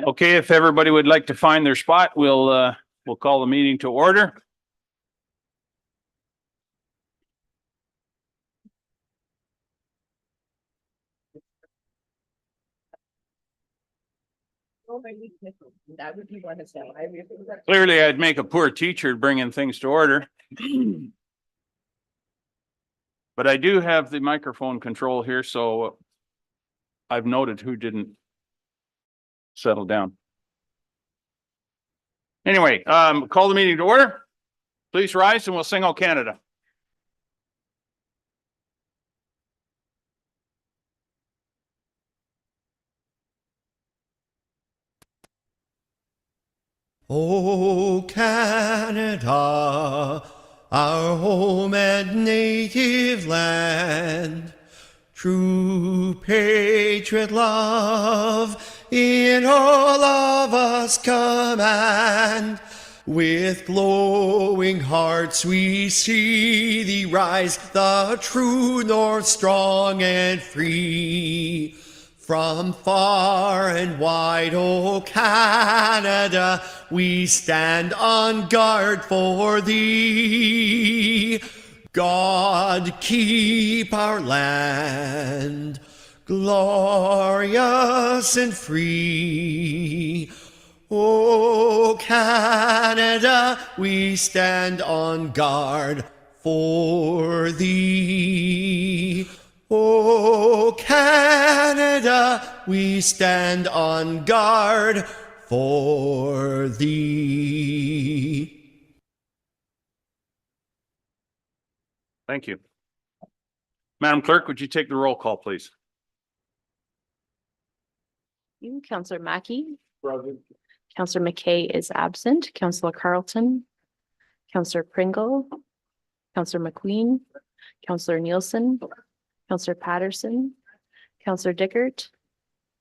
Okay, if everybody would like to find their spot, we'll call the meeting to order. Clearly, I'd make a poor teacher bringing things to order. But I do have the microphone control here, so I've noted who didn't settle down. Anyway, call the meeting to order. Please rise and we'll sing "O Canada." O Canada, our home and native land, true patriot love in all of us command. With glowing hearts we see thee rise, the true north strong and free. From far and wide, O Canada, we stand on guard for thee. God keep our land glorious and free. O Canada, we stand on guard for thee. O Canada, we stand on guard for thee. Thank you. Madam Clerk, would you take the roll call, please? Councillor Mackey. Councillor McKay is absent. Councillor Carlton. Counselor Pringle, Counselor McQueen, Counselor Nielsen, Counselor Patterson, Counselor Dickert,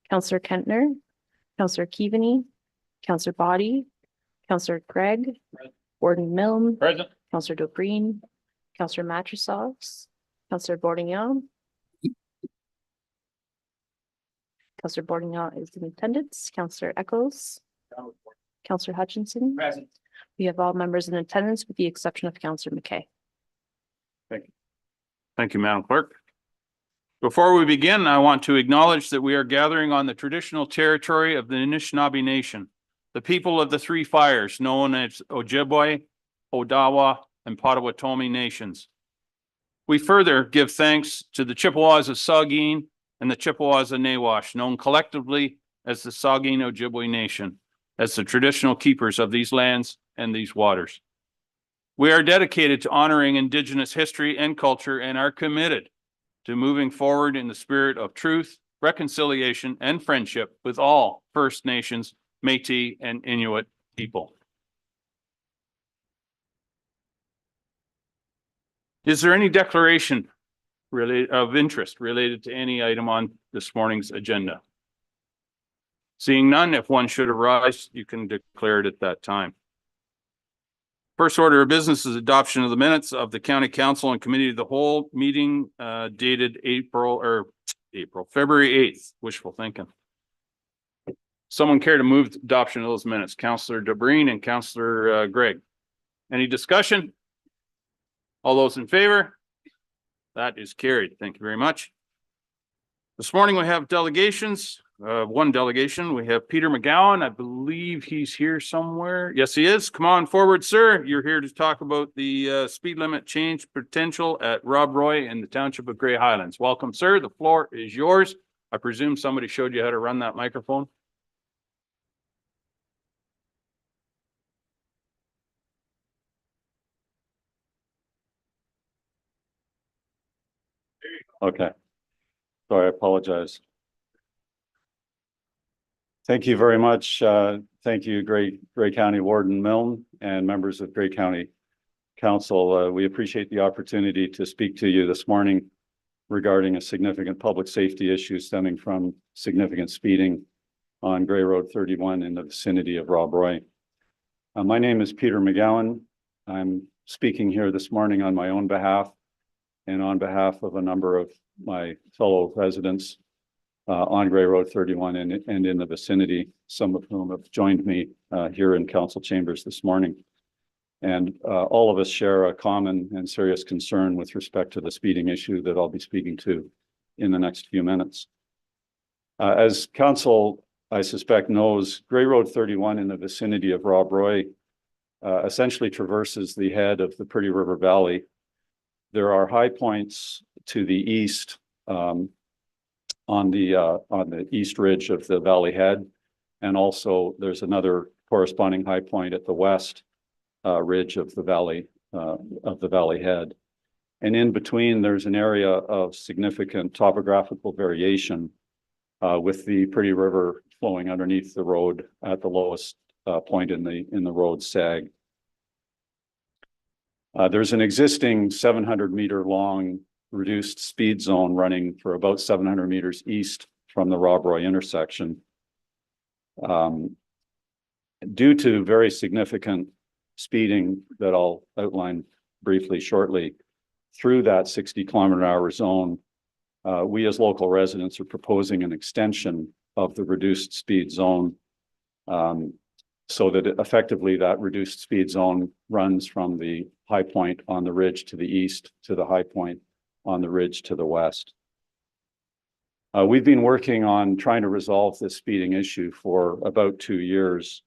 Counselor Kentner, Counselor Keaveney, Counselor Body, Counselor Craig, Warden Milne, Present. Counselor Dobreen, Counselor Matrosovs, Counselor Bordignon. Counselor Bordignon is in attendance. Counselor Echols, Counselor Hutchinson. Present. We have all members in attendance with the exception of Counselor McKay. Thank you, Madam Clerk. Before we begin, I want to acknowledge that we are gathering on the traditional territory of the Anishinaabe Nation, the people of the Three Fires, known as Ojibwe, Odawa, and Potawatomi nations. We further give thanks to the Chippewas of Saugeen and the Chippewas of Nawash, known collectively as the Saugeen Ojibwe Nation, as the traditional keepers of these lands and these waters. We are dedicated to honoring Indigenous history and culture and are committed to moving forward in the spirit of truth, reconciliation, and friendship with all First Nations, Métis, and Inuit people. Is there any declaration of interest related to any item on this morning's agenda? Seeing none, if one should arise, you can declare it at that time. First order of business is adoption of the minutes of the County Council and Committee of the Whole meeting dated February 8th. Wishful thinking. Someone care to move the adoption of those minutes? Councillor Dobreen and Councillor Gregg. Any discussion? All those in favor? That is carried. Thank you very much. This morning we have delegations. One delegation. We have Peter McGowan. I believe he's here somewhere. Yes, he is. Come on forward, sir. You're here to talk about the speed limit change potential at Rob Roy in the Township of Grey Highlands. Welcome, sir. The floor is yours. I presume somebody showed you how to run that microphone. Okay. Sorry, I apologize. Thank you very much. Thank you, Grey County Warden Milne and members of Grey County Council. We appreciate the opportunity to speak to you this morning regarding a significant public safety issue stemming from significant speeding on Grey Road 31 in the vicinity of Rob Roy. My name is Peter McGowan. I'm speaking here this morning on my own behalf and on behalf of a number of my fellow residents on Grey Road 31 and in the vicinity, some of whom have joined me here in council chambers this morning. And all of us share a common and serious concern with respect to the speeding issue that I'll be speaking to in the next few minutes. As council, I suspect, knows, Grey Road 31 in the vicinity of Rob Roy essentially traverses the head of the Pretty River Valley. There are high points to the east on the east ridge of the valley head, and also there's another corresponding high point at the west ridge of the valley head. And in between, there's an area of significant topographical variation with the Pretty River flowing underneath the road at the lowest point in the road sag. There's an existing 700-meter long reduced speed zone running for about 700 meters east from the Rob Roy intersection. Due to very significant speeding that I'll outline briefly shortly through that 60-kilometer-an-hour zone, we as local residents are proposing an extension of the reduced speed zone so that effectively that reduced speed zone runs from the high point on the ridge to the east to the high point on the ridge to the west. We've been working on trying to resolve this speeding issue for about 2 years.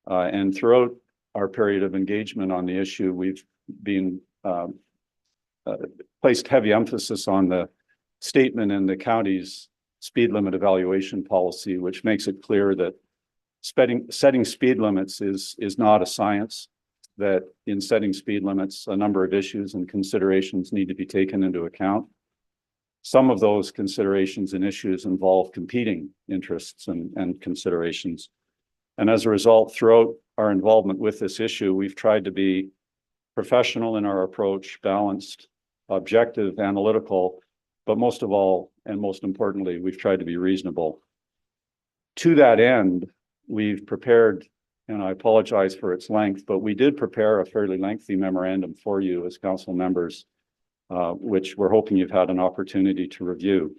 And throughout our period of engagement on the issue, we've been placed heavy emphasis on the statement in the county's speed limit evaluation policy, which makes it clear that setting speed limits is not a science, that in setting speed limits, a number of issues and considerations need to be taken into account. Some of those considerations and issues involve competing interests and considerations. And as a result, throughout our involvement with this issue, we've tried to be professional in our approach, balanced, objective, analytical, but most of all, and most importantly, we've tried to be reasonable. To that end, we've prepared, and I apologize for its length, but we did prepare a fairly lengthy memorandum for you as council members, which we're hoping you've had an opportunity to review.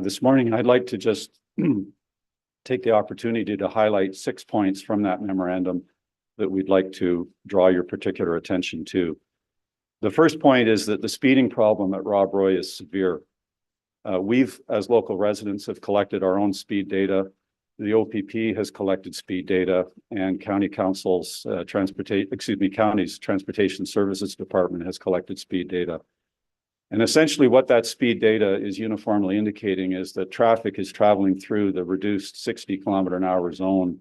This morning, I'd like to just take the opportunity to highlight 6 points from that memorandum that we'd like to draw your particular attention to. The first point is that the speeding problem at Rob Roy is severe. We've, as local residents, have collected our own speed data. The OPP has collected speed data, and County Council's County's Transportation Services Department has collected speed data. And essentially what that speed data is uniformly indicating is that traffic is traveling through the reduced 60-kilometer-an-hour zone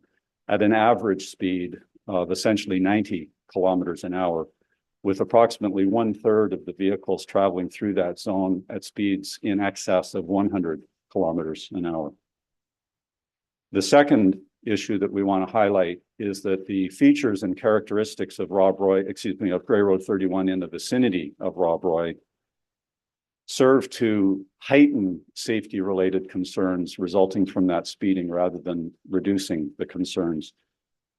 at an average speed of essentially 90 kilometers an hour, with approximately 1/3 of the vehicles traveling through that zone at speeds in excess of 100 kilometers an hour. The second issue that we want to highlight is that the features and characteristics of Grey Road 31 in the vicinity of Rob Roy serve to heighten safety-related concerns resulting from that speeding rather than reducing the concerns.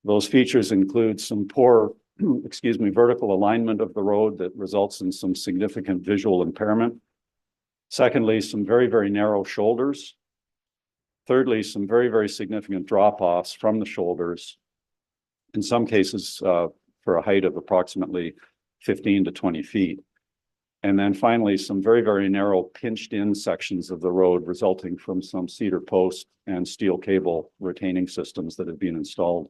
Those features include some poor, vertical alignment of the road that results in some significant visual impairment. Secondly, some very, very narrow shoulders. Thirdly, some very, very significant drop-offs from the shoulders, in some cases for a height of approximately 15 to 20 feet. And then finally, some very, very narrow pinched in sections of the road resulting from some cedar post and steel cable retaining systems that have been installed.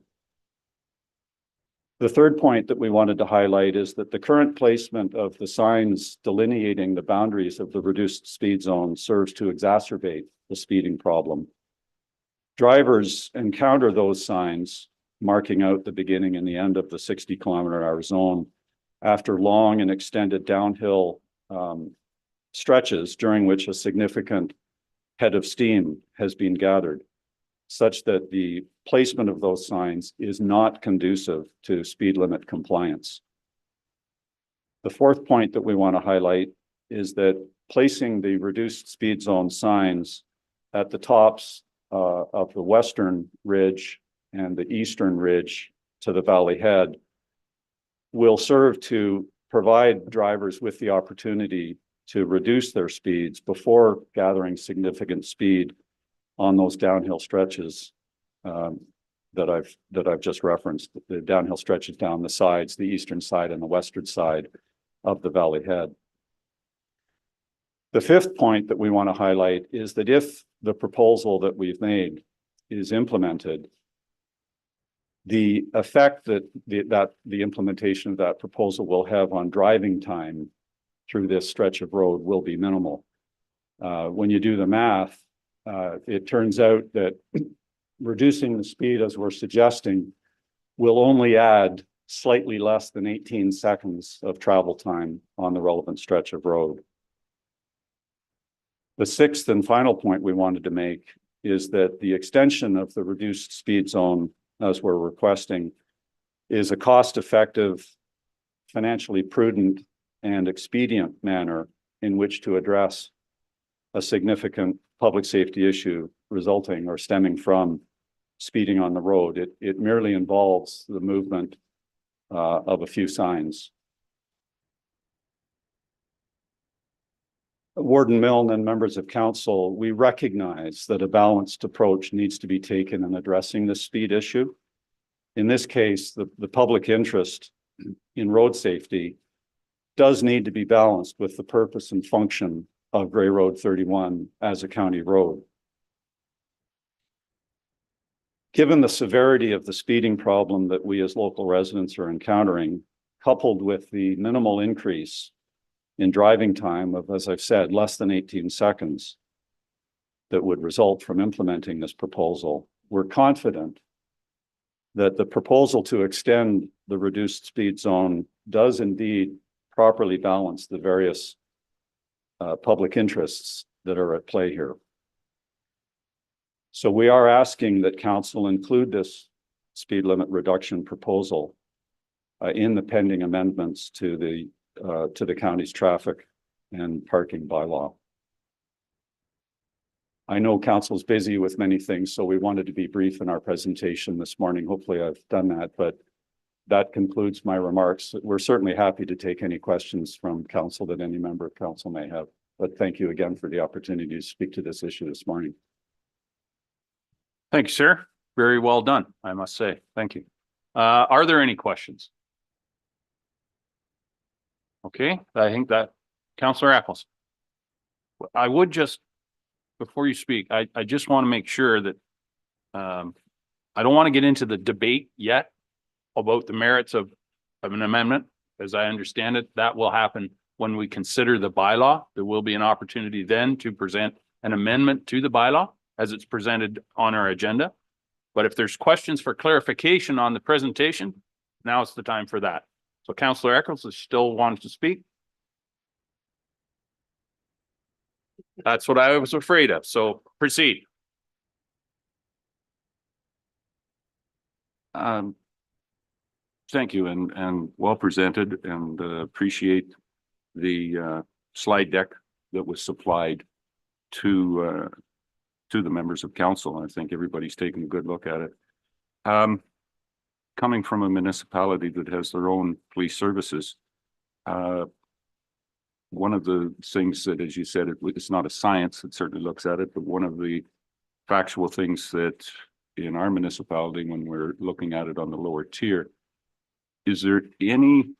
The third point that we wanted to highlight is that the current placement of the signs delineating the boundaries of the reduced speed zone serves to exacerbate the speeding problem. Drivers encounter those signs marking out the beginning and the end of the 60-kilometer-an-hour zone after long and extended downhill stretches during which a significant head of steam has been gathered, such that the placement of those signs is not conducive to speed limit compliance. The fourth point that we want to highlight is that placing the reduced speed zone signs at the tops of the western ridge and the eastern ridge to the valley head will serve to provide drivers with the opportunity to reduce their speeds before gathering significant speed on those downhill stretches that I've just referenced, the downhill stretches down the sides, the eastern side and the western side of the valley head. The fifth point that we want to highlight is that if the proposal that we've made is implemented, the effect that the implementation of that proposal will have on driving time through this stretch of road will be minimal. When you do the math, it turns out that reducing the speed, as we're suggesting, will only add slightly less than 18 seconds of travel time on the relevant stretch of road. The sixth and final point we wanted to make is that the extension of the reduced speed zone, as we're requesting, is a cost-effective, financially prudent, and expedient manner in which to address a significant public safety issue resulting or stemming from speeding on the road. It merely involves the movement of a few signs. Warden Milne and members of council, we recognize that a balanced approach needs to be taken in addressing this speed issue. In this case, the public interest in road safety does need to be balanced with the purpose and function of Grey Road 31 as a county road. Given the severity of the speeding problem that we as local residents are encountering, coupled with the minimal increase in driving time of, as I've said, less than 18 seconds that would result from implementing this proposal, we're confident that the proposal to extend the reduced speed zone does indeed properly balance the various public interests that are at play here. So we are asking that council include this speed limit reduction proposal in the pending amendments to the county's traffic and parking bylaw. I know council's busy with many things, so we wanted to be brief in our presentation this morning. Hopefully I've done that, but that concludes my remarks. We're certainly happy to take any questions from council that any member of council may have. But thank you again for the opportunity to speak to this issue this morning. Thank you, sir. Very well done, I must say. Thank you. Are there any questions? Okay, I think that Councillor Eccles. I would just, before you speak, I just want to make sure that I don't want to get into the debate yet about the merits of an amendment. As I understand it, that will happen when we consider the bylaw. There will be an opportunity then to present an amendment to the bylaw as it's presented on our agenda. But if there's questions for clarification on the presentation, now it's the time for that. So Councillor Eccles is still wanting to speak. That's what I was afraid of. So proceed. Thank you, and well presented, and appreciate the slide deck that was supplied to the members of council. I think everybody's taken a good look at it. Coming from a municipality that has their own police services, one of the things that, as you said, it's not a science that certainly looks at it, but one of the factual things that in our municipality, when we're looking at it on the lower tier, is there any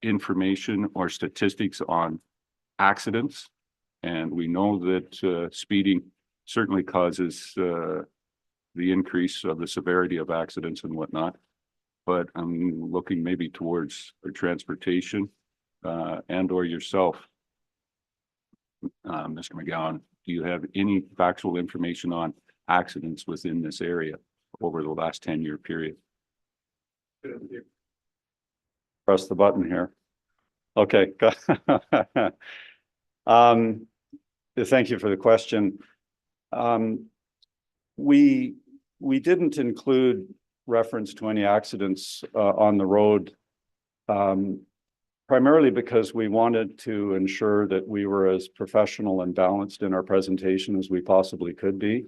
information or statistics on accidents? And we know that speeding certainly causes the increase of the severity of accidents and whatnot. But I'm looking maybe towards our transportation and or yourself, Mr. McGowan. Do you have any factual information on accidents within this area over the last 10-year period? Press the button here. Okay. Thank you for the question. We didn't include reference to any accidents on the road, primarily because we wanted to ensure that we were as professional and balanced in our presentation as we possibly could be.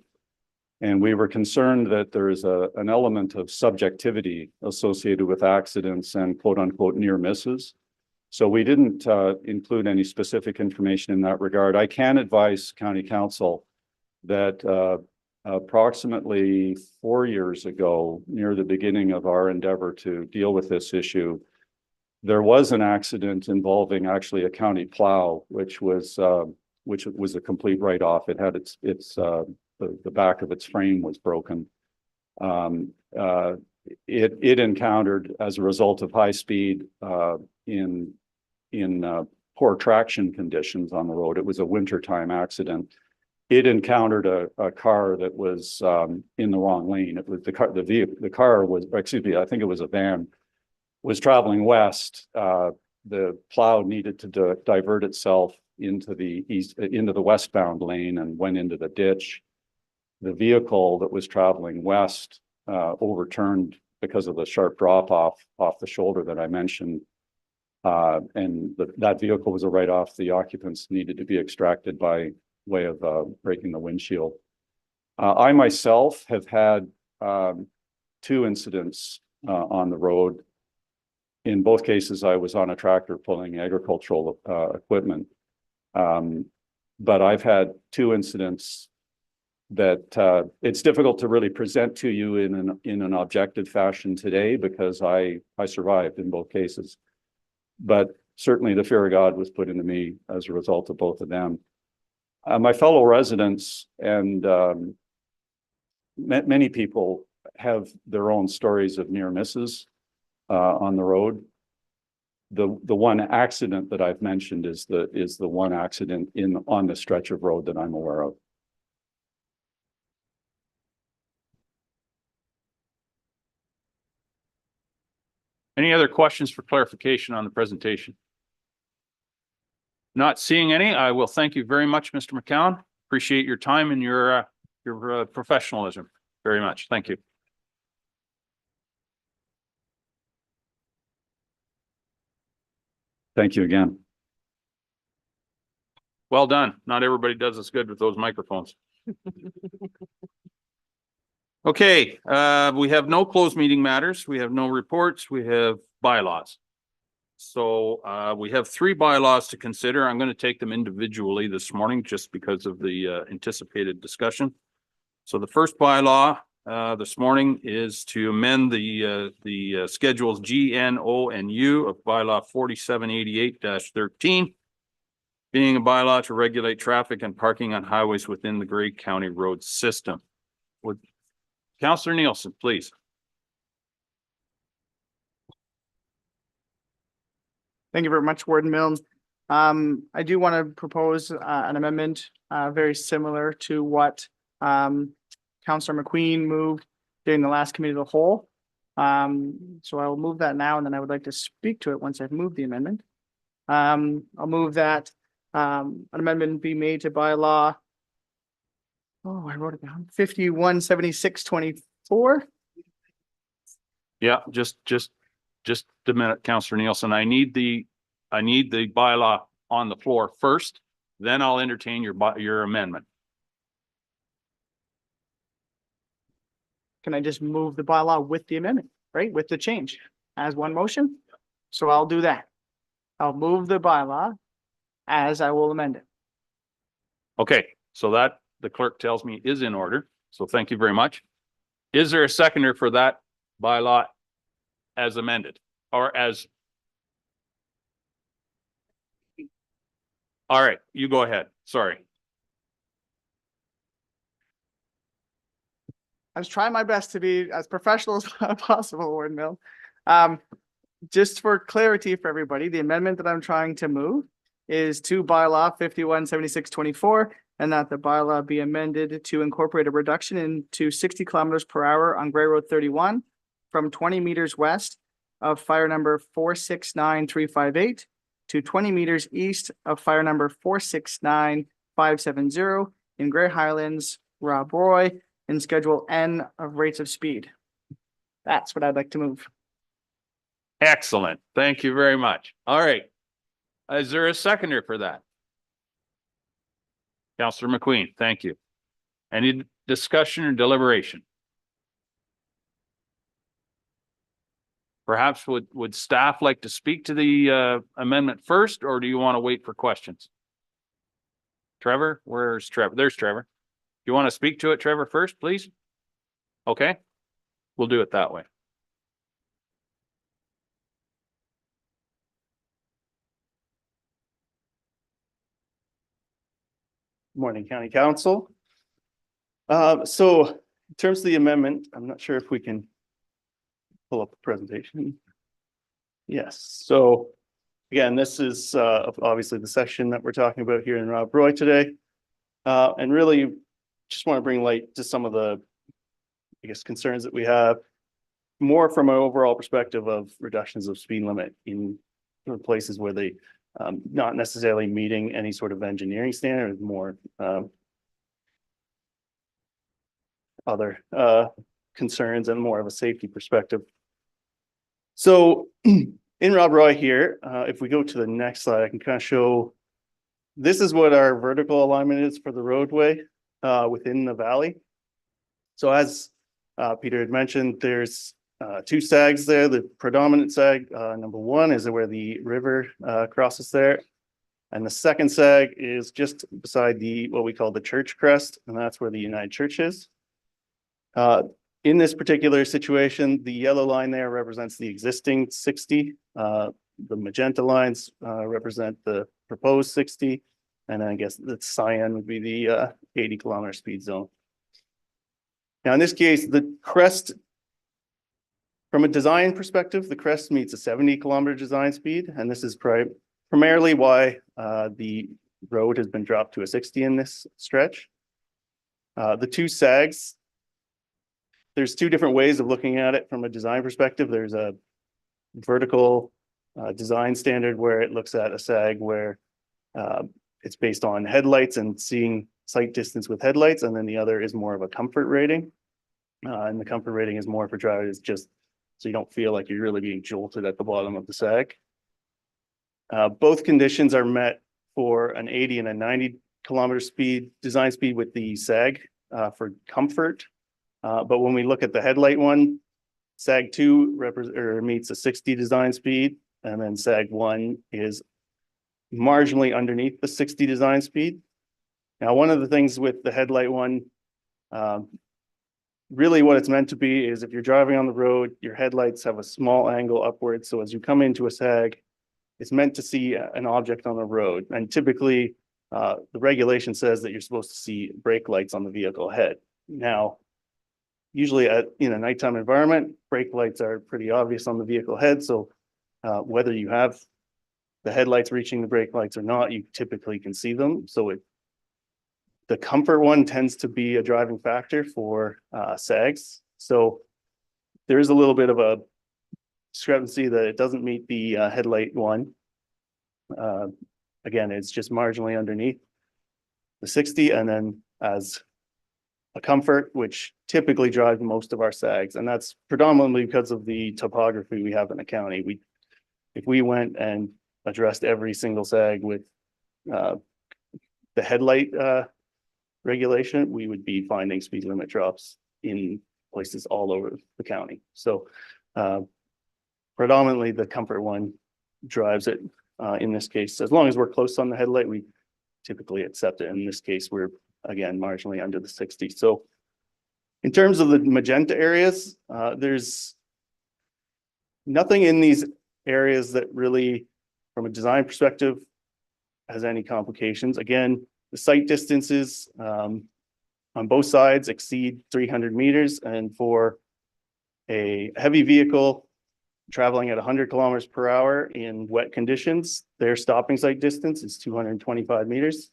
And we were concerned that there is an element of subjectivity associated with accidents and quote unquote near misses. So we didn't include any specific information in that regard. I can advise County Council that approximately 4 years ago, near the beginning of our endeavor to deal with this issue, there was an accident involving actually a county plow, which was a complete write-off. It had the back of its frame was broken. It encountered, as a result of high speed in poor traction conditions on the road. It was a wintertime accident. It encountered a car that was in the wrong lane. It was the car was, excuse me, I think it was a van, was traveling west. The plow needed to divert itself into the westbound lane and went into the ditch. The vehicle that was traveling west overturned because of the sharp drop off the shoulder that I mentioned. And that vehicle was a write-off. The occupants needed to be extracted by way of breaking the windshield. I myself have had 2 incidents on the road. In both cases, I was on a tractor pulling agricultural equipment. But I've had 2 incidents that it's difficult to really present to you in an objective fashion today because I survived in both cases. But certainly the fear of God was put into me as a result of both of them. My fellow residents and many people have their own stories of near misses on the road. The one accident that I've mentioned is the one accident on the stretch of road that I'm aware of. Any other questions for clarification on the presentation? Not seeing any, I will thank you very much, Mr. McCown. Appreciate your time and your professionalism very much. Thank you. Thank you again. Well done. Not everybody does as good with those microphones. Okay, we have no closed meeting matters. We have no reports. We have bylaws. So we have 3 bylaws to consider. I'm going to take them individually this morning just because of the anticipated discussion. So the first bylaw this morning is to amend the schedules G, N, O, and U of bylaw 4788-13, being a bylaw to regulate traffic and parking on highways within the Grey County road system. Would Councillor Nielsen, please. Thank you very much, Warden Milne. I do want to propose an amendment very similar to what Councillor McQueen moved during the last committee of the whole. So I will move that now, and then I would like to speak to it once I've moved the amendment. I'll move that an amendment be made to bylaw. Oh, I wrote it down. 517624. Yeah, just a minute, Councillor Nielsen. I need the bylaw on the floor first, then I'll entertain your amendment. Can I just move the bylaw with the amendment, right? With the change as one motion? So I'll do that. I'll move the bylaw as I will amend it. Okay, so that the clerk tells me is in order. So thank you very much. Is there a seconder for that bylaw as amended or as? All right, you go ahead. Sorry. I was trying my best to be as professional as possible, Warden Mill. Just for clarity for everybody, the amendment that I'm trying to move is to bylaw 517624, and that the bylaw be amended to incorporate a reduction into 60 kilometers per hour on Grey Road 31 from 20 meters west of fire number 469358 to 20 meters east of fire number 469570 in Grey Highlands, Rob Roy, in Schedule N of rates of speed. That's what I'd like to move. Excellent. Thank you very much. All right. Is there a seconder for that? Councillor McQueen, thank you. Any discussion or deliberation? Perhaps would staff like to speak to the amendment first, or do you want to wait for questions? Trevor, where's Trevor? There's Trevor. You want to speak to it, Trevor, first, please? Okay, we'll do it that way. Morning, County Council. So in terms of the amendment, I'm not sure if we can pull up the presentation. Yes, so again, this is obviously the section that we're talking about here in Rob Roy today. And really just want to bring light to some of the, I guess, concerns that we have more from an overall perspective of reductions of speed limit in places where they not necessarily meeting any sort of engineering standard, more other concerns and more of a safety perspective. So in Rob Roy here, if we go to the next slide, I can kind of show, this is what our vertical alignment is for the roadway within the valley. So as Peter had mentioned, there's 2 sags there. The predominant sag, number 1, is where the river crosses there. And the second sag is just beside what we call the church crest, and that's where the United Church is. In this particular situation, the yellow line there represents the existing 60. The magenta lines represent the proposed 60. And I guess the cyan would be the 80-kilometer speed zone. Now, in this case, the crest, from a design perspective, the crest meets a 70-kilometer design speed, and this is primarily why the road has been dropped to a 60 in this stretch. The 2 sags, there's 2 different ways of looking at it from a design perspective. There's a vertical design standard where it looks at a sag where it's based on headlights and seeing sight distance with headlights, and then the other is more of a comfort rating. And the comfort rating is more for drivers, just so you don't feel like you're really being jolted at the bottom of the sag. Both conditions are met for an 80 and a 90 km speed, design speed with the SAG for comfort. But when we look at the headlight one, SAG 2 meets a 60 design speed, and then SAG 1 is marginally underneath the 60 design speed. Now, one of the things with the headlight one, really what it's meant to be is if you're driving on the road, your headlights have a small angle upwards. So as you come into a SAG, it's meant to see an object on the road. And typically, the regulation says that you're supposed to see brake lights on the vehicle ahead. Now, usually in a nighttime environment, brake lights are pretty obvious on the vehicle head. So whether you have the headlights reaching the brake lights or not, you typically can see them. So the comfort one tends to be a driving factor for SAGs. So there is a little bit of a discrepancy that it doesn't meet the headlight one. Again, it's just marginally underneath the 60, and then as a comfort, which typically drives most of our SAGs, and that's predominantly because of the topography we have in the county. If we went and addressed every single SAG with the headlight regulation, we would be finding speed limit drops in places all over the county. So predominantly the comfort one drives it. In this case, as long as we're close on the headlight, we typically accept it. In this case, we're again marginally under the 60. So in terms of the magenta areas, there's nothing in these areas that really, from a design perspective, has any complications. Again, the sight distances on both sides exceed 300 meters. And for a heavy vehicle traveling at 100 kilometers per hour in wet conditions, their stopping sight distance is 225 meters.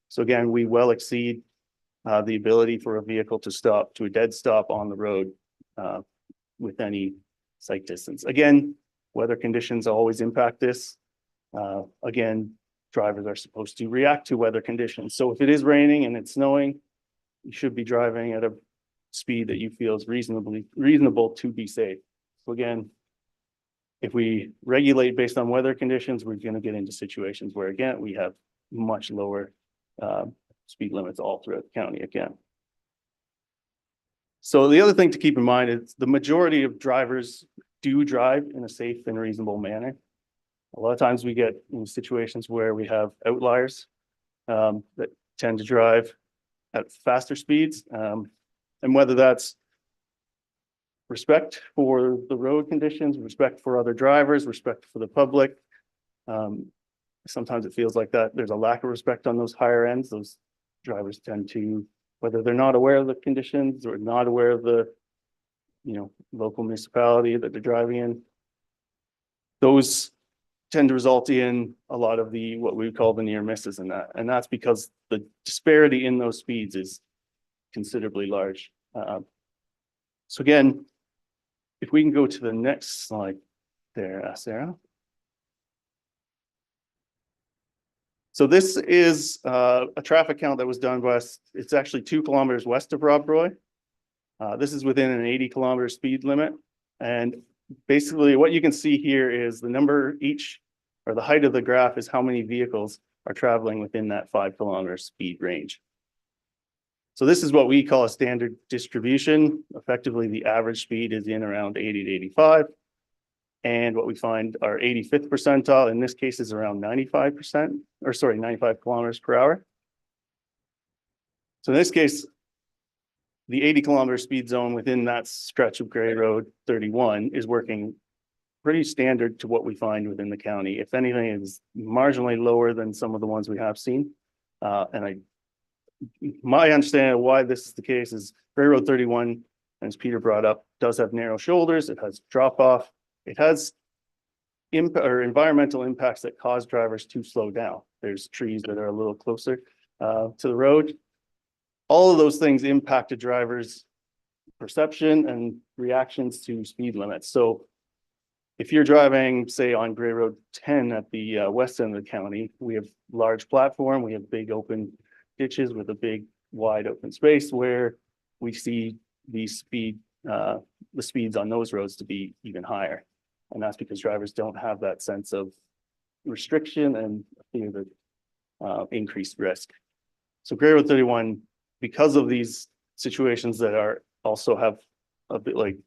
So again, we well exceed the ability for a vehicle to stop to a dead stop on the road with any sight distance. Again, weather conditions always impact this. Again, drivers are supposed to react to weather conditions. So if it is raining and it's snowing, you should be driving at a speed that you feel is reasonable to be safe. So again, if we regulate based on weather conditions, we're going to get into situations where, again, we have much lower speed limits all throughout the county again. So the other thing to keep in mind is the majority of drivers do drive in a safe and reasonable manner. A lot of times we get in situations where we have outliers that tend to drive at faster speeds. And whether that's respect for the road conditions, respect for other drivers, respect for the public. Sometimes it feels like that there's a lack of respect on those higher ends. Those drivers tend to, whether they're not aware of the conditions or not aware of the, local municipality that they're driving in, those tend to result in a lot of the, what we call the near misses in that. And that's because the disparity in those speeds is considerably large. So again, if we can go to the next slide there, Sarah. So this is a traffic count that was done west. It's actually 2 kilometers west of Rob Roy. This is within an 80-kilometer speed limit. And basically what you can see here is the number each, or the height of the graph is how many vehicles are traveling within that 5-kilometer speed range. So this is what we call a standard distribution. Effectively, the average speed is in around 80 to 85. And what we find our 85th percentile in this case is around 95 kilometers per hour. So in this case, the 80-kilometer speed zone within that stretch of Grey Road 31 is working pretty standard to what we find within the county. If anything, it is marginally lower than some of the ones we have seen. My understanding of why this is the case is Grey Road 31, as Peter brought up, does have narrow shoulders. It has drop off. It has environmental impacts that cause drivers to slow down. There's trees that are a little closer to the road. All of those things impact a driver's perception and reactions to speed limits. So if you're driving, say, on Grey Road 10 at the west end of the county, we have large platform, we have big open ditches with a big wide open space where we see the speeds on those roads to be even higher. And that's because drivers don't have that sense of restriction and a few of the increased risk. So Gray Road 31, because of these situations that are also have a bit like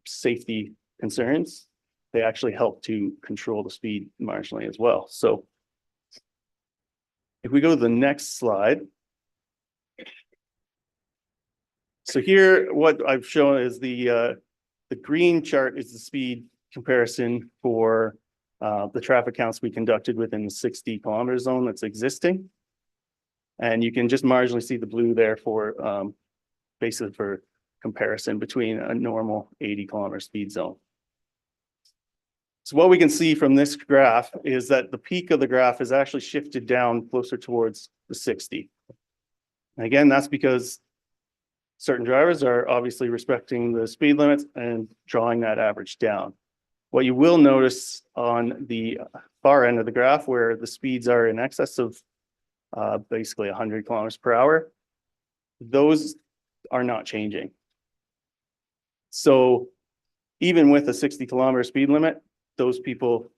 safety concerns, they actually help to control the speed marginally as well. So if we go to the next slide. So here, what I've shown is the green chart is the speed comparison for the traffic counts we conducted within the 60-kilometer zone that's existing. And you can just marginally see the blue there for basically for comparison between a normal 80-kilometer speed zone. So what we can see from this graph is that the peak of the graph is actually shifted down closer towards the 60. And again, that's because certain drivers are obviously respecting the speed limits and drawing that average down. What you will notice on the far end of the graph where the speeds are in excess of basically 100 kilometers per hour, those are not changing. So even with a 60-kilometer speed limit, those people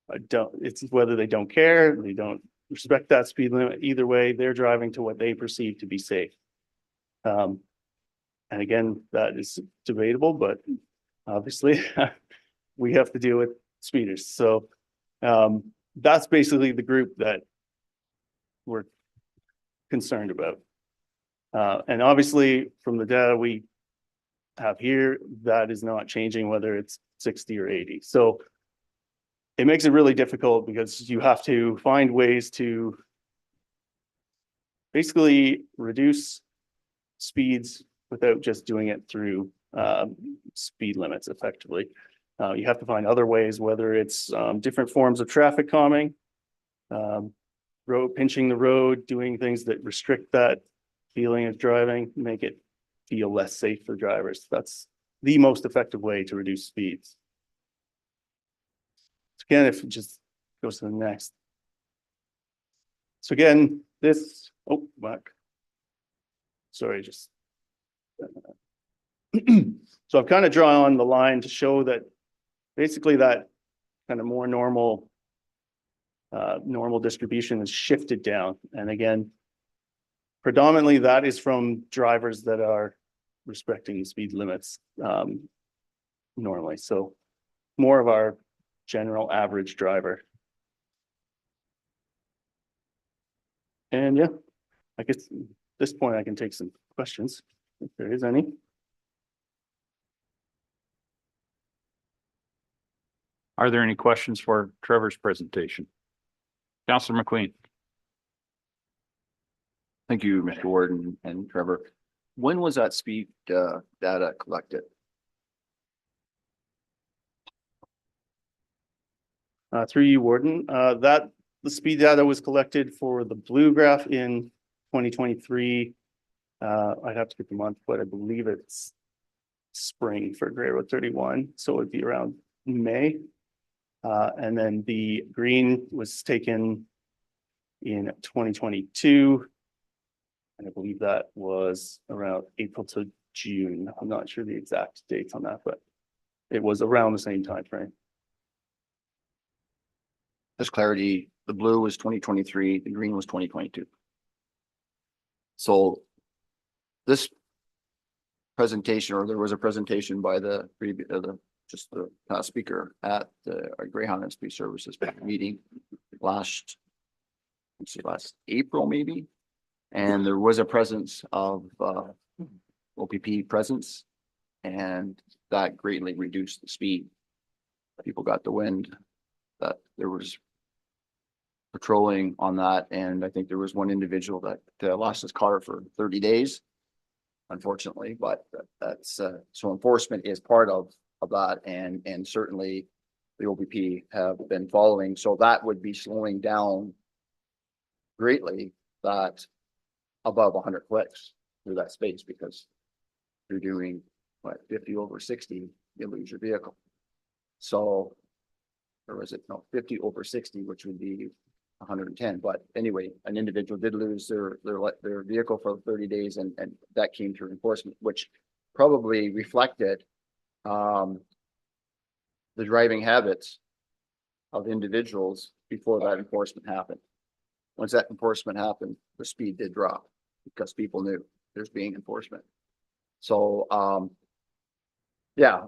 it's whether they don't care, they don't respect that speed limit, either way, they're driving to what they perceive to be safe. And again, that is debatable, but obviously we have to deal with speeders. So that's basically the group that we're concerned about. And obviously from the data we have here, that is not changing whether it's 60 or 80. So it makes it really difficult because you have to find ways to basically reduce speeds without just doing it through speed limits effectively. You have to find other ways, whether it's different forms of traffic calming, road pinching the road, doing things that restrict that feeling of driving, make it feel less safe for drivers. That's the most effective way to reduce speeds. So again, if it just goes to the next. So again, this, oh, back. Sorry, just. So I've kind of drawn on the line to show that basically that kind of more normal distribution is shifted down. And again, predominantly that is from drivers that are respecting the speed limits normally. So more of our general average driver. And yeah, I guess at this point I can take some questions if there is any. Are there any questions for Trevor's presentation? Councillor McQueen. Thank you, Mr. Warden and Trevor. When was that speed data collected? Through you, Warden, that the speed data was collected for the blue graph in 2023. I'd have to get the month, but I believe it's spring for Gray Road 31. So it'd be around May. And then the green was taken in 2022. And I believe that was around April to June. I'm not sure the exact dates on that, but it was around the same time frame. Just clarity, the blue was 2023, the green was 2022. So this presentation, or there was a presentation by the previous, just the past speaker at the Greyhound and Speed Services meeting last April maybe. And there was a presence of OPP presence, and that greatly reduced the speed. People got the wind that there was patrolling on that, and I think there was one individual that lost his car for 30 days, unfortunately. But that's so enforcement is part of that, and certainly the OPP have been following. So that would be slowing down greatly that above 100 clicks through that space, because you're doing what 50 over 60, you lose your vehicle. So, or was it no 50 over 60, which would be 110. But anyway, an individual did lose their vehicle for 30 days, and that came through enforcement, which probably reflected the driving habits of individuals before that enforcement happened. Once that enforcement happened, the speed did drop because people knew there's being enforcement. So, yeah,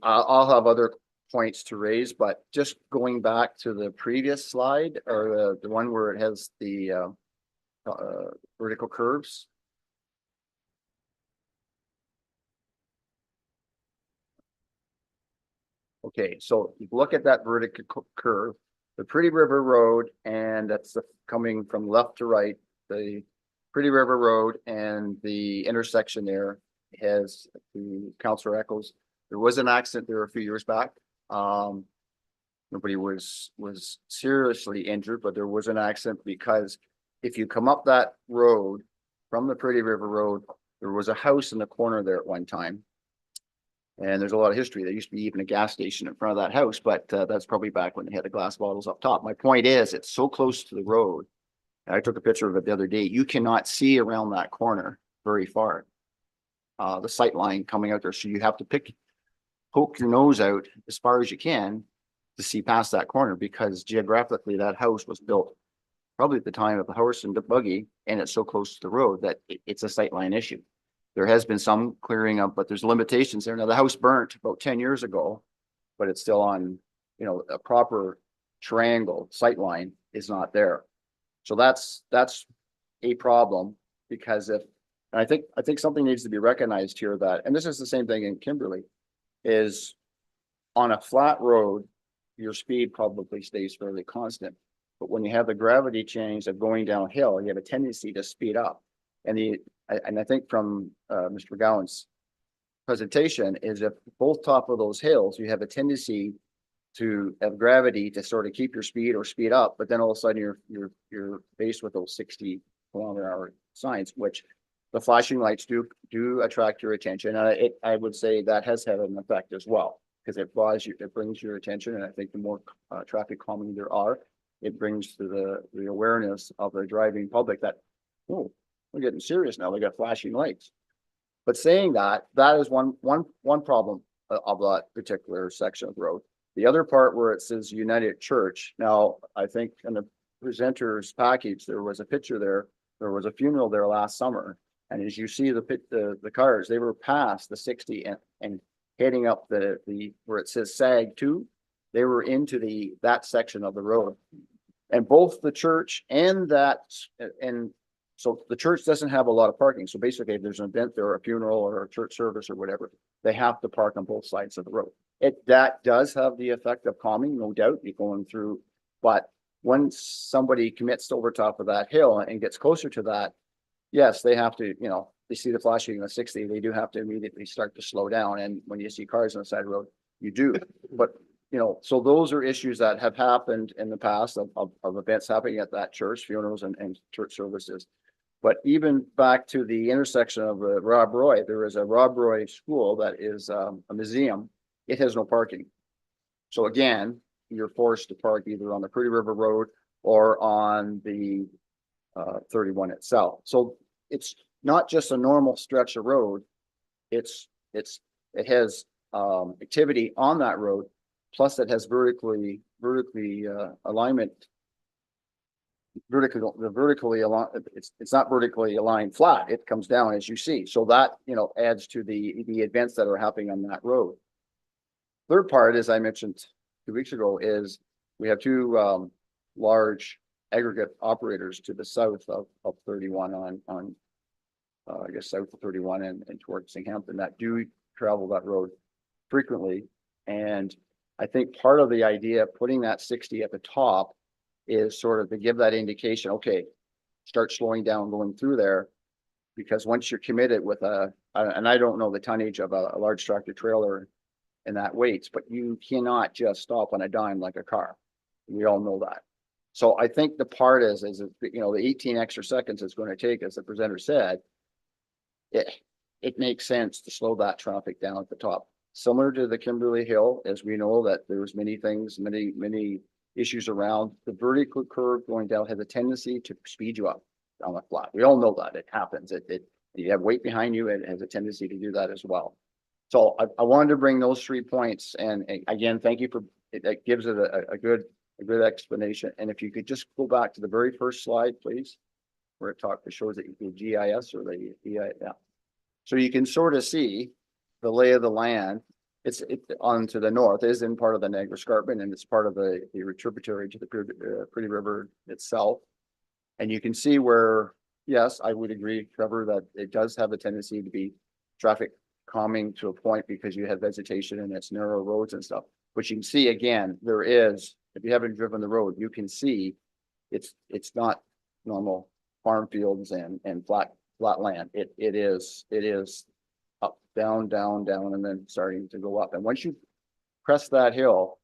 I'll have other points to raise, but just going back to the previous slide or the one where it has the vertical curves. Okay, so you look at that vertical curve, the Pretty River Road, and that's coming from left to right, the Pretty River Road and the intersection there has, the Councillor echoes, there was an accident there a few years back. Nobody was seriously injured, but there was an accident because if you come up that road from the Pretty River Road, there was a house in the corner there at one time. And there's a lot of history. There used to be even a gas station in front of that house, but that's probably back when they had the glass bottles up top. My point is, it's so close to the road. I took a picture of it the other day. You cannot see around that corner very far. The sight line coming out there. So you have to poke your nose out as far as you can to see past that corner, because geographically that house was built probably at the time of the horse and the buggy, and it's so close to the road that it's a sight line issue. There has been some clearing up, but there's limitations there. Now, the house burnt about 10 years ago, but it's still on, a proper triangle sight line is not there. So that's a problem, because and I think something needs to be recognized here that, and this is the same thing in Kimberley, is on a flat road, your speed probably stays fairly constant. But when you have the gravity change of going downhill, you have a tendency to speed up. And I think from Mr. McGowan's presentation is if both top of those hills, you have a tendency to have gravity to sort of keep your speed or speed up, but then all of a sudden you're faced with those 60-kilometer-hour signs, which the flashing lights do attract your attention. And I would say that has had an effect as well, because it brings your attention. And I think the more traffic calming there are, it brings to the awareness of the driving public that, oh, we're getting serious now. They got flashing lights. But saying that is one problem of that particular section of the road. The other part where it says United Church. Now, I think in the presenter's package, there was a picture there. There was a funeral there last summer. And as you see the cars, they were past the 60 and heading up the where it says SAG 2, they were into that section of the road. And both the church and so the church doesn't have a lot of parking. So basically, if there's an event there, or a funeral or a church service or whatever, they have to park on both sides of the road. That does have the effect of calming, no doubt, you're going through. But when somebody commits over top of that hill and gets closer to that, yes, they have to, they see the flashing of 60, they do have to immediately start to slow down. And when you see cars on the side of the road, you do. But, so those are issues that have happened in the past of events happening at that church, funerals and church services. But even back to the intersection of Rob Roy, there is a Rob Roy school that is a museum. It has no parking. So again, you're forced to park either on the Pretty River Road or on the 31 itself. So it's not just a normal stretch of road. It has activity on that road, plus it has vertically alignment. Vertically aligned, it's not vertically aligned flat, it comes down as you see. So that adds to the events that are happening on that road. Third part, as I mentioned 2 weeks ago, is we have two large aggregate operators to the south of 31 on I guess south of 31 and towards Singhampton that do travel that road frequently. And I think part of the idea of putting that 60 at the top is sort of to give that indication, okay, start slowing down going through there, because once you're committed with and I don't know the tonnage of a large tractor trailer and that weights, but you cannot just stop on a dime like a car. We all know that. So I think the part is the 18 extra seconds it's going to take, as the presenter said, it makes sense to slow that traffic down at the top. Similar to the Kimberley Hill, as we know that there's many things, many issues around the vertical curve going down has a tendency to speed you up on a flat. We all know that it happens. You have weight behind you, it has a tendency to do that as well. So I wanted to bring those 3 points, and again, thank you for it. That gives it a good a good explanation. And if you could just go back to the very first slide, please, where it shows that the GIS or the EI, yeah. So you can sort of see the lay of the land. It's on to the north is in part of the Niagara Escarpment, and it's part of the tributary to the Pretty River itself. And you can see where, yes, I would agree, Trevor, that it does have a tendency to be traffic calming to a point because you have vegetation and it's narrow roads and stuff. But you can see again, there is, if you haven't driven the road, you can see it's not normal farm fields and flat land. It is up, down, and then starting to go up. And once you crest that hill,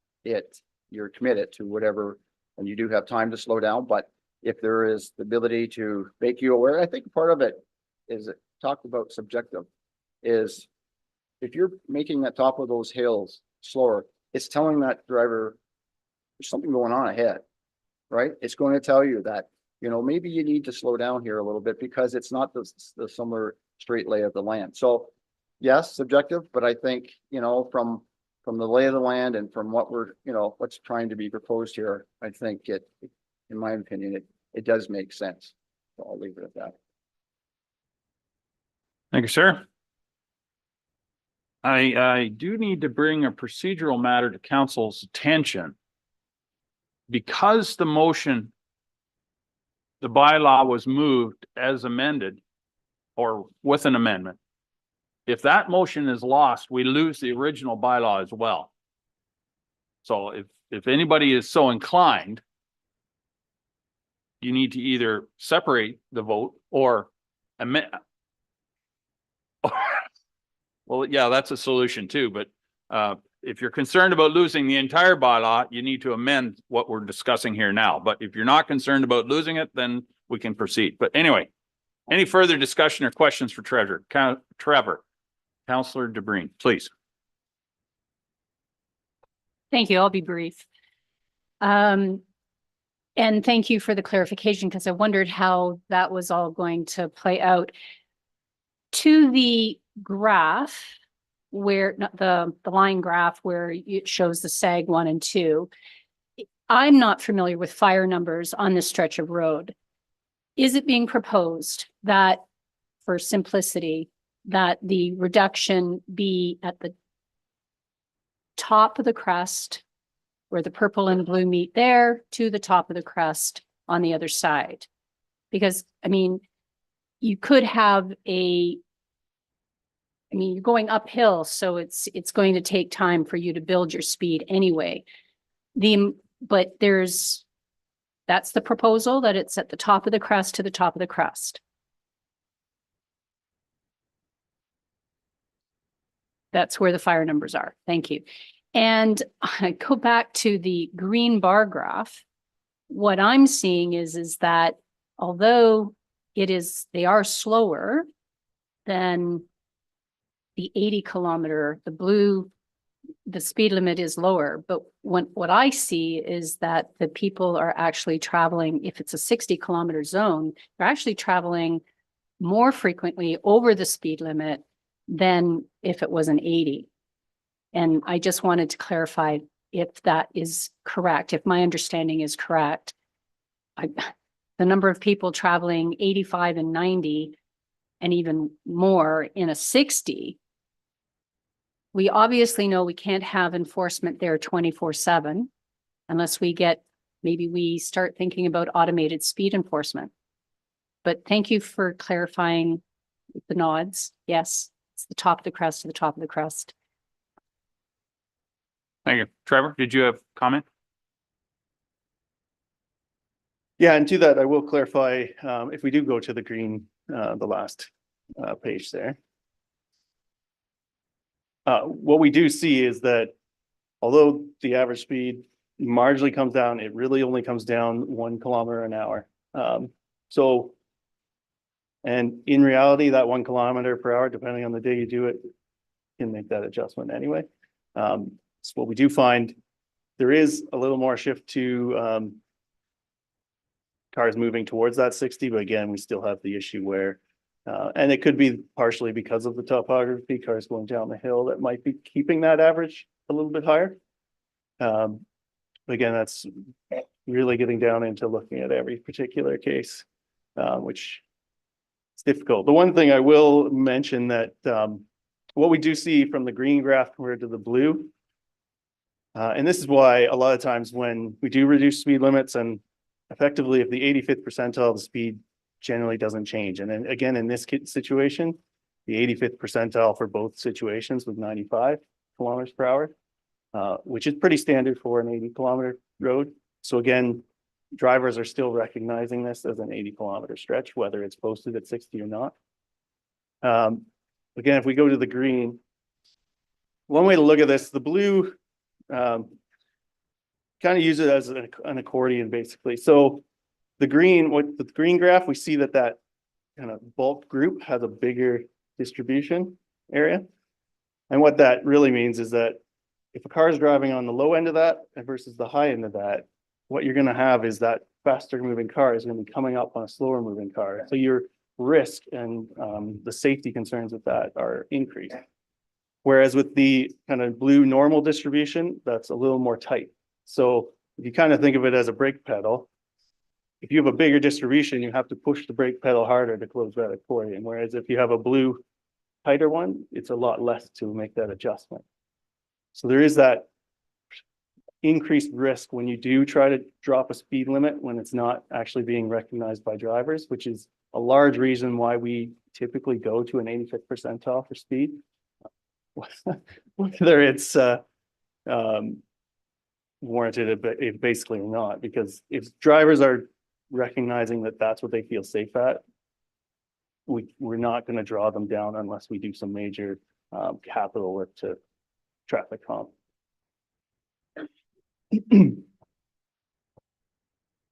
you're committed to whatever, and you do have time to slow down. But if there is the ability to make you aware, I think part of it is talked about subjective, is if you're making that top of those hills slower, it's telling that driver there's something going on ahead, right? It's going to tell you that, you know, maybe you need to slow down here a little bit because it's not the similar straight lay of the land. So yes, subjective, but I think, you know, from the lay of the land and from what we're, you know, what's trying to be proposed here, I think in my opinion, it does make sense. So I'll leave it at that. Thank you, sir. I do need to bring a procedural matter to council's attention. Because the motion, the bylaw was moved as amended or with an amendment. If that motion is lost, we lose the original bylaw as well. So if anybody is so inclined, you need to either separate the vote or amend. Well, yeah, that's a solution too, but if you're concerned about losing the entire bylaw, you need to amend what we're discussing here now. But if you're not concerned about losing it, then we can proceed. But anyway, any further discussion or questions for Trevor? Councillor DeBreen, please. Thank you. I'll be brief. And thank you for the clarification, because I wondered how that was all going to play out. To the graph where the line graph where it shows the SAG 1 and 2, I'm not familiar with fire numbers on this stretch of road. Is it being proposed that, for simplicity, that the reduction be at the top of the crest where the purple and blue meet there to the top of the crest on the other side? Because, I mean, you could have you're going uphill, so it's going to take time for you to build your speed anyway. But that's the proposal, that it's at the top of the crest to the top of the crest. That's where the fire numbers are. Thank you. And I go back to the green bar graph. What I'm seeing is that although they are slower than the 80 kilometer, the speed limit is lower. But what I see is that the people are actually traveling, if it's a 60 kilometer zone, they're actually traveling more frequently over the speed limit than if it was an 80. And I just wanted to clarify if that is correct, if my understanding is correct. The number of people traveling 85 and 90 and even more in a 60, we obviously know we can't have enforcement there 24/7 unless maybe we start thinking about automated speed enforcement. But thank you for clarifying the nods. Yes, it's the top of the crest to the top of the crest. Thank you. Trevor, did you have a comment? Yeah, and to that, I will clarify, if we do go to the green, the last page there. What we do see is that although the average speed marginally comes down, it really only comes down 1 kilometer an hour. And in reality, that 1 kilometer per hour, depending on the day you do it, can make that adjustment anyway. So what we do find, there is a little more shift to cars moving towards that 60, but again, we still have the issue where and it could be partially because of the topography, cars going down the hill that might be keeping that average a little bit higher. again, that's really getting down into looking at every particular case, which is difficult. The one thing I will mention that what we do see from the green graph compared to the blue, and this is why a lot of times when we do reduce speed limits and effectively if the 85th percentile, the speed generally doesn't change. And then again, in this situation, the 85th percentile for both situations was 95 kilometers per hour, which is pretty standard for an 80-kilometer road. So again, drivers are still recognizing this as an 80-kilometer stretch, whether it's posted at 60 or not. Again, if we go to the green, one way to look at this, the blue kind of use it as an accordion, basically. So the green, with the green graph, we see that kind of bulk group has a bigger distribution area. And what that really means is that if a car is driving on the low end of that versus the high end of that, what you're going to have is that faster moving car is going to be coming up on a slower moving car. So your risk and the safety concerns with that are increased. Whereas with the kind of blue normal distribution, that's a little more tight. So if you kind of think of it as a brake pedal, if you have a bigger distribution, you have to push the brake pedal harder to close that accordion. Whereas if you have a blue tighter one, it's a lot less to make that adjustment. So there is that increased risk when you do try to drop a speed limit when it's not actually being recognized by drivers, which is a large reason why we typically go to an 85th percentile for speed. Whether it's warranted basically or not, because if drivers are recognizing that that's what they feel safe at, we're not going to draw them down unless we do some major capital work to traffic calm.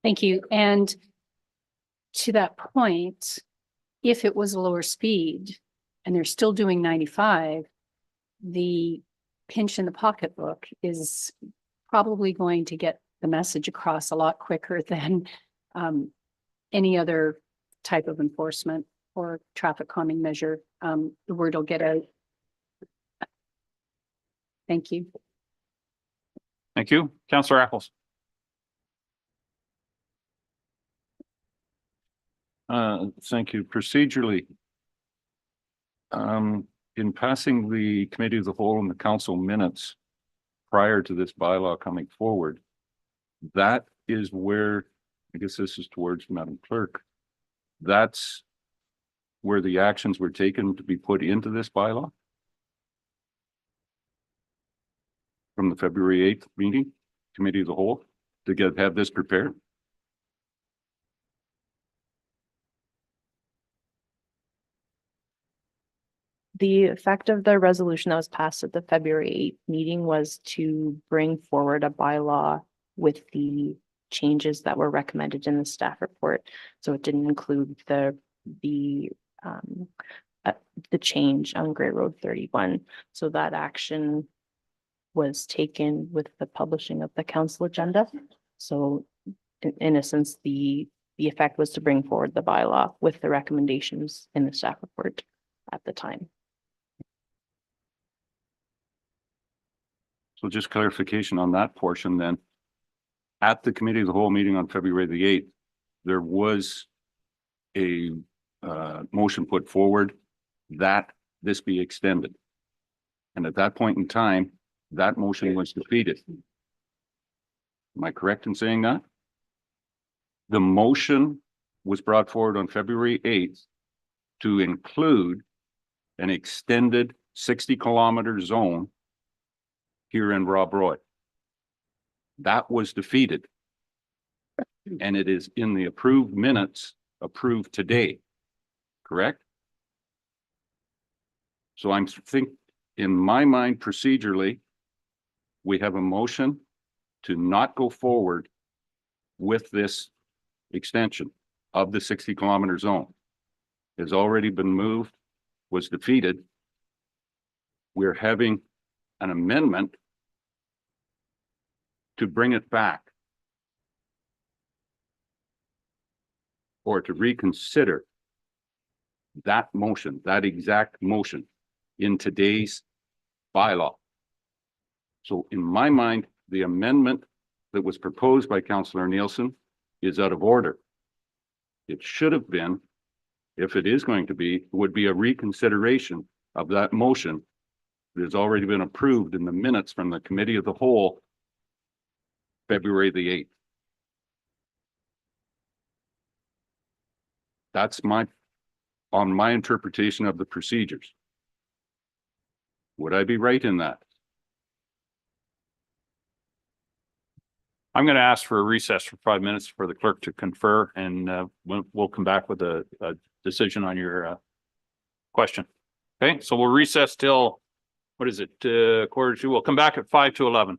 Thank you. And to that point, if it was a lower speed and they're still doing 95, the pinch in the pocketbook is probably going to get the message across a lot quicker than any other type of enforcement or traffic calming measure. The word will get out. Thank you. Thank you. Councillor Apples. Thank you. Procedurally, in passing the committee of the whole and the council minutes prior to this bylaw coming forward, that is where, I guess this is towards Madam Clerk, that's where the actions were taken to be put into this bylaw from the February 8th meeting, committee of the whole, to have this prepared. The effect of the resolution that was passed at the February 8th meeting was to bring forward a bylaw with the changes that were recommended in the staff report. So it didn't include the change on Gray Road 31. So that action was taken with the publishing of the council agenda. So in a sense, the effect was to bring forward the bylaw with the recommendations in the staff report at the time. So just clarification on that portion then. At the committee of the whole meeting on February the 8th, there was a motion put forward that this be extended. And at that point in time, that motion was defeated. Am I correct in saying that? The motion was brought forward on February 8th to include an extended 60-kilometer zone here in Rob Roy. That was defeated. And it is in the approved minutes approved today, correct? So I'm in my mind procedurally, we have a motion to not go forward with this extension of the 60-kilometer zone. Has already been moved, was defeated. We're having an amendment to bring it back or to reconsider that motion, that exact motion in today's bylaw. So in my mind, the amendment that was proposed by Councillor Nielsen is out of order. It should have been, if it is going to be, would be a reconsideration of that motion that has already been approved in the minutes from the Committee of the Whole, February the 8th. That's on my interpretation of the procedures. Would I be right in that? I'm going to ask for a recess for 5 minutes for the clerk to confer, and we'll come back with a decision on your question. Okay, so we'll recess till, what is it, 1:45? We'll come back at 5 to 11.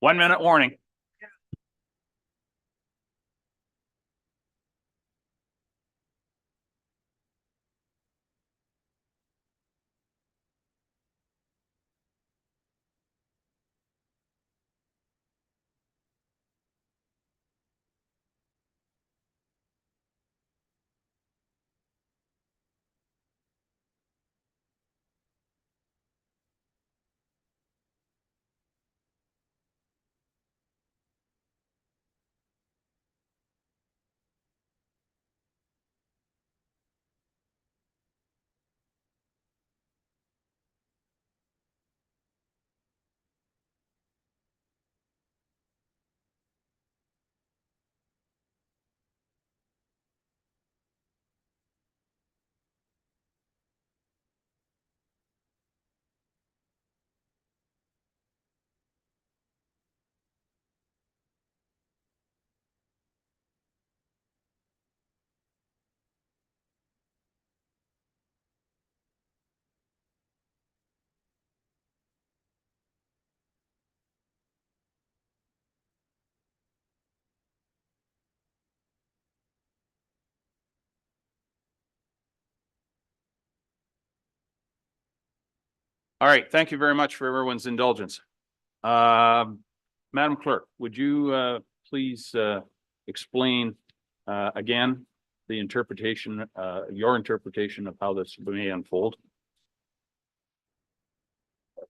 1 minute warning. All right, thank you very much for everyone's indulgence. Madam Clerk, would you please explain again the interpretation, your interpretation of how this may unfold?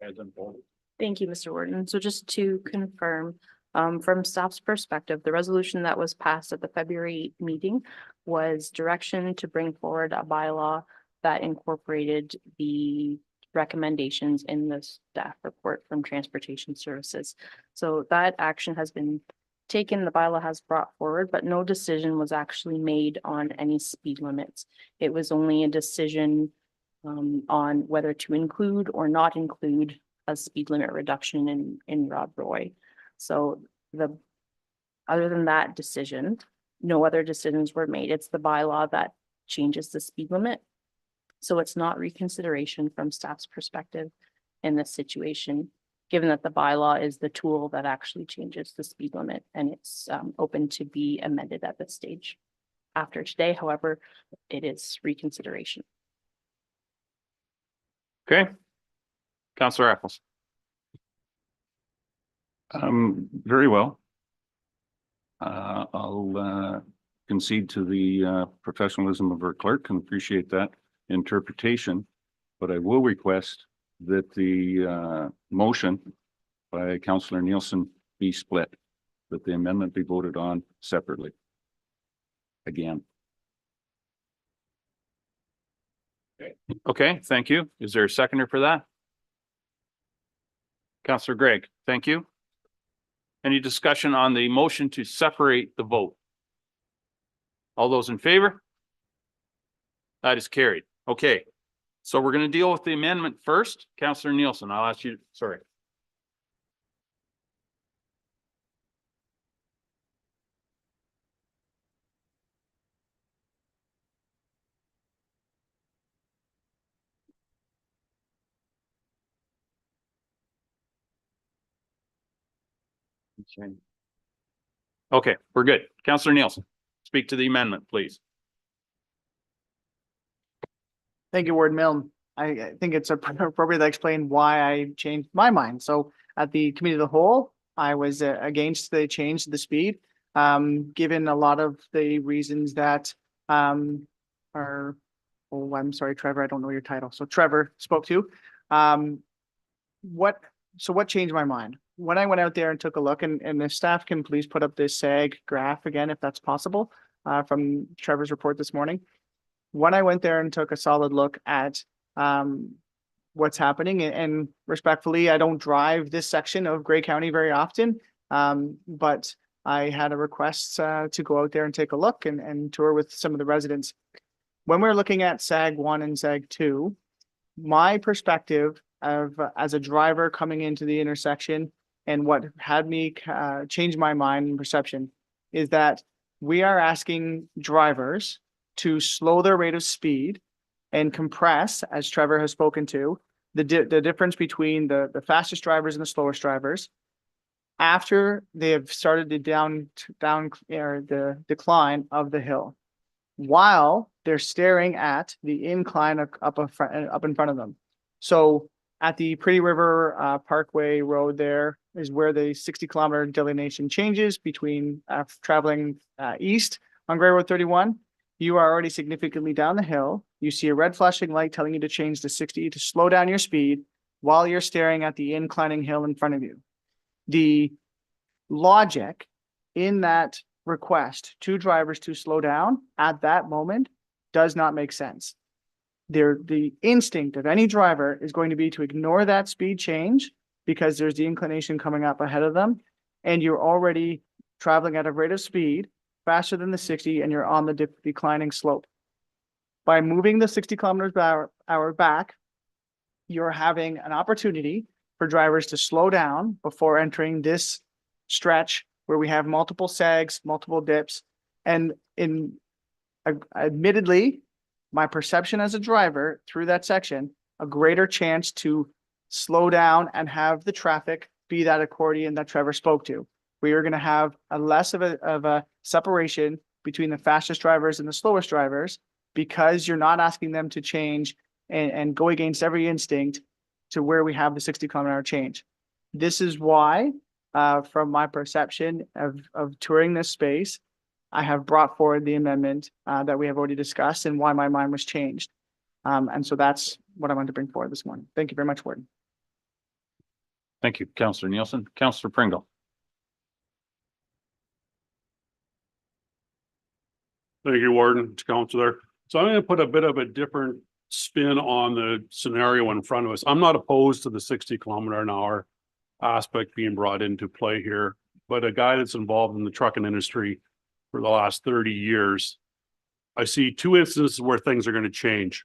Has unfolded. Thank you, Mr. Warden. So just to confirm, from staff's perspective, the resolution that was passed at the February meeting was direction to bring forward a bylaw that incorporated the recommendations in the staff report from Transportation Services. So that action has been taken, the bylaw has brought forward, but no decision was actually made on any speed limits. It was only a decision on whether to include or not include a speed limit reduction in Rob Roy. So other than that decision, no other decisions were made. It's the bylaw that changes the speed limit. So it's not reconsideration from staff's perspective in this situation, given that the bylaw is the tool that actually changes the speed limit, and it's open to be amended at this stage. After today, however, it is reconsideration. Okay. Councillor Eccles. Very well. I'll concede to the professionalism of our clerk and appreciate that interpretation, but I will request that the motion by Councillor Nielsen be split, that the amendment be voted on separately. Again. Okay, thank you. Is there a seconder for that? Councillor Gregg, thank you. Any discussion on the motion to separate the vote? All those in favor? That is carried. Okay, so we're going to deal with the amendment first. Councillor Nielsen, I'll ask you, sorry. Okay, we're good. Councillor Nielsen, speak to the amendment, please. Thank you, Warden Milne. I think it's appropriate to explain why I changed my mind. So at the committee of the whole, I was against the change to the speed, given a lot of the reasons that are, oh, I'm sorry, Trevor, I don't know your title. So Trevor spoke to. What changed my mind? When I went out there and took a look, and the staff can please put up this SAG graph again, if that's possible, from Trevor's report this morning. When I went there and took a solid look at what's happening, and respectfully, I don't drive this section of Grey County very often, but I had a request to go out there and take a look and tour with some of the residents. When we're looking at SAG 1 and SAG 2, my perspective of as a driver coming into the intersection and what had me change my mind and perception is that we are asking drivers to slow their rate of speed and compress, as Trevor has spoken to, the difference between the fastest drivers and the slowest drivers. after they have started the or the decline of the hill, while they're staring at the incline up in front of them. So at the Pretty River Parkway Road, there is where the 60-kilometer delineation changes between traveling east on Grey Road 31. You are already significantly down the hill. You see a red flashing light telling you to change to 60 to slow down your speed while you're staring at the inclining hill in front of you. The logic in that request to drivers to slow down at that moment does not make sense. The instinct of any driver is going to be to ignore that speed change because there's the inclination coming up ahead of them, and you're already traveling at a rate of speed faster than the 60, and you're on the declining slope. By moving the 60 kilometers per hour back, you're having an opportunity for drivers to slow down before entering this stretch where we have multiple sags, multiple dips, and admittedly, my perception as a driver through that section, a greater chance to slow down and have the traffic be that accordion that Trevor spoke to. We are going to have a less of a separation between the fastest drivers and the slowest drivers because you're not asking them to change and go against every instinct to where we have the 60-kilometer change. This is why, from my perception of touring this space, I have brought forward the amendment that we have already discussed and why my mind was changed. And so that's what I wanted to bring forward this morning. Thank you very much, Warden. Thank you, Councillor Nielsen. Councillor Pringle. Thank you, Warden, Councillor. So I'm going to put a bit of a different spin on the scenario in front of us. I'm not opposed to the 60-kilometer-an-hour aspect being brought into play here, but a guy that's involved in the trucking industry for the last 30 years, I see two instances where things are going to change.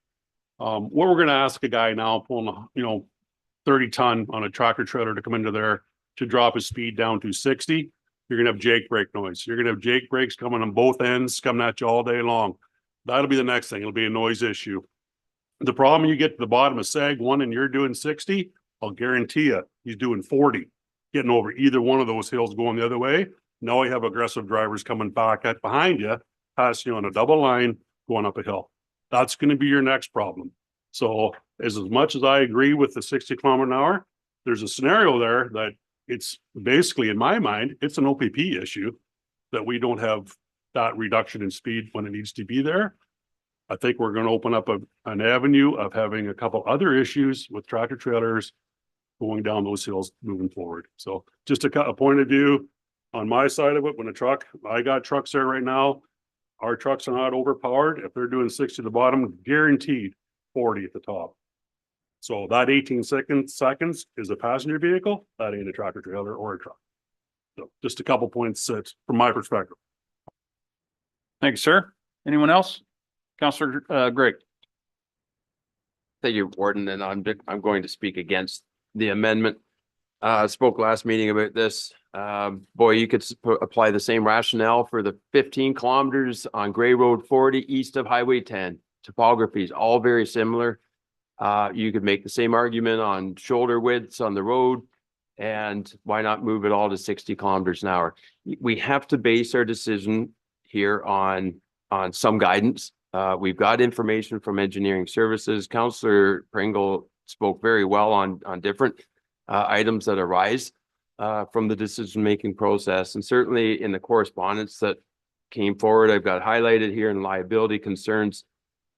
What we're going to ask a guy now pulling, 30 ton on a tractor trailer to come into there to drop his speed down to 60, you're going to have Jake brake noise. You're going to have Jake brakes coming on both ends, coming at you all day long. That'll be the next thing. It'll be a noise issue. The problem, you get to the bottom of Sag 1 and you're doing 60, I'll guarantee you he's doing 40, getting over either one of those hills going the other way. Now you have aggressive drivers coming back at behind you, passing you on a double line, going up a hill. That's going to be your next problem. So as much as I agree with the 60-kilometer-an-hour, there's a scenario there that it's basically, in my mind, it's an OPP issue that we don't have that reduction in speed when it needs to be there. I think we're going to open up an avenue of having a couple other issues with tractor trailers going down those hills moving forward. So just a point of view on my side of it, when I got trucks there right now, our trucks are not overpowered. If they're doing 60 to the bottom, guaranteed 40 at the top. So that 18 seconds is a passenger vehicle. That ain't a tractor trailer or a truck. So just a couple points from my perspective. Thank you, sir. Anyone else? Councillor Greg. Thank you, Warden, and I'm going to speak against the amendment. Spoke last meeting about this. Boy, you could apply the same rationale for the 15 kilometers on Grey Road 40 east of Highway 10. Topography is all very similar. You could make the same argument on shoulder widths on the road, and why not move it all to 60 kilometers an hour? We have to base our decision here on some guidance. We've got information from engineering services. Councillor Pringle spoke very well on different items that arise from the decision-making process. And certainly in the correspondence that came forward, I've got highlighted here in liability concerns.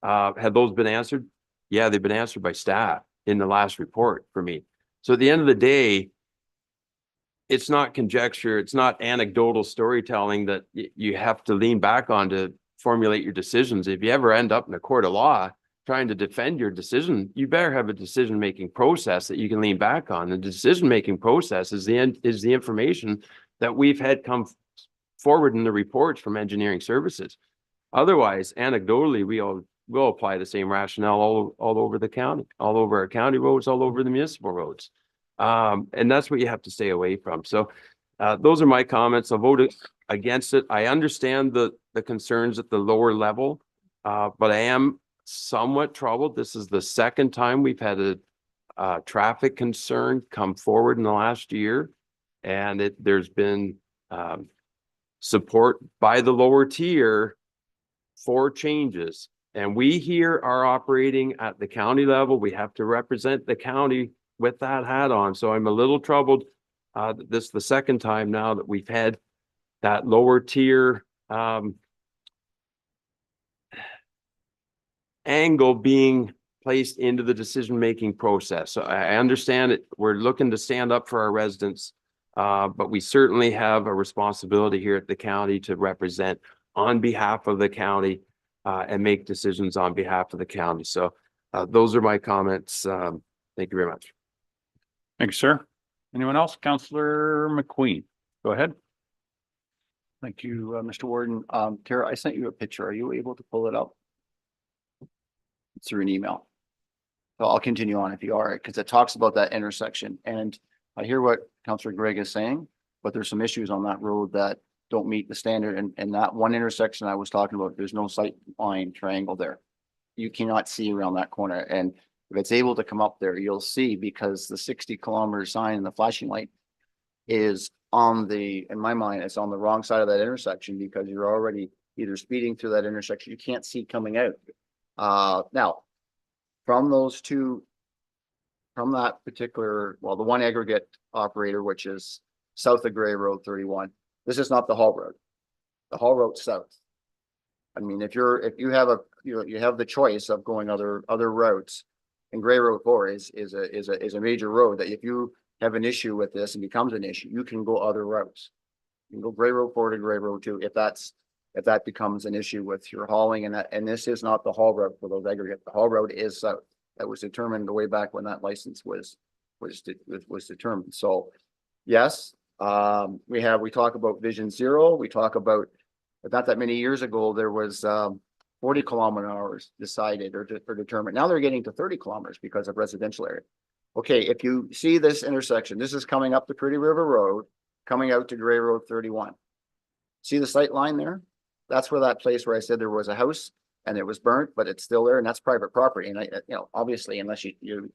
Have those been answered? Yeah, they've been answered by staff in the last report for me. So at the end of the day, it's not conjecture, it's not anecdotal storytelling that you have to lean back on to formulate your decisions. If you ever end up in a court of law trying to defend your decision, you better have a decision-making process that you can lean back on. The decision-making process is the information that we've had come forward in the reports from engineering services. Otherwise, anecdotally, we'll apply the same rationale all over the county, all over our county roads, all over the municipal roads. And that's what you have to stay away from. So those are my comments. I'll vote against it. I understand the concerns at the lower level, but I am somewhat troubled. This is the second time we've had a traffic concern come forward in the last year. And there's been support by the lower tier for changes. And we here are operating at the county level. We have to represent the county with that hat on. So I'm a little troubled. This is the second time now that we've had that lower tier angle being placed into the decision-making process. So I understand it. We're looking to stand up for our residents, but we certainly have a responsibility here at the county to represent on behalf of the county and make decisions on behalf of the county. So those are my comments. Thank you very much. Thank you, sir. Anyone else? Councillor McQueen, go ahead. Thank you, Mr. Warden. Tara, I sent you a picture. Are you able to pull it up? It's through an email. So I'll continue on if you are, because it talks about that intersection. And I hear what Councillor Gregg is saying, but there's some issues on that road that don't meet the standard. And that one intersection I was talking about, there's no sight line triangle there. You cannot see around that corner. And if it's able to come up there, you'll see, because the 60-kilometer sign and the flashing light is on the, in my mind, it's on the wrong side of that intersection, because you're already either speeding through that intersection. You can't see coming out. Now, from those two, from that particular, well, the one aggregate operator, which is south of Gray Road 31, this is not the Hall Road. The Hall Road's south. I mean, if you have the choice of going other routes, and Gray Road 4 is a major road that if you have an issue with this and becomes an issue, you can go other routes. You can go Gray Road 4 to Gray Road 2 if that becomes an issue with your hauling, and this is not the Hall Road for those aggregate. The Hall Road is south. That was determined way back when that license was determined. So yes, we talk about Vision Zero. We talk about, not that many years ago, there was 40 kilometer hours decided or determined. Now they're getting to 30 kilometers because of residential area. Okay, if you see this intersection, this is coming up the Pretty River Road, coming out to Gray Road 31. See the sight line there? That's where that place where I said there was a house and it was burnt, but it's still there, and that's private property. And obviously, unless you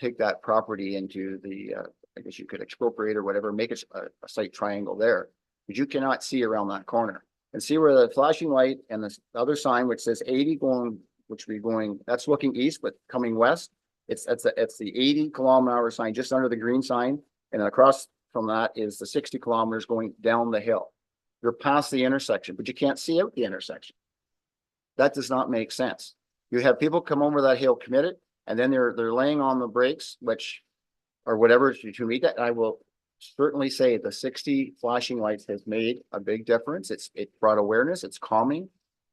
take that property into the, I guess you could expropriate or whatever, make it a site triangle there, but you cannot see around that corner. And see where the flashing light and the other sign, which says 80 going, which would be going, that's looking east, but coming west. It's the 80 kilometer hour sign just under the green sign. And across from that is the 60 kilometers going down the hill. You're past the intersection, but you can't see out the intersection. That does not make sense. You have people come over that hill committed, and then they're laying on the brakes, which, or whatever to meet that. I will certainly say the 60 flashing lights has made a big difference. It brought awareness, it's calming,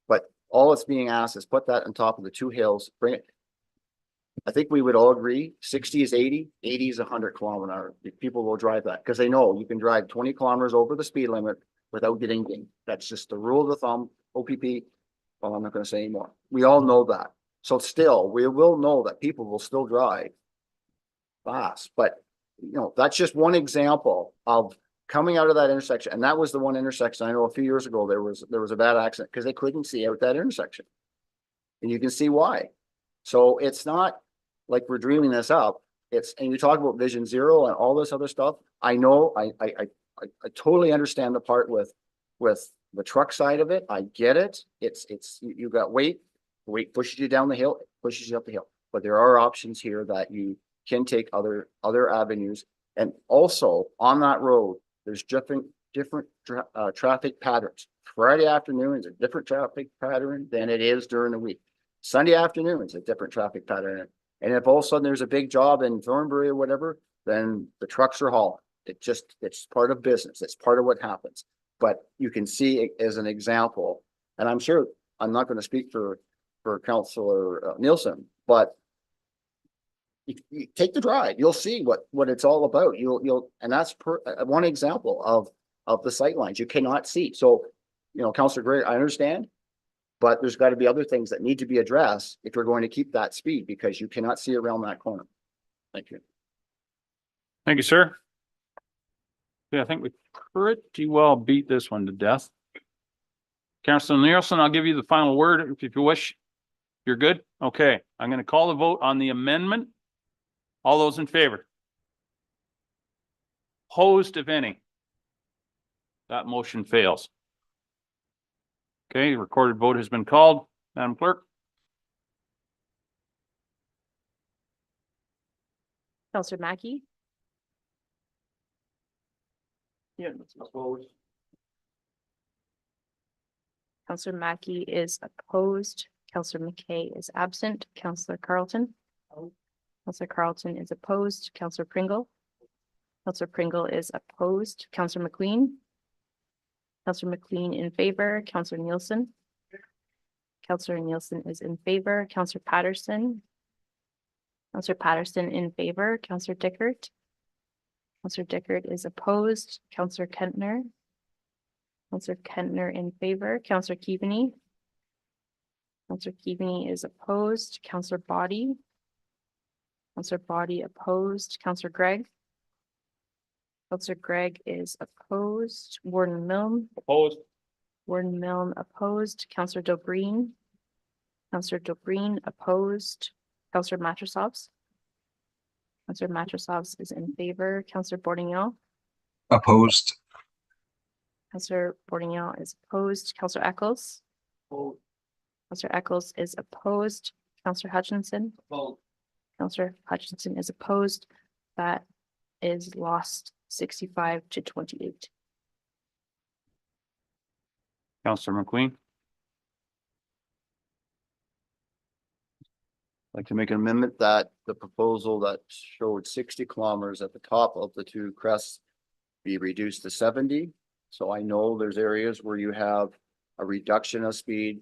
but all it's being asked is put that on top of the two hills, bring it. I think we would all agree 60 is 80, 80 is 100 kilometer hour. People will drive that because they know you can drive 20 kilometers over the speed limit without getting dinged. That's just the rule of the thumb. OPP. Well, I'm not going to say anymore. We all know that. So still, we will know that people will still drive fast, but that's just one example of coming out of that intersection. And that was the one intersection. I know a few years ago, there was a bad accident because they couldn't see out that intersection, and you can see why. So it's not like we're dreaming this up. And you talk about Vision Zero and all this other stuff. I know, I totally understand the part with the truck side of it. I get it. You got weight pushes you down the hill, it pushes you up the hill. But there are options here that you can take other avenues. And also on that road, there's different traffic patterns. Friday afternoon is a different traffic pattern than it is during the week. Sunday afternoon is a different traffic pattern. And if all of a sudden there's a big job in Thornbury or whatever, then the trucks are hauling. It's part of business. It's part of what happens. But you can see it as an example. And I'm sure I'm not going to speak for Councillor Nielsen, but you take the drive, you'll see what it's all about. And that's one example of the sight lines you cannot see. So, Councillor Gray, I understand, but there's got to be other things that need to be addressed if you're going to keep that speed, because you cannot see around that corner. Thank you. Thank you, sir. Yeah, I think we pretty well beat this one to death. Councillor Nielsen, I'll give you the final word if you wish. You're good? Okay, I'm going to call the vote on the amendment. All those in favor? Opposed, if any? That motion fails. Okay, recorded vote has been called. Madam Clerk? Counselor Mackey, Yeah. Counselor Mackey is opposed. Counselor McKay is absent. Counselor Carlton. Counselor Carlton is opposed. Counselor Pringle. Counselor Pringle is opposed. Counselor McQueen. Counselor McQueen in favor. Counselor Nielsen. Counselor Nielsen is in favor. Counselor Patterson. Counselor Patterson in favor. Counselor Dickert. Counselor Dickert is opposed. Counselor Kentner. Counselor Kentner in favor. Counselor Keaveney. Counselor Keaveney is opposed. Counselor Body. Counselor Body opposed. Counselor Gregg. Counselor Gregg is opposed. Warden Milne. Opposed. Warden Milne opposed. Counselor Dobreen. Counselor Dobreen opposed. Counselor Matrosovs. Counselor Matrosovs is in favor. Counselor Bordignon. Opposed. Counselor Bordignon is opposed. Counselor Eccles. Counselor Eccles is opposed. Counselor Hutchinson. Counselor Hutchinson is opposed. That is lost 65 to 28. Counselor McQueen? I'd like to make an amendment that the proposal that showed 60 kilometers at the top of the two crests be reduced to 70. So I know there's areas where you have a reduction of speed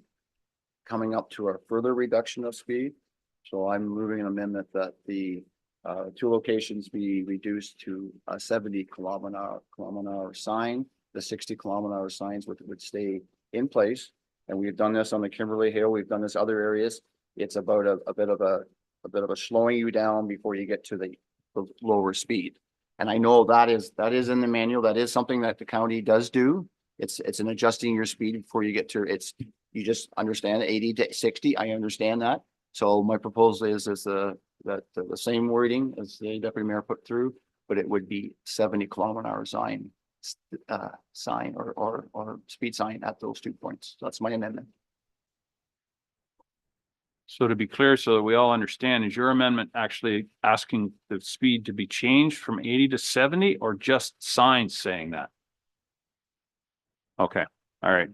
coming up to a further reduction of speed. So I'm moving an amendment that the two locations be reduced to a 70 kilometer an hour sign. The 60 kilometer an hour signs would stay in place. And we've done this on the Kimberly Hill. We've done this other areas. It's about a bit of a slowing you down before you get to the lower speed. And I know that is in the manual. That is something that the county does do. It's an adjusting your speed before you get to you just understand 80 to 60. I understand that. So my proposal is that the same wording as the deputy mayor put through, but it would be 70 kilometer an hour sign or speed sign at those 2 points. So that's my amendment. So to be clear, so that we all understand, is your amendment actually asking the speed to be changed from 80 to 70 or just signs saying that? Okay, all right.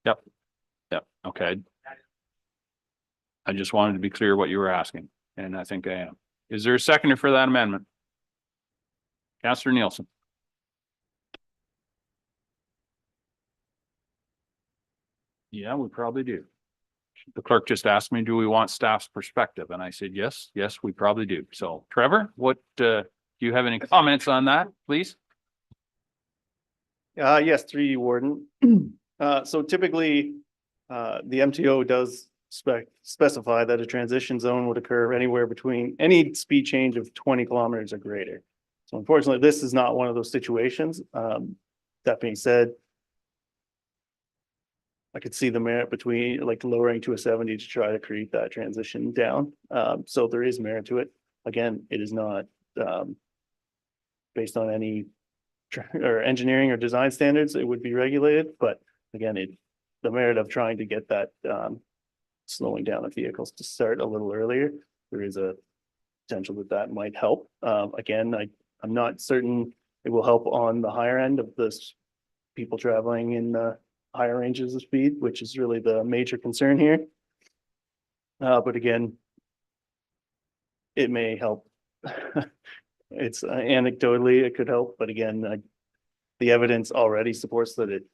Yep, okay. I just wanted to be clear what you were asking, and I think I am. Is there a seconder for that amendment? Councillor Nielsen. Yeah, we probably do. The clerk just asked me, do we want staff's perspective? And I said, yes, we probably do. So Trevor, what, do you have any comments on that, please? Yes, through you, Warden. So typically, the MTO does specify that a transition zone would occur anywhere between any speed change of 20 kilometers or greater. So unfortunately, this is not one of those situations. That being said, I could see the merit between like lowering to a 70 to try to create that transition down. So there is merit to it. Again, it is not based on any or engineering or design standards. It would be regulated, but again, the merit of trying to get that slowing down of vehicles to start a little earlier, there is a potential that might help. Again, I'm not certain it will help on the higher end of this people traveling in the higher ranges of speed, which is really the major concern here. But again, it may help. It's anecdotally, it could help, but again, the evidence already supports that it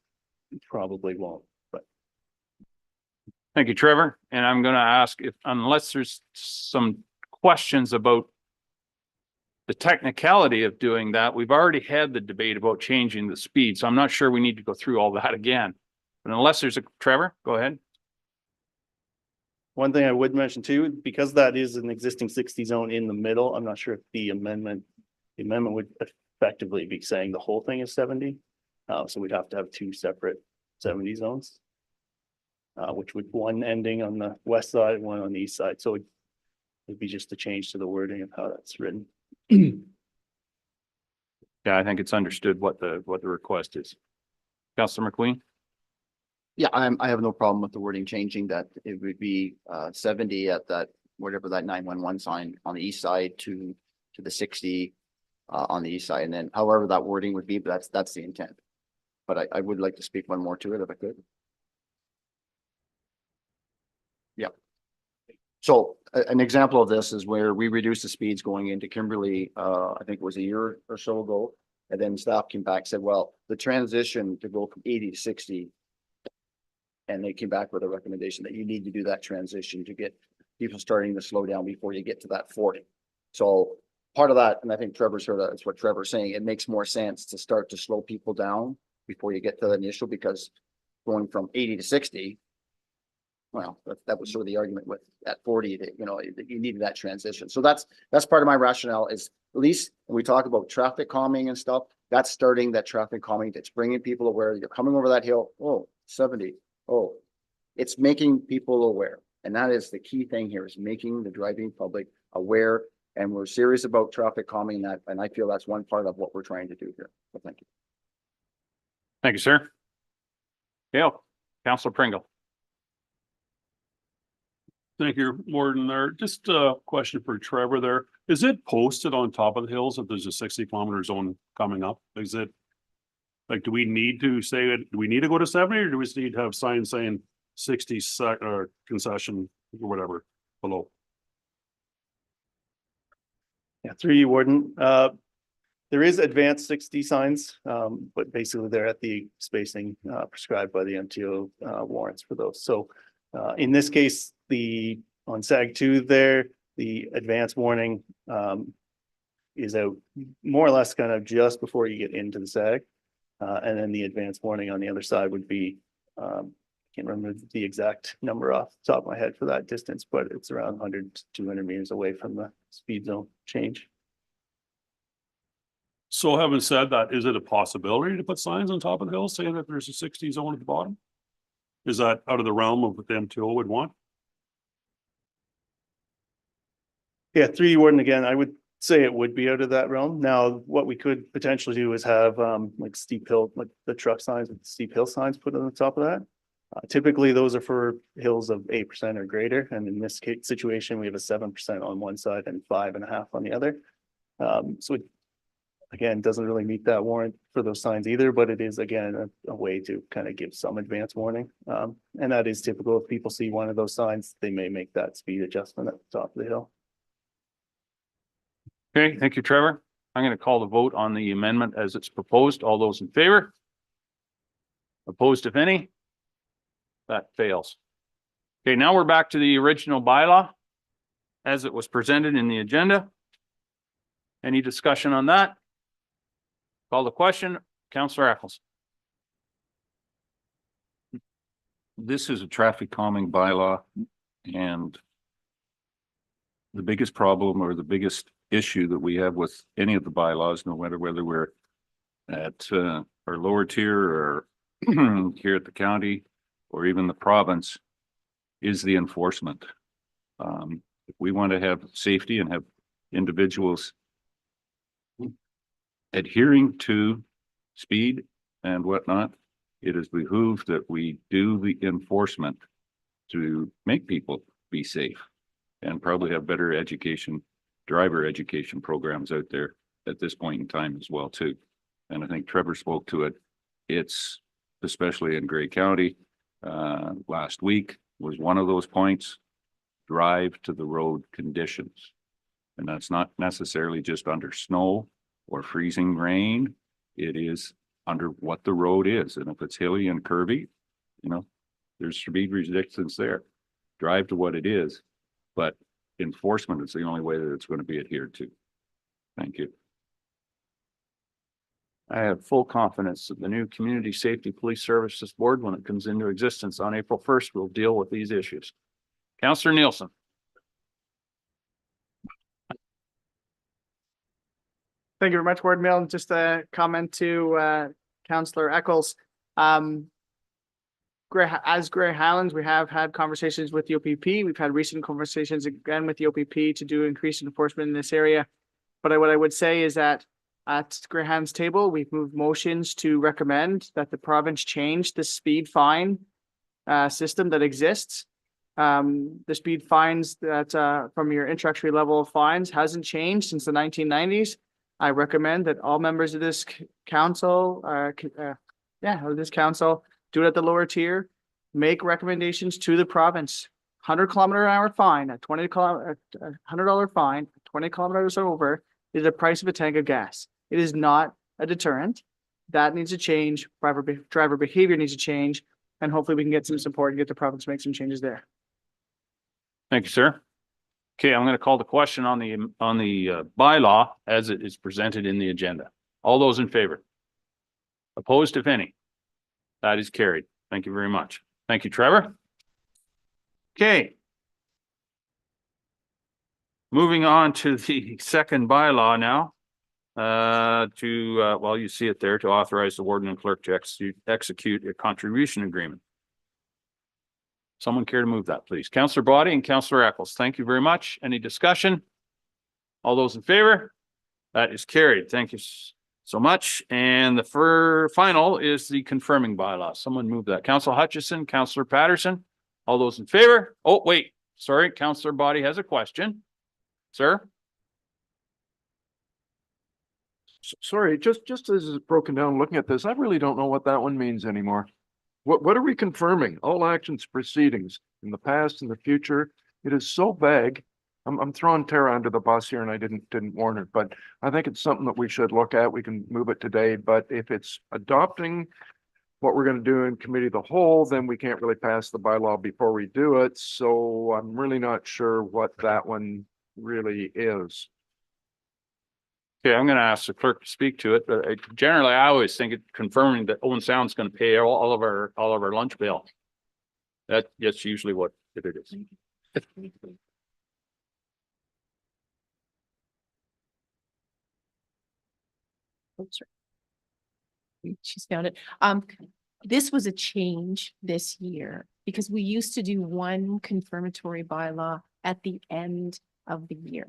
probably won't. But Thank you, Trevor. And I'm going to ask if, unless there's some questions about the technicality of doing that, we've already had the debate about changing the speed. So I'm not sure we need to go through all that again. But unless there's Trevor, go ahead. one thing I would mention too, because that is an existing 60 zone in the middle, I'm not sure if the amendment would effectively be saying the whole thing is 70. So we'd have to have two separate 70 zones. Which would one ending on the west side and one on the east side. So it'd be just a change to the wording of how that's written. Yeah, I think it's understood what the request is. Counselor McQueen? Yeah, I have no problem with the wording changing that. It would be 70 at that, whatever that 911 sign on the east side to the 60 on the east side, and then however that wording would be, but that's the intent. But I would like to speak one more to it if I could. Yeah. So an example of this is where we reduced the speeds going into Kimberley, I think it was a year or so ago. And then staff came back and said, well, the transition to go from 80 to 60. And they came back with a recommendation that you need to do that transition to get people starting to slow down before you get to that 40. So part of that, and I think Trevor's heard that's what Trevor's saying, it makes more sense to start to slow people down before you get to the initial, because going from 80 to 60, well, that was sort of the argument with at 40 that, you know, you needed that transition. So that's part of my rationale is at least when we talk about traffic calming and stuff, that's starting that traffic calming. That's bringing people aware you're coming over that hill. Oh, 70. Oh, it's making people aware. And that is the key thing here, is making the driving public aware. And we're serious about traffic calming that. And I feel that's one part of what we're trying to do here. So thank you. Thank you, sir. Gail, Counselor Pringle. Thank you, Warden. There, just a question for Trevor there. Is it posted on top of the hills if there's a 60-kilometer zone coming up? Is it, like, do we need to say it? Do we need to go to 70, or do we just need to have signs saying 60 or concession or whatever below? Yeah, through you, Warden. There is advanced 60 signs, but basically they're at the spacing prescribed by the MTO warrants for those. So in this case, on SAG 2 there, the advance warning is out more or less kind of just before you get into the SAG. And then the advance warning on the other side would be, can't remember the exact number off the top of my head for that distance, but it's around 100 to 200 meters away from the speed zone change. So having said that, is it a possibility to put signs on top of the hill saying that there's a 60 zone at the bottom? Is that out of the realm of what the MTO would want? Yeah, through you, Warden, again, I would say it would be out of that realm. Now, what we could potentially do is have like steep hill, like the truck signs with steep hill signs put on the top of that. Typically, those are for hills of 8% or greater. And in this case situation, we have a 7% on one side and 5.5 on the other. So it, again, doesn't really meet that warrant for those signs either, but it is, again, a way to kind of give some advance warning. And that is typical. If people see one of those signs, they may make that speed adjustment at the top of the hill. Okay, thank you, Trevor. I'm going to call the vote on the amendment as it's proposed. All those in favor? Opposed, if any? That fails. Okay, now we're back to the original bylaw as it was presented in the agenda. Any discussion on that? Call the question. Councillor Eccles. This is a traffic calming bylaw, and the biggest problem or the biggest issue that we have with any of the bylaws, no matter whether we're at our lower tier or here at the county or even the province, is the enforcement. If we want to have safety and have individuals adhering to speed and whatnot, it is behooved that we do the enforcement to make people be safe and probably have better education, driver education programs out there at this point in time as well too. And I think Trevor spoke to it. It's especially in Grey County, last week was one of those points. Drive to the road conditions. And that's not necessarily just under snow or freezing rain. It is under what the road is. And if it's hilly and curvy, you know, there's speed restrictions there. Drive to what it is, but enforcement is the only way that it's going to be adhered to. Thank you. I have full confidence that the new Community Safety Police Services Board, when it comes into existence on April 1st, will deal with these issues. Councillor Nielsen. Thank you very much, Warden Milne. Just a comment to Councillor Eccles. As Grey Highlands, we have had conversations with the OPP. We've had recent conversations again with the OPP to do increased enforcement in this area. But what I would say is that At Graham's table, we've moved motions to recommend that the province change the speed fine system that exists. The speed fines that from your introductory level of fines hasn't changed since the 1990s. I recommend that all members of this council, of this council, do it at the lower tier, make recommendations to the province. 100-kilometer-an-hour fine, a $100 fine, 20 kilometers or over is the price of a tank of gas. It is not a deterrent. That needs to change. Driver behavior needs to change, and hopefully we can get some support and get the province to make some changes there. Thank you, sir. Okay, I'm going to call the question on the bylaw as it is presented in the agenda. All those in favor? Opposed, if any? That is carried. Thank you very much. Thank you, Trevor. Okay. Moving on to the second bylaw now. Well, you see it there, to authorize the warden and clerk to execute a contribution agreement. Someone care to move that, please? Councillor Body and Councillor Eccles. Thank you very much. Any discussion? All those in favor? That is carried. Thank you so much. And the final is the confirming bylaw. Someone move that. Councillor Hutchison, Councillor Patterson. All those in favor? Oh, wait, sorry. Councillor Body has a question. Sir? Sorry, just as it's broken down, looking at this, I really don't know what that one means anymore. What are we confirming? All actions, proceedings in the past and the future. It is so vague. I'm throwing Tara under the bus here and I didn't warn her, but I think it's something that we should look at. We can move it today, but if it's adopting what we're going to do in committee of the whole, then we can't really pass the bylaw before we do it. So I'm really not sure what that one really is. Okay, I'm going to ask the clerk to speak to it, but generally I always think it confirming that Owen Sound's going to pay all of our lunch bill. That's usually what it is. Oops, sorry. She's found it. This was a change this year because we used to do one confirmatory bylaw at the end of the year.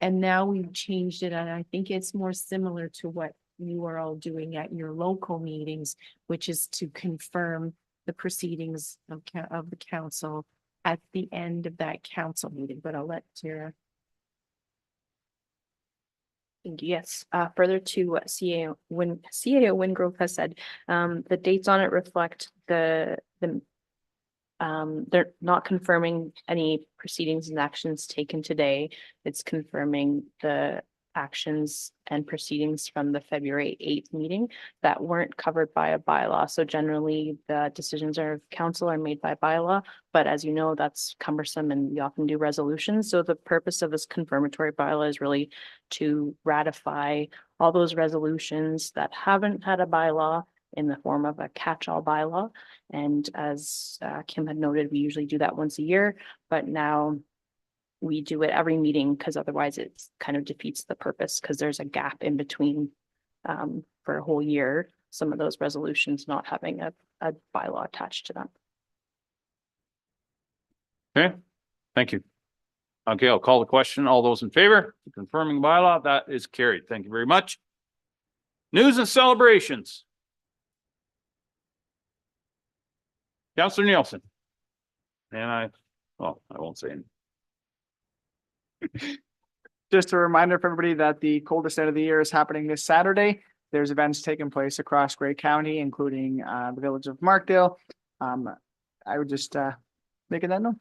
And now we've changed it, and I think it's more similar to what you are all doing at your local meetings, which is to confirm the proceedings of the council at the end of that council meeting, but I'll let Tara. Yes, further to what CAO Wingrove has said, the dates on it reflect they're not confirming any proceedings and actions taken today. It's confirming the actions and proceedings from the February 8th meeting that weren't covered by a bylaw. So generally the decisions of council are made by bylaw, but as you know, that's cumbersome and we often do resolutions. So the purpose of this confirmatory bylaw is really to ratify all those resolutions that haven't had a bylaw in the form of a catch-all bylaw. And as Kim had noted, we usually do that once a year, but now we do it every meeting because otherwise it kind of defeats the purpose because there's a gap in between for a whole year, some of those resolutions not having a bylaw attached to them. Okay, thank you. Okay, I'll call the question. All those in favor, confirming bylaw, that is carried. Thank you very much. News and celebrations. Councillor Nielsen. And I won't say anything. Just a reminder for everybody that the coldest end of the year is happening this Saturday. There's events taking place across Grey County, including the village of Markdale. I would just make that known.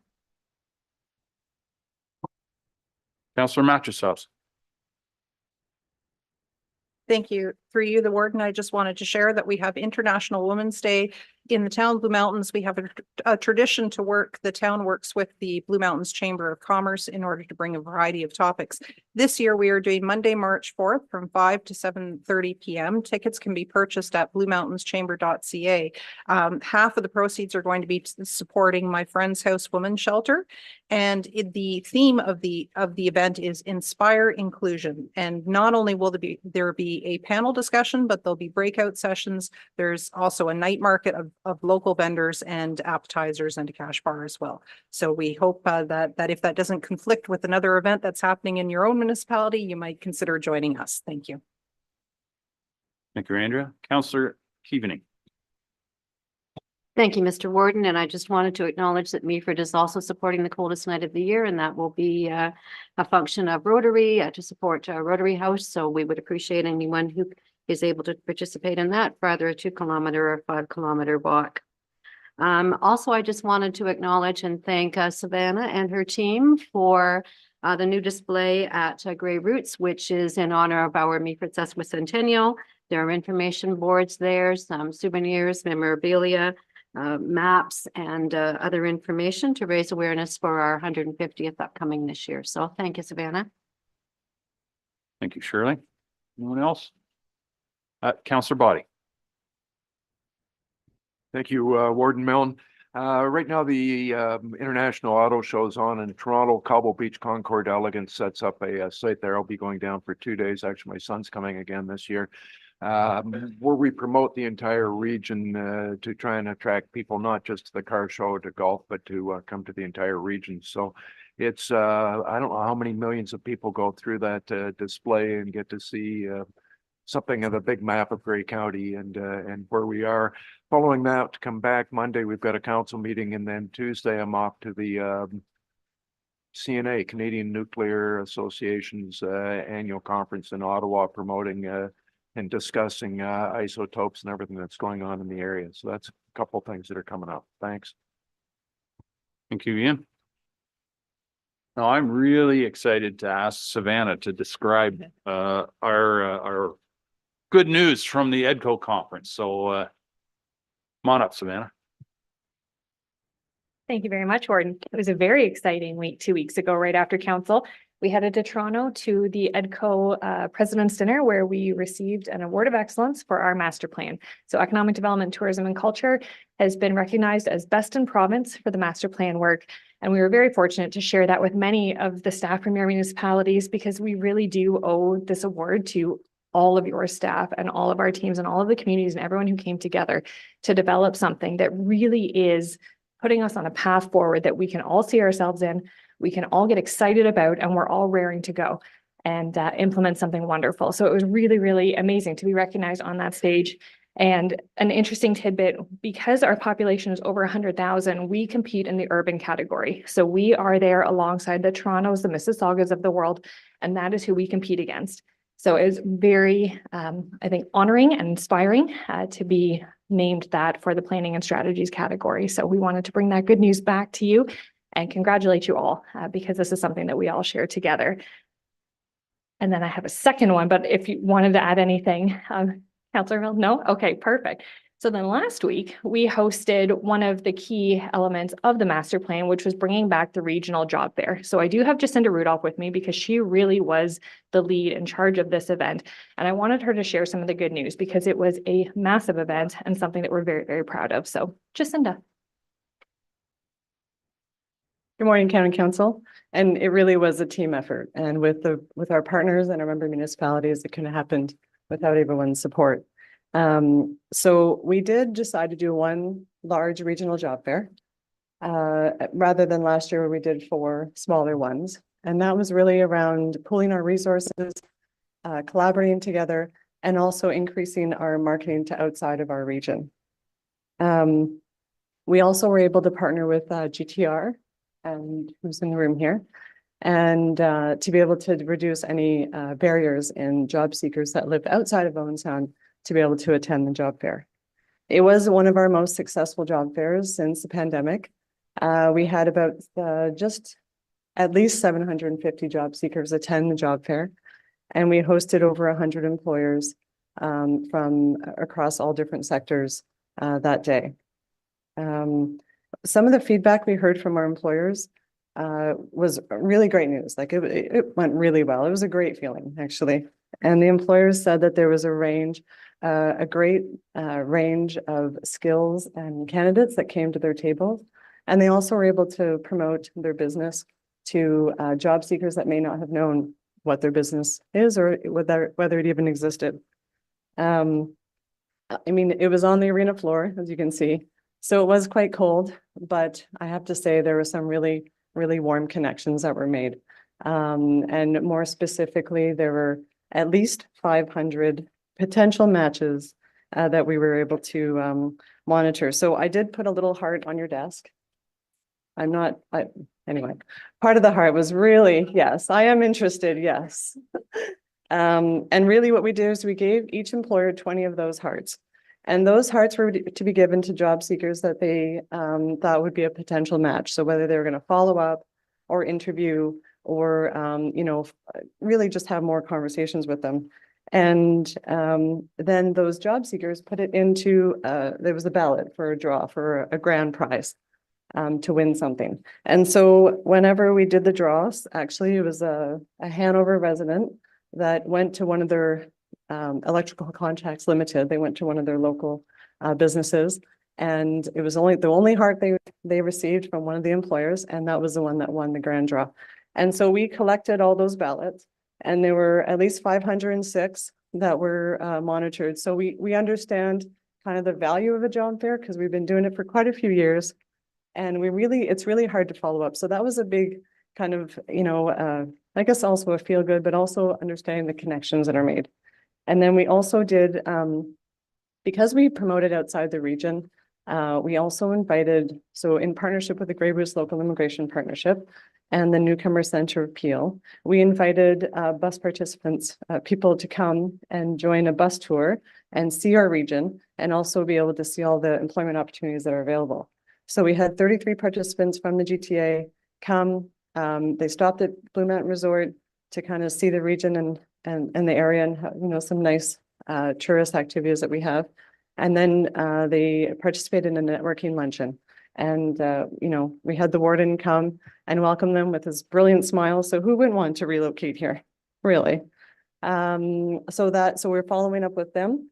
Councillor Mattress House. Thank you. Through you, the warden, I just wanted to share that we have International Women's Day in the town of Blue Mountains. We have a tradition to work. The town works with the Blue Mountains Chamber of Commerce in order to bring a variety of topics. This year, we are doing Monday, March 4th from 5 to 7:30 p.m. Tickets can be purchased at bluemountainschamber.ca. Half of the proceeds are going to be supporting My Friend's House Women's Shelter. And the theme of the event is Inspire Inclusion. And not only will there be a panel discussion, but there'll be breakout sessions. There's also a night market of local vendors and appetizers and a cash bar as well. So we hope that if that doesn't conflict with another event that's happening in your own municipality, you might consider joining us. Thank you. Thank you, Andrea. Counselor Keaveney. Thank you, Mr. Warden, and I just wanted to acknowledge that Meaford is also supporting the coldest night of the year, and that will be a function of Rotary to support Rotary House. So we would appreciate anyone who is able to participate in that for either a 2-kilometer or 5-kilometer walk. Also, I just wanted to acknowledge and thank Savannah and her team for the new display at Grey Roots, which is in honor of our Meaford Sesquicentennial. There are information boards there, some souvenirs, memorabilia, maps, and other information to raise awareness for our 150th upcoming this year. So thank you, Savannah. Thank you, Shirley. Anyone else? Counselor Body. Thank you, Warden Milne. Right now, the International Auto Show is on in Toronto. Cobble Beach Concord Elegance sets up a site there. I'll be going down for 2 days. Actually, my son's coming again this year. Where we promote the entire region to try and attract people, not just to the car show, to golf, but to come to the entire region. So it's, I don't know how many millions of people go through that display and get to see something of a big map of Grey County and where we are. Following that, to come back Monday, we've got a council meeting, and then Tuesday I'm off to the CNA, Canadian Nuclear Association's annual conference in Ottawa, promoting and discussing isotopes and everything that's going on in the area. So that's a couple things that are coming up. Thanks. Thank you, Ian. Now, I'm really excited to ask Savannah to describe our good news from the EDCO conference. So come on up, Savannah. Thank you very much, Warden. It was a very exciting week 2 weeks ago, right after council. We headed to Toronto to the EDCO President's Dinner, where we received an award of excellence for our master plan. So economic development, tourism, and culture has been recognized as best in province for the master plan work. And we were very fortunate to share that with many of the staff from your municipalities, because we really do owe this award to all of your staff and all of our teams and all of the communities and everyone who came together to develop something that really is putting us on a path forward that we can all see ourselves in, we can all get excited about, and we're all raring to go and implement something wonderful. So it was really, really amazing to be recognized on that stage. And an interesting tidbit, because our population is over 100,000, we compete in the urban category. So we are there alongside the Torontos, the Mississaugas of the world, and that is who we compete against. So it was very, I think, honoring and inspiring to be named that for the planning and strategies category. So we wanted to bring that good news back to you and congratulate you all because this is something that we all share together. And then I have a second one, but if you wanted to add anything, Councillor Milne, no? Okay, perfect. So then last week, we hosted one of the key elements of the master plan, which was bringing back the regional job fair. So I do have Jacinda Rudolph with me because she really was the lead in charge of this event. And I wanted her to share some of the good news because it was a massive event and something that we're very, very proud of. So Jacinda. Good morning, County Council. And it really was a team effort. And with our partners and our member municipalities, it couldn't have happened without everyone's support. So we did decide to do one large regional job fair rather than last year where we did 4 smaller ones. And that was really around pooling our resources, collaborating together, and also increasing our marketing to outside of our region. We also were able to partner with GTR, and who's in the room here, and to be able to reduce any barriers in job seekers that live outside of Owen Sound to be able to attend the job fair. It was one of our most successful job fairs since the pandemic. We had about just at least 750 job seekers attend the job fair, and we hosted over 100 employers from across all different sectors that day. Some of the feedback we heard from our employers was really great news. Like it went really well. It was a great feeling, actually. And the employers said that there was a great range of skills and candidates that came to their table. And they also were able to promote their business to job seekers that may not have known what their business is or whether it even existed. I mean, it was on the arena floor, as you can see. So it was quite cold, but I have to say there were some really, really warm connections that were made. And more specifically, there were at least 500 potential matches that we were able to monitor. So I did put a little heart on your desk. Anyway, part of the heart was really, yes, I am interested, yes. And really what we did is we gave each employer 20 of those hearts. And those hearts were to be given to job seekers that they thought would be a potential match. So whether they were going to follow up or interview or, really just have more conversations with them. And then those job seekers put it into, there was a ballot for a draw for a grand prize to win something. And so whenever we did the draws, actually it was a Hanover resident that went to one of their Electrical Contacts Limited. They went to one of their local businesses, and it was the only heart they received from one of the employers, and that was the one that won the grand draw. And so we collected all those ballots, and there were at least 506 that were monitored. So we understand kind of the value of a job fair because we've been doing it for quite a few years, and it's really hard to follow up. So that was a big kind of, I guess also a feel good, but also understanding the connections that are made. And then we also did, because we promoted outside the region, we also invited, so in partnership with the Grey Goose Local Immigration Partnership and the Newcomer Center of Peel, we invited bus participants, people to come and join a bus tour and see our region and also be able to see all the employment opportunities that are available. So we had 33 participants from the GTA come. They stopped at Blue Mountain Resort to kind of see the region and the area and some nice tourist activities that we have. And then they participated in a networking luncheon. And we had the warden come and welcome them with his brilliant smile. So who wouldn't want to relocate here, really? So we're following up with them,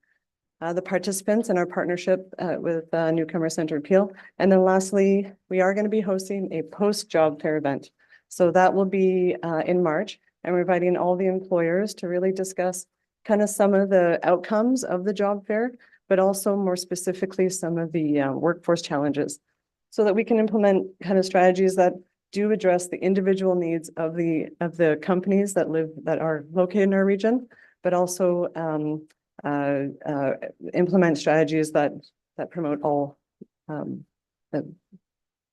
the participants in our partnership with Newcomer Center Appeal. And then lastly, we are going to be hosting a post-job fair event. So that will be in March, and we're inviting all the employers to really discuss kind of some of the outcomes of the job fair, but also more specifically some of the workforce challenges, so that we can implement kind of strategies that do address the individual needs of the companies that are located in our region, but also implement strategies that promote all, you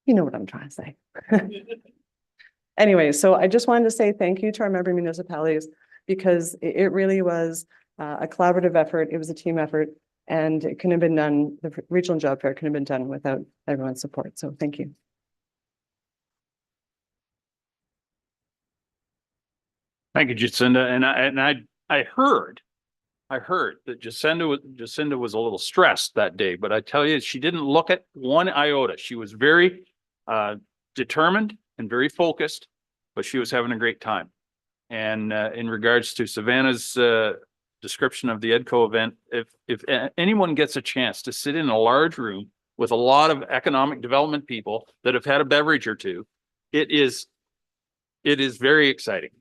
know what I'm trying to say. Anyway, so I just wanted to say thank you to our member municipalities, because it really was a collaborative effort. It was a team effort, and it couldn't have been done, the regional job fair couldn't have been done without everyone's support. So thank you. Thank you, Jacinda. And I heard that Jacinda was a little stressed that day, but I tell you, she didn't look at one iota. She was very determined and very focused, but she was having a great time. And in regards to Savannah's description of the EDCO event, if anyone gets a chance to sit in a large room with a lot of economic development people that have had a beverage or two, it is very exciting.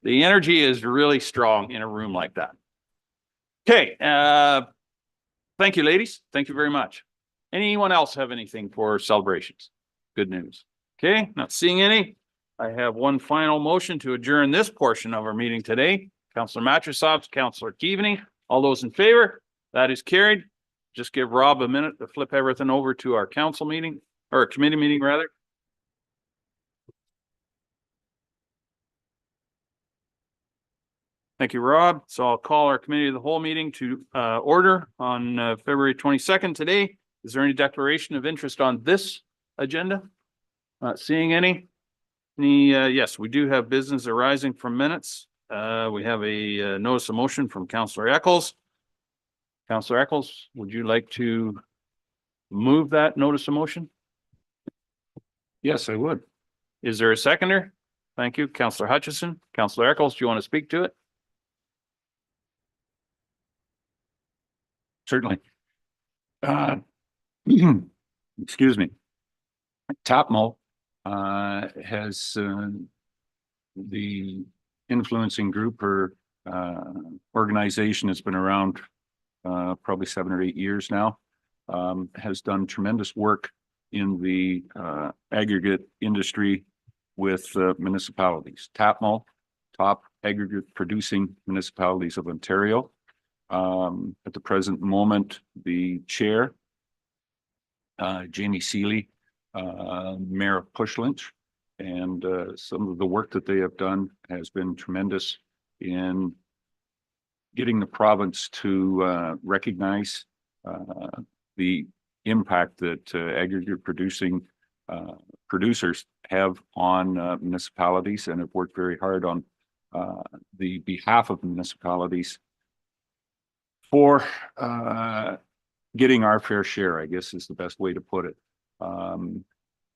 The energy is really strong in a room like that. Okay, thank you, ladies. Thank you very much. Anyone else have anything for celebrations? Good news. Okay, not seeing any. I have one final motion to adjourn this portion of our meeting today. Councillor Matrosov, Councillor Keaveney, all those in favor? That is carried. Just give Rob a minute to flip everything over to our council meeting, or committee meeting rather. Thank you, Rob. So I'll call our committee of the whole meeting to order on February 22nd today. Is there any declaration of interest on this agenda? Not seeing any. Yes, we do have business arising from minutes. We have a notice of motion from Councillor Eccles. Councillor Eccles, would you like to move that notice of motion? Yes, I would. Is there a seconder? Thank you. Councillor Hutchison. Councillor Eccles, do you want to speak to it? Certainly. Excuse me. Tapmo has the influencing group or organization has been around probably 7 or 8 years now, has done tremendous work in the aggregate industry with municipalities. Tapmo, top aggregate producing municipalities of Ontario. At the present moment, the chair, Jamie Seeley, Mayor of Pushlinch, and some of the work that they have done has been tremendous in getting the province to recognize the impact that aggregate producing producers have on municipalities, and have worked very hard on the behalf of municipalities for getting our fair share, I guess is the best way to put it.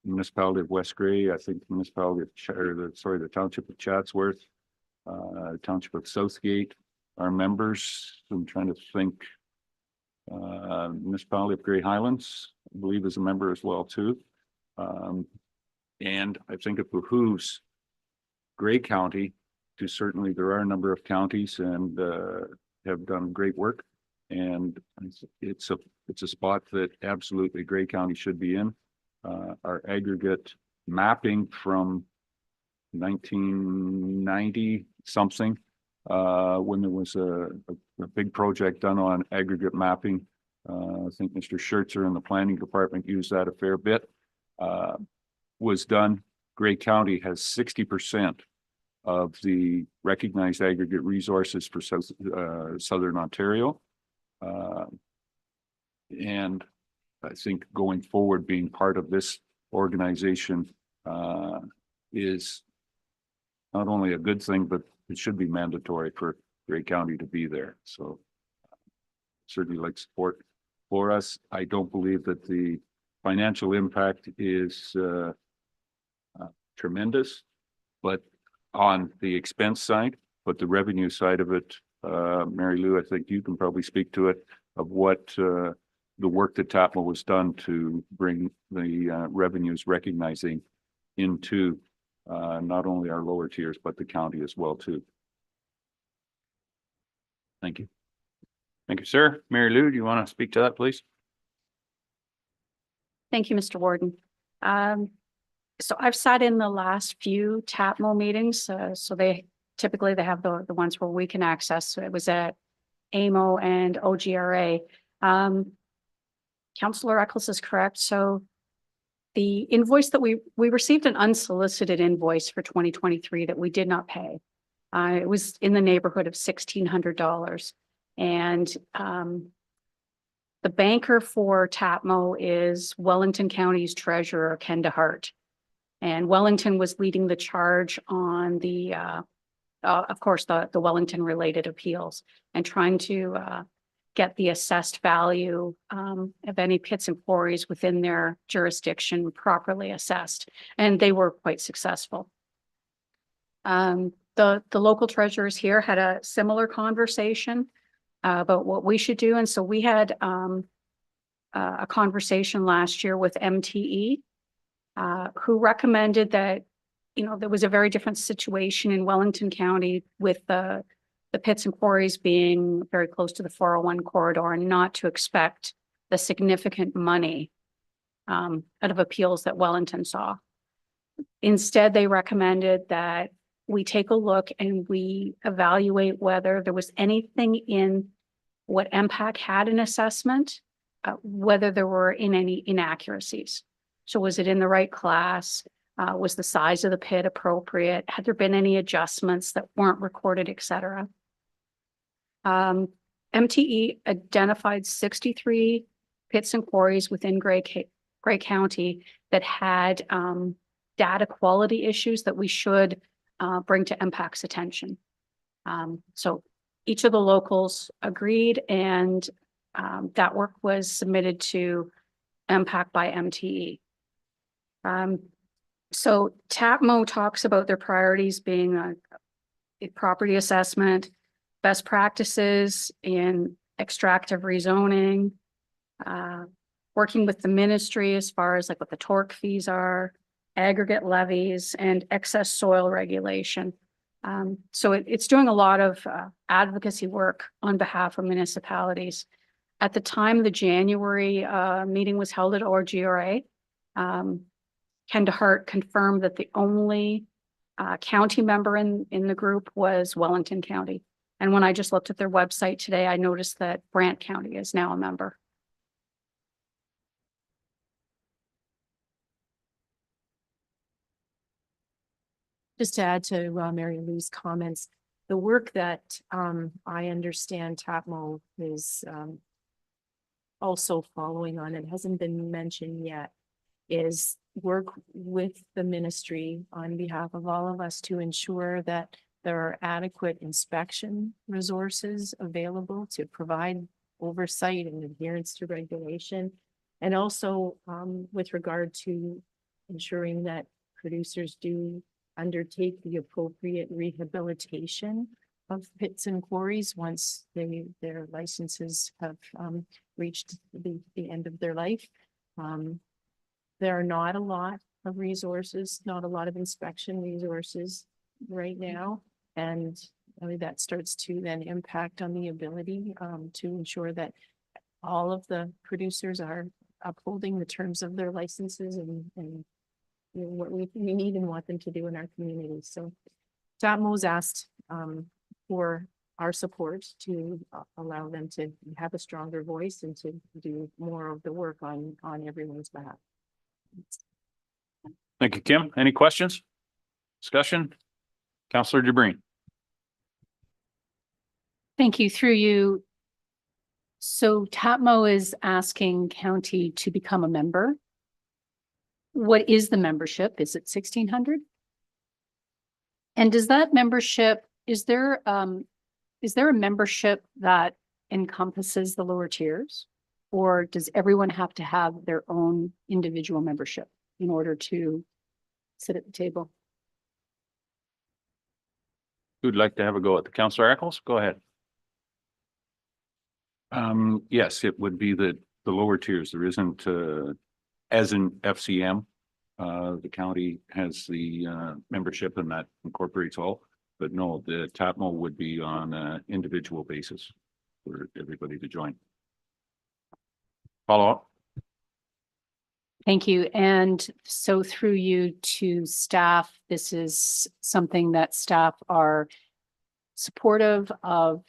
Municipality of West Gray, I think the municipality of the township of Chatsworth, township of Southgate are members. I'm trying to think. Municipality of Grey Highlands, I believe, is a member as well too. And I think it behooves Grey County to certainly, there are a number of counties and have done great work. And it's a spot that absolutely Grey County should be in. Our aggregate mapping from 1990 something, when there was a big project done on aggregate mapping. I think Mr. Schertzer in the planning department used that a fair bit. Was done. Grey County has 60% of the recognized aggregate resources for Southern Ontario. And I think going forward, being part of this organization is not only a good thing, but it should be mandatory for Grey County to be there. So certainly like support for us. I don't believe that the financial impact is tremendous, but on the expense side, but the revenue side of it, Mary Lou, I think you can probably speak to it, of what the work that TAPMO was done to bring the revenues recognizing into not only our lower tiers, but the county as well too. Thank you. Thank you, sir. Mary Lou, do you want to speak to that, please? Thank you, Mr. Warden. So I've sat in the last few TAPMO meetings, so they typically have the ones where we can access. So it was at AMO and OGRA. Councillor Eccles is correct. So the invoice that we received an unsolicited invoice for 2023 that we did not pay. It was in the neighborhood of $1,600. And the banker for TAPMO is Wellington County's treasurer, Ken DeHart. And Wellington was leading the charge on the, of course, the Wellington related appeals and trying to get the assessed value of any pits and quarries within their jurisdiction properly assessed. And they were quite successful. The local treasurers here had a similar conversation about what we should do. And so we had a conversation last year with MTE, who recommended that, you know, there was a very different situation in Wellington County with the pits and quarries being very close to the 401 corridor and not to expect the significant money out of appeals that Wellington saw. Instead, they recommended that we take a look and we evaluate whether there was anything in what MPAC had an assessment, whether there were any inaccuracies. So was it in the right class? Was the size of the pit appropriate? Had there been any adjustments that weren't recorded, et cetera? MTE identified 63 pits and quarries within Grey County that had data quality issues that we should bring to MPAC's attention. So each of the locals agreed, and that work was submitted to MPAC by MTE. So TAPMO talks about their priorities being a property assessment, best practices in extractive rezoning, working with the ministry as far as like what the torque fees are, aggregate levies, and excess soil regulation. So it's doing a lot of advocacy work on behalf of municipalities. At the time the January meeting was held at ORGRA, Ken DeHart confirmed that the only county member in the group was Wellington County. And when I just looked at their website today, I noticed that Brant County is now a member. Just to add to Mary Lou's comments, the work that I understand TAPMO is also following on, it hasn't been mentioned yet, is work with the ministry on behalf of all of us to ensure that there are adequate inspection resources available to provide oversight and adherence to regulation. And also with regard to ensuring that producers do undertake the appropriate rehabilitation of pits and quarries once their licenses have reached the end of their life. There are not a lot of resources, not a lot of inspection resources right now. And I mean, that starts to then impact on the ability to ensure that all of the producers are upholding the terms of their licenses and you know, what we need and want them to do in our community. So TAPMO's asked for our support to allow them to have a stronger voice and to do more of the work on everyone's behalf. Thank you, Kim. Any questions? Discussion? Councillor DeBreen. Thank you. Through you. So TAPMO is asking county to become a member. What is the membership? Is it 1,600? And does that membership, is there a membership that encompasses the lower tiers? Or does everyone have to have their own individual membership in order to sit at the table? Who'd like to have a go at the Councillor Eccles? Go ahead. Yes, it would be the lower tiers. There isn't, as in FCM, the county has the membership and that incorporates all. But no, the TAPMO would be on an individual basis for everybody to join. Follow up. Thank you. And so through you to staff, this is something that staff are supportive of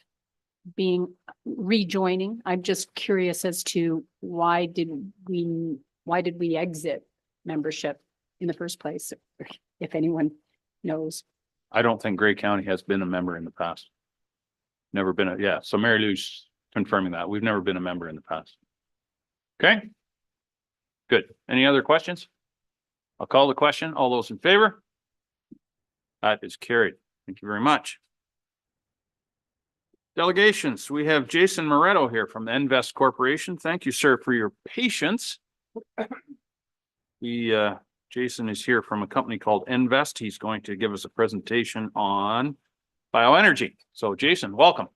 being rejoining. I'm just curious as to why did we exit membership in the first place, if anyone knows? I don't think Grey County has been a member in the past. Never been yeah. So Mary Lou's confirming that. We've never been a member in the past. Okay. Good. Any other questions? I'll call the question. All those in favor? That is carried. Thank you very much. Delegations, we have Jason Moretto here from the Envest Corporation. Thank you, sir, for your patience. Jason is here from a company called Envest. He's going to give us a presentation on bioenergy. So Jason, welcome.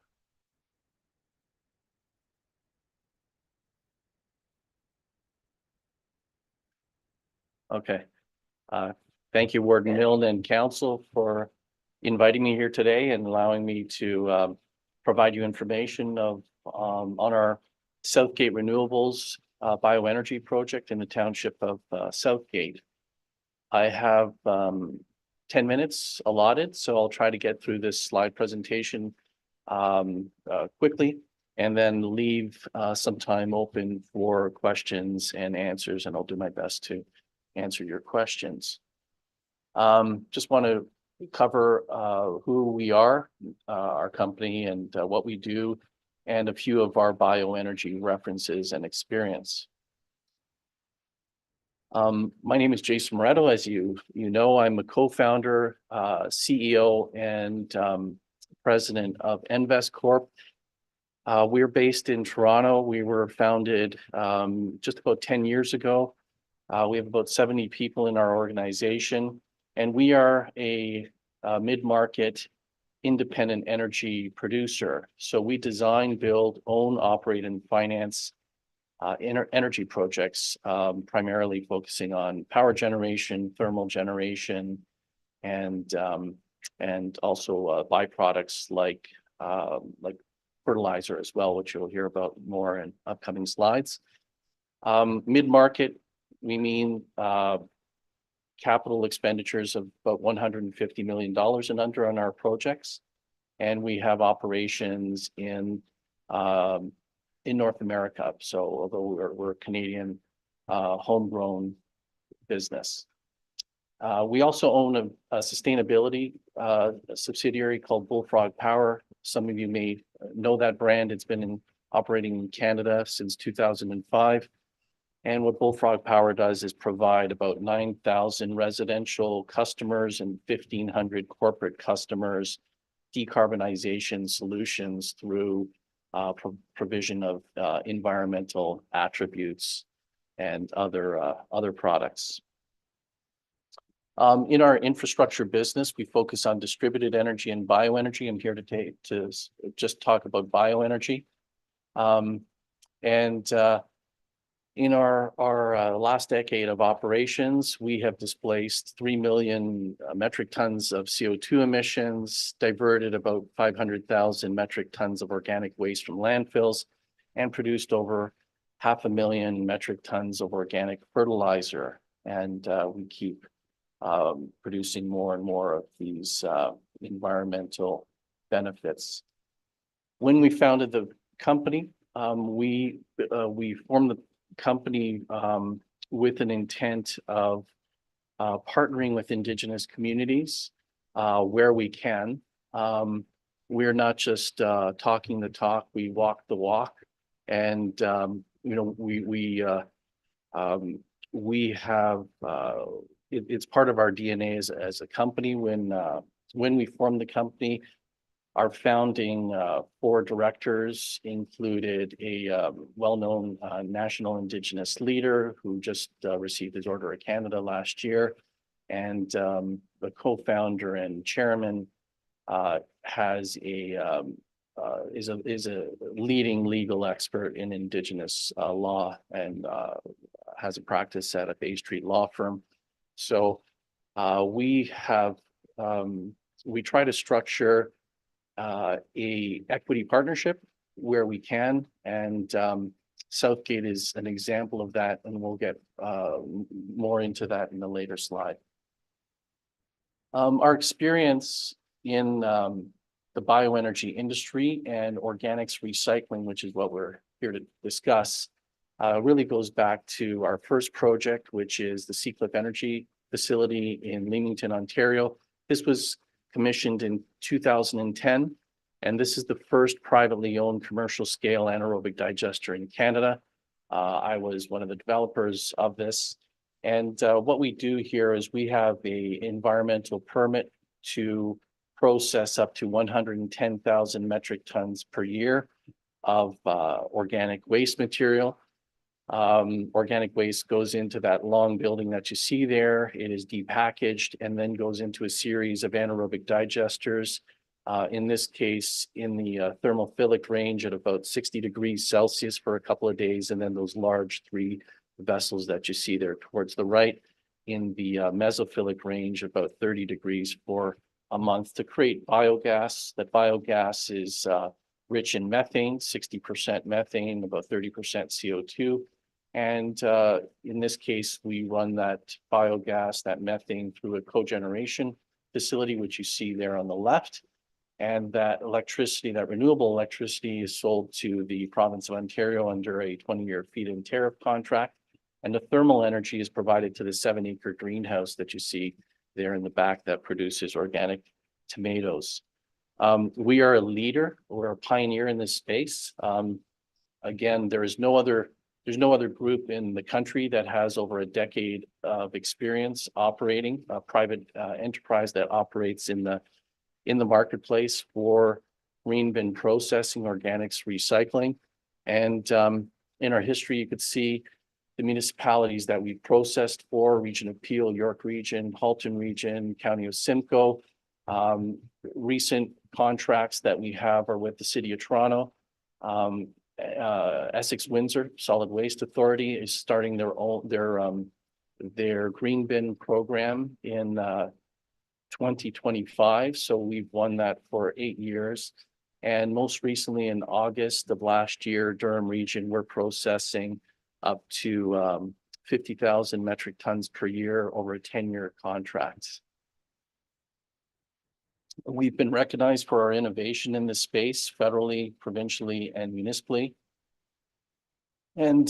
Okay. Thank you, Warden Milne and Council, for inviting me here today and allowing me to provide you information on our Southgate Renewables bioenergy project in the township of Southgate. I have 10 minutes allotted, so I'll try to get through this slide presentation quickly and then leave some time open for questions and answers, and I'll do my best to answer your questions. Just want to cover who we are, our company, and what we do, and a few of our bioenergy references and experience. My name is Jason Moretto. As you know, I'm a co-founder, CEO, and president of Envest Corp. We're based in Toronto. We were founded just about 10 years ago. We have about 70 people in our organization, and we are a mid-market independent energy producer. So we design, build, own, operate, and finance energy projects, primarily focusing on power generation, thermal generation, and also byproducts like fertilizer as well, which you'll hear about more in upcoming slides. Mid-market, we mean capital expenditures of about $150 million and under on our projects. And we have operations in North America. So although we're a Canadian homegrown business. We also own a sustainability subsidiary called Bullfrog Power. Some of you may know that brand. It's been operating in Canada since 2005. And what Bullfrog Power does is provide about 9,000 residential customers and 1,500 corporate customers decarbonization solutions through provision of environmental attributes and other products. In our infrastructure business, we focus on distributed energy and bioenergy. I'm here to just talk about bioenergy. In our last decade of operations, we have displaced 3 million metric tons of CO2 emissions, diverted about 500,000 metric tons of organic waste from landfills, and produced over 500,000 metric tons of organic fertilizer. And we keep producing more and more of these environmental benefits. When we founded the company, we formed the company with an intent of partnering with Indigenous communities where we can. We're not just talking the talk, we walk the walk. And you know, we have it's part of our DNA as a company. When we formed the company, our founding board directors included a well-known national Indigenous leader who just received his Order of Canada last year, and the co-founder and chairman is a leading legal expert in Indigenous law and has a practice at a Bay Street law firm. So we try to structure a equity partnership where we can, and Southgate is an example of that, and we'll get more into that in a later slide. Our experience in the bioenergy industry and organics recycling, which is what we're here to discuss, really goes back to our first project, which is the Seacliff Energy Facility in Leamington, Ontario. This was commissioned in 2010, and this is the first privately owned commercial scale anaerobic digester in Canada. I was one of the developers of this. And what we do here is we have an environmental permit to process up to 110,000 metric tons per year of organic waste material. Organic waste goes into that long building that you see there. It is depackaged and then goes into a series of anaerobic digesters. In this case, in the thermophilic range at about 60 degrees Celsius for a couple of days, and then those large 3 vessels that you see there towards the right in the mesophilic range, about 30 degrees for a month, to create biogas. That biogas is rich in methane, 60% methane, about 30% CO2. And in this case, we run that biogas, that methane, through a cogeneration facility, which you see there on the left. And that electricity, that renewable electricity, is sold to the province of Ontario under a 20-year feed-in tariff contract. And the thermal energy is provided to the 7-acre greenhouse that you see there in the back that produces organic tomatoes. We are a leader, we're a pioneer in this space. Again, there's no other group in the country that has over a decade of experience operating a private enterprise that operates in the marketplace for green bin processing, organics recycling. And in our history, you could see the municipalities that we've processed for: Region of Peel, York Region, Halton Region, County of Simcoe. Recent contracts that we have are with the City of Toronto. Essex Windsor Solid Waste Authority is starting their green bin program in 2025. So we've won that for 8 years. And most recently in August of last year, Durham Region, we're processing up to 50,000 metric tons per year over a 10-year contract. We've been recognized for our innovation in this space federally, provincially, and municipally. And,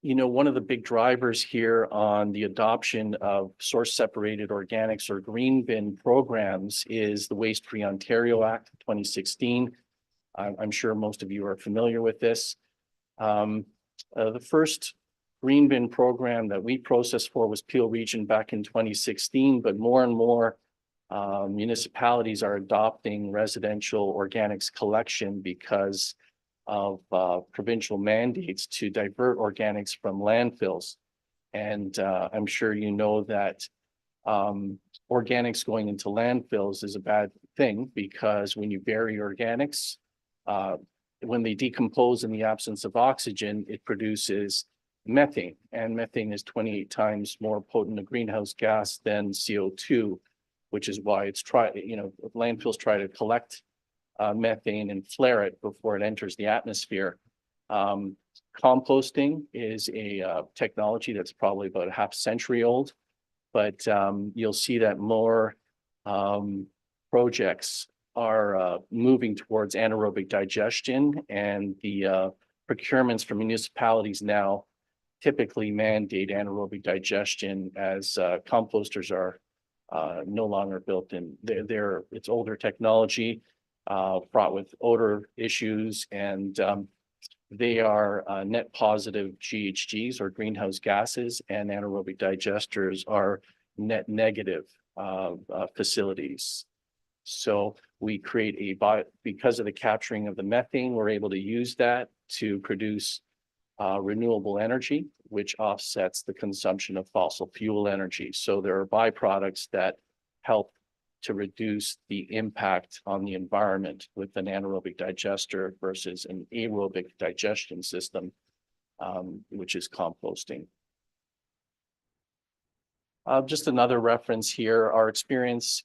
you know, one of the big drivers here on the adoption of source separated organics or green bin programs is the Waste Free Ontario Act of 2016. I'm sure most of you are familiar with this. The first green bin program that we processed for was Peel Region back in 2016, but more and more municipalities are adopting residential organics collection because of provincial mandates to divert organics from landfills. And I'm sure you know that organics going into landfills is a bad thing, because when you bury organics, when they decompose in the absence of oxygen, it produces methane, and methane is 28 times more potent a greenhouse gas than CO2, which is why it's landfills try to collect methane and flare it before it enters the atmosphere. Composting is a technology that's probably about a half century old, but you'll see that more projects are moving towards anaerobic digestion, and the procurements for municipalities now typically mandate anaerobic digestion, as composters are no longer built in. It's older technology, fraught with odor issues, and they are net positive GHGs or greenhouse gases, and anaerobic digesters are net negative facilities. So we create because of the capturing of the methane, we're able to use that to produce renewable energy, which offsets the consumption of fossil fuel energy. So there are byproducts that help to reduce the impact on the environment with an anaerobic digester versus an aerobic digestion system, which is composting. Just another reference here, our experience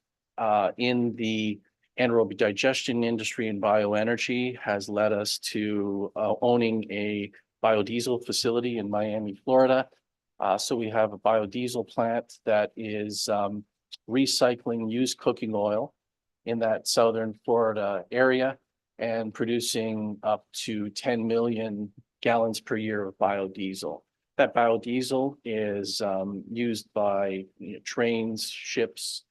in the anaerobic digestion industry and bioenergy has led us to owning a biodiesel facility in Miami, Florida. So we have a biodiesel plant that is recycling used cooking oil in that southern Florida area and producing up to 10 million gallons per year of biodiesel. That biodiesel is used by trains, ships,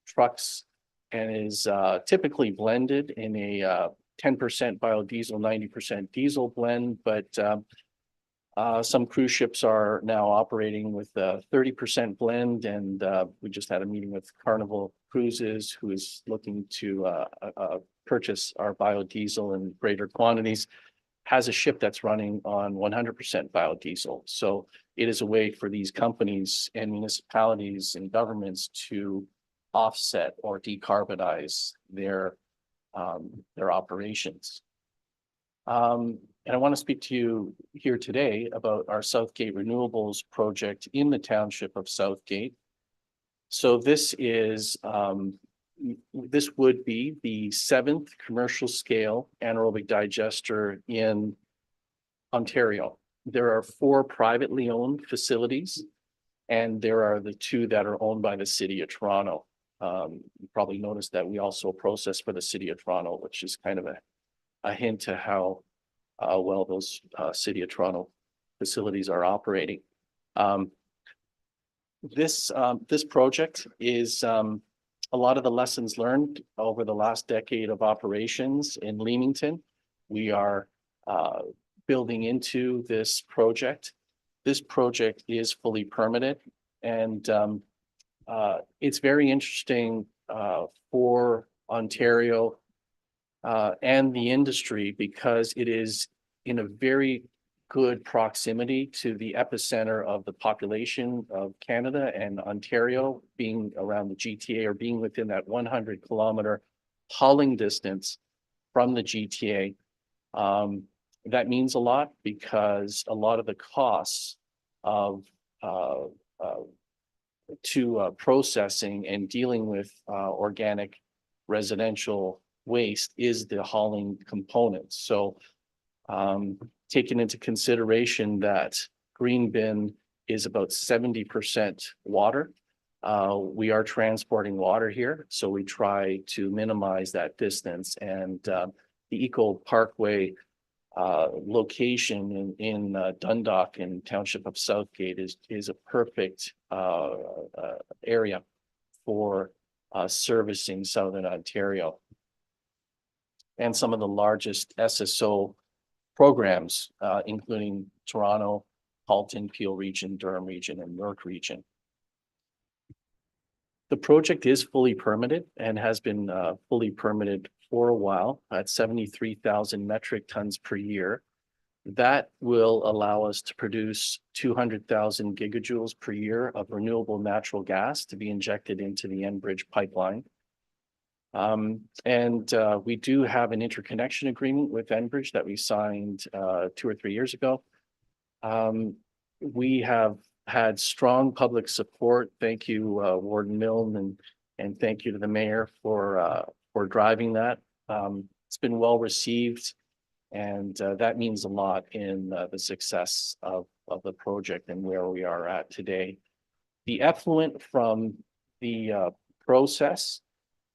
trucks, and is typically blended in a 10% biodiesel, 90% diesel blend, but some cruise ships are now operating with a 30% blend, and we just had a meeting with Carnival Cruises, who is looking to purchase our biodiesel in greater quantities, has a ship that's running on 100% biodiesel. So it is a way for these companies and municipalities and governments to offset or decarbonize their operations. And I want to speak to you here today about our Southgate Renewables project in the township of Southgate. So this is, this would be the 7th commercial scale anaerobic digester in Ontario. There are 4 privately owned facilities, and there are the 2 that are owned by the City of Toronto. You probably noticed that we also process for the City of Toronto, which is kind of a hint to how well those City of Toronto facilities are operating. This project is a lot of the lessons learned over the last decade of operations in Leamington. We are building into this project. This project is fully permitted, and it's very interesting for Ontario and the industry, because it is in a very good proximity to the epicenter of the population of Canada, and Ontario being around the GTA, or being within that 100-kilometer hauling distance from the GTA. That means a lot, because a lot of the costs of processing and dealing with organic residential waste is the hauling component. So taking into consideration that green bin is about 70% water. We are transporting water here, so we try to minimize that distance, and the Eco Parkway location in Dundalk in Township of Southgate is a perfect area for servicing Southern Ontario. And some of the largest SSO programs, including Toronto, Halton, Peel Region, Durham Region, and York Region. The project is fully permitted and has been fully permitted for a while at 73,000 metric tons per year. That will allow us to produce 200,000 gigajoules per year of renewable natural gas to be injected into the Enbridge pipeline. We do have an interconnection agreement with Enbridge that we signed 2 or 3 years ago. We have had strong public support. Thank you, Warden Milne, and thank you to the mayor for driving that. It's been well received, and that means a lot in the success of the project and where we are at today. The effluent from the process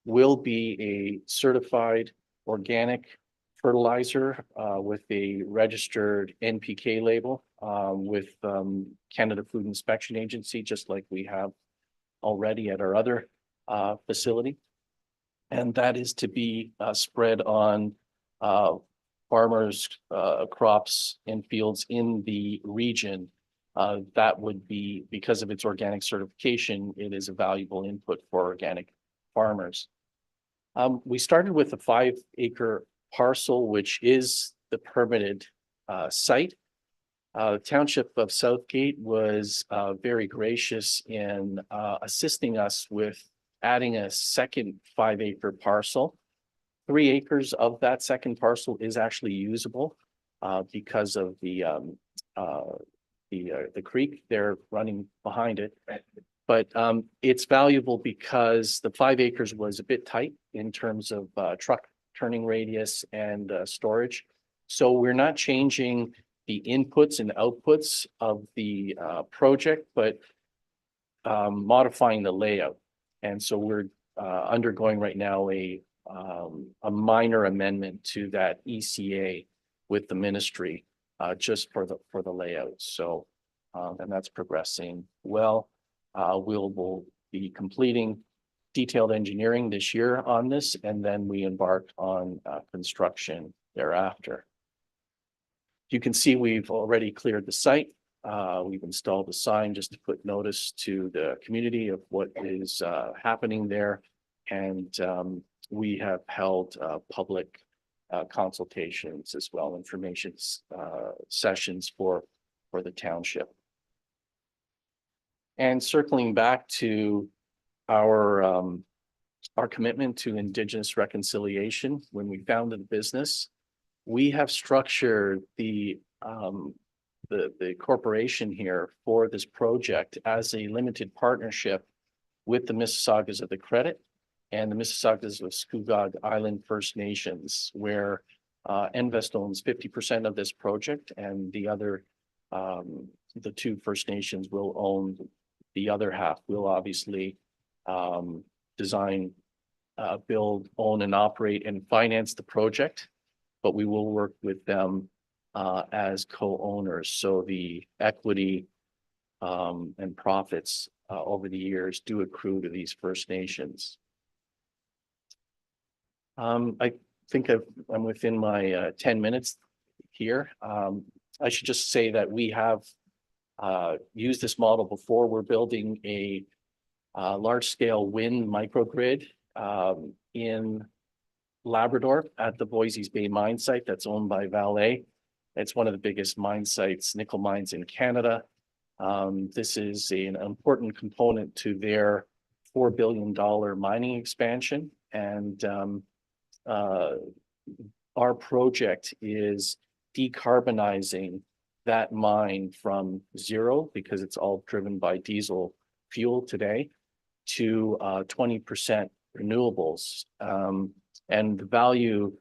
will be a certified organic fertilizer with a registered NPK label with Canada Food Inspection Agency, just like we have already at our other facility. And that is to be spread on farmers' crops and fields in the region. That would be, because of its organic certification, it is a valuable input for organic farmers. We started with a 5-acre parcel, which is the permitted site. The Township of Southgate was very gracious in assisting us with adding a second 5-acre parcel. 3 acres of that second parcel is actually usable because of the creek there running behind it. But it's valuable because the 5 acres was a bit tight in terms of truck turning radius and storage. So we're not changing the inputs and outputs of the project, but modifying the layout. And so we're undergoing right now a minor amendment to that ECA with the ministry just for the layout. So and that's progressing well. We'll be completing detailed engineering this year on this, and then we embark on construction thereafter. You can see we've already cleared the site. We've installed a sign just to put notice to the community of what is happening there. And we have held public consultations as well, information sessions for the township. And circling back to our commitment to Indigenous reconciliation, when we founded the business, we have structured the corporation here for this project as a limited partnership with the Mississaugas of the Credit and the Mississaugas of Scugog Island First Nations, where Envest owns 50% of this project, and the other, the 2 First Nations will own the other half. We'll obviously design, build, own, and operate and finance the project, but we will work with them as co-owners. So the equity and profits over the years do accrue to these First Nations. I think I'm within my 10 minutes here. I should just say that we have used this model before. We're building a large-scale wind microgrid in Labrador at the Voisey's Bay mine site that's owned by Vale. It's one of the biggest mine sites, nickel mines in Canada. This is an important component to their $4 billion mining expansion. And our project is decarbonizing that mine from zero, because it's all driven by diesel fuel today, to 20% renewables. And the value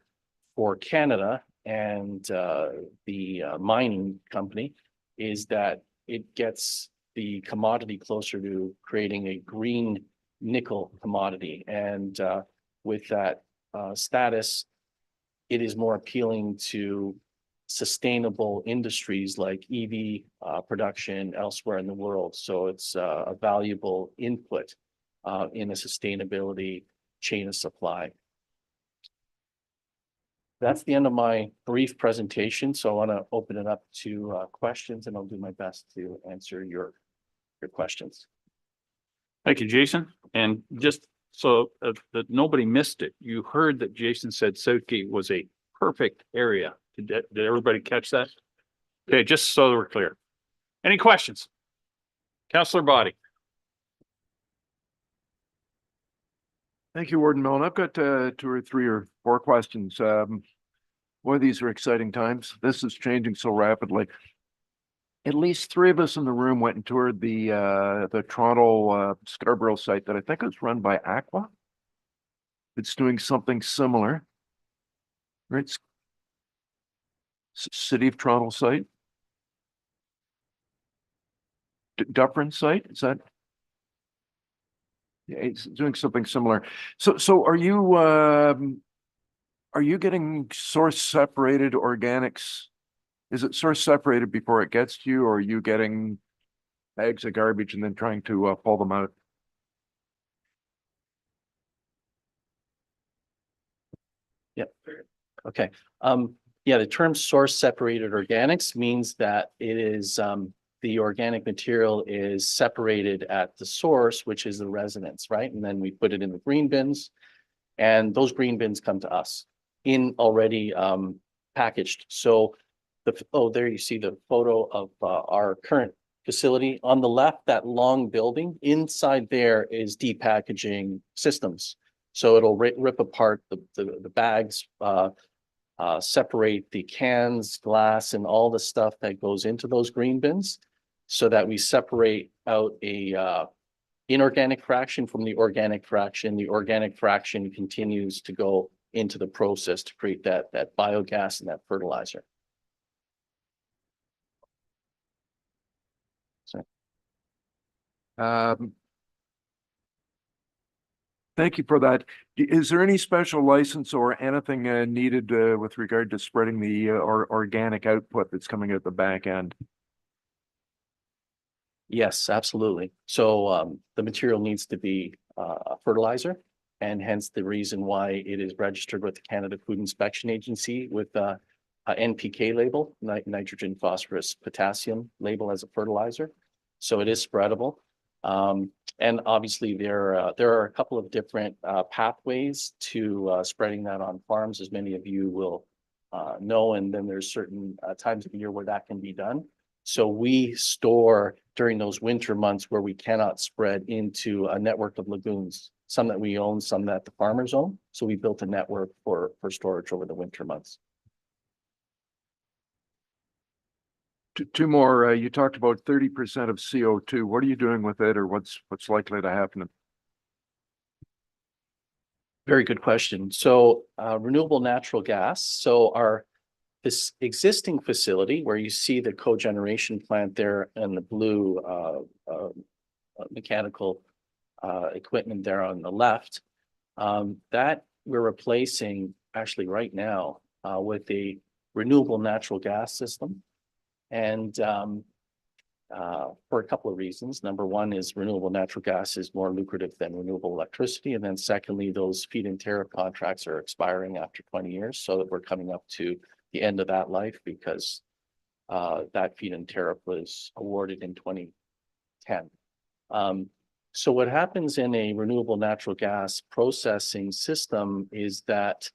for Canada and the mining company is that it gets the commodity closer to creating a green nickel commodity. And with that status, it is more appealing to sustainable industries like EV production elsewhere in the world. So it's a valuable input in a sustainability chain of supply. That's the end of my brief presentation. So I want to open it up to questions, and I'll do my best to answer your questions. Thank you, Jason. And just so that nobody missed it, you heard that Jason said Southgate was a perfect area. Did everybody catch that? Okay, just so we're clear. Any questions? Councillor Body. Thank you, Warden Milne. I've got 2 or 3 or 4 questions. Boy, these are exciting times. This is changing so rapidly. At least 3 of us in the room went and toured the Toronto Scarborough site that I think is run by Aqua. It's doing something similar. Right? City of Toronto site. Dufferin site, is that? Yeah, it's doing something similar. So are you getting source separated organics? Is it source separated before it gets to you, or are you getting bags of garbage and then trying to pull them out? Yep. Okay. Yeah, the term source separated organics means that it is the organic material is separated at the source, which is the residence, right? And then we put it in the green bins, and those green bins come to us in already packaged. So there you see the photo of our current facility. On the left, that long building, inside there is depackaging systems. So it'll rip apart the bags, separate the cans, glass, and all the stuff that goes into those green bins, so that we separate out a inorganic fraction from the organic fraction. The organic fraction continues to go into the process to create that biogas and that fertilizer. Thank you for that. Is there any special license or anything needed with regard to spreading the organic output that's coming out the back end? Yes, absolutely. So the material needs to be a fertilizer, and hence the reason why it is registered with the Canada Food Inspection Agency with a NPK label, nitrogen, phosphorus, potassium label as a fertilizer. So it is spreadable. And obviously there are a couple of different pathways to spreading that on farms, as many of you will know. And then there's certain times of the year where that can be done. So we store during those winter months where we cannot spread into a network of lagoons, some that we own, some that the farmers own. So we built a network for storage over the winter months. 2 more. You talked about 30% of CO2. What are you doing with it, or what's likely to happen? Very good question. So renewable natural gas. So this existing facility where you see the cogeneration plant there and the blue mechanical equipment there on the left, that we're replacing actually right now with a renewable natural gas system. And for a couple of reasons. Number one is renewable natural gas is more lucrative than renewable electricity. And then secondly, those feed-in tariff contracts are expiring after 20 years. So that we're coming up to the end of that life, because that feed-in tariff was awarded in 2010. So what happens in a renewable natural gas processing system is that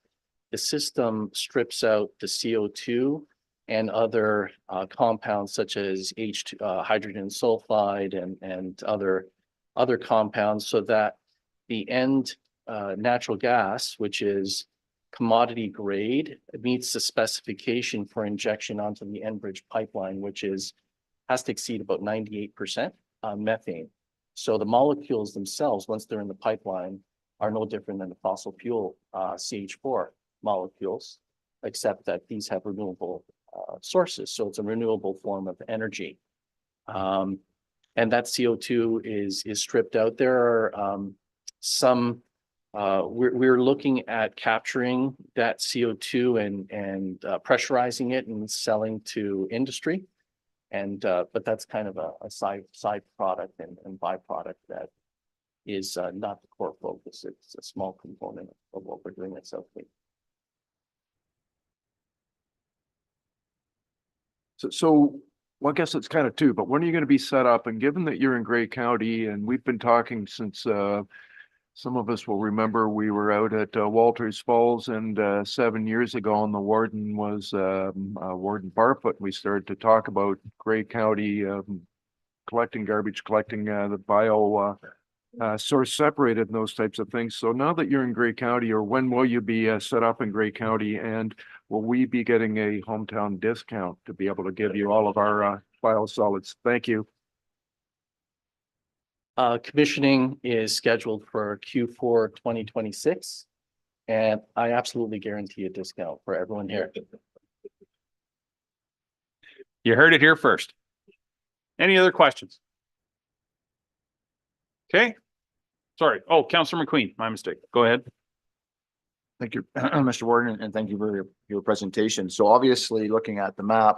the system strips out the CO2 and other compounds such as hydrogen sulfide and other compounds, so that the end natural gas, which is commodity grade, meets the specification for injection onto the Enbridge pipeline, which has to exceed about 98% methane. So the molecules themselves, once they're in the pipeline, are no different than the fossil fuel CH4 molecules, except that these have renewable sources. So it's a renewable form of energy. And that CO2 is stripped out. There are some, we're looking at capturing that CO2 and pressurizing it and selling to industry. And but that's kind of a side product and byproduct that is not the core focus. It's a small component of what we're doing at Southgate. So, well, I guess it's kind of two, but when are you going to be set up? And given that you're in Grey County and we've been talking since, some of us will remember we were out at Walters Falls and 7 years ago and the warden was Warden Barfoot. We started to talk about Grey County collecting garbage, collecting the bio source separated and those types of things. So now that you're in Grey County, or when will you be set up in Grey County, and will we be getting a hometown discount to be able to give you all of our biosolids? Thank you. Commissioning is scheduled for Q4 2026, and I absolutely guarantee a discount for everyone here. You heard it here first. Any other questions? Okay. Sorry. Oh, Councillor McQueen, my mistake. Go ahead. Thank you, Mr. Warden, and thank you for your presentation. So obviously, looking at the map,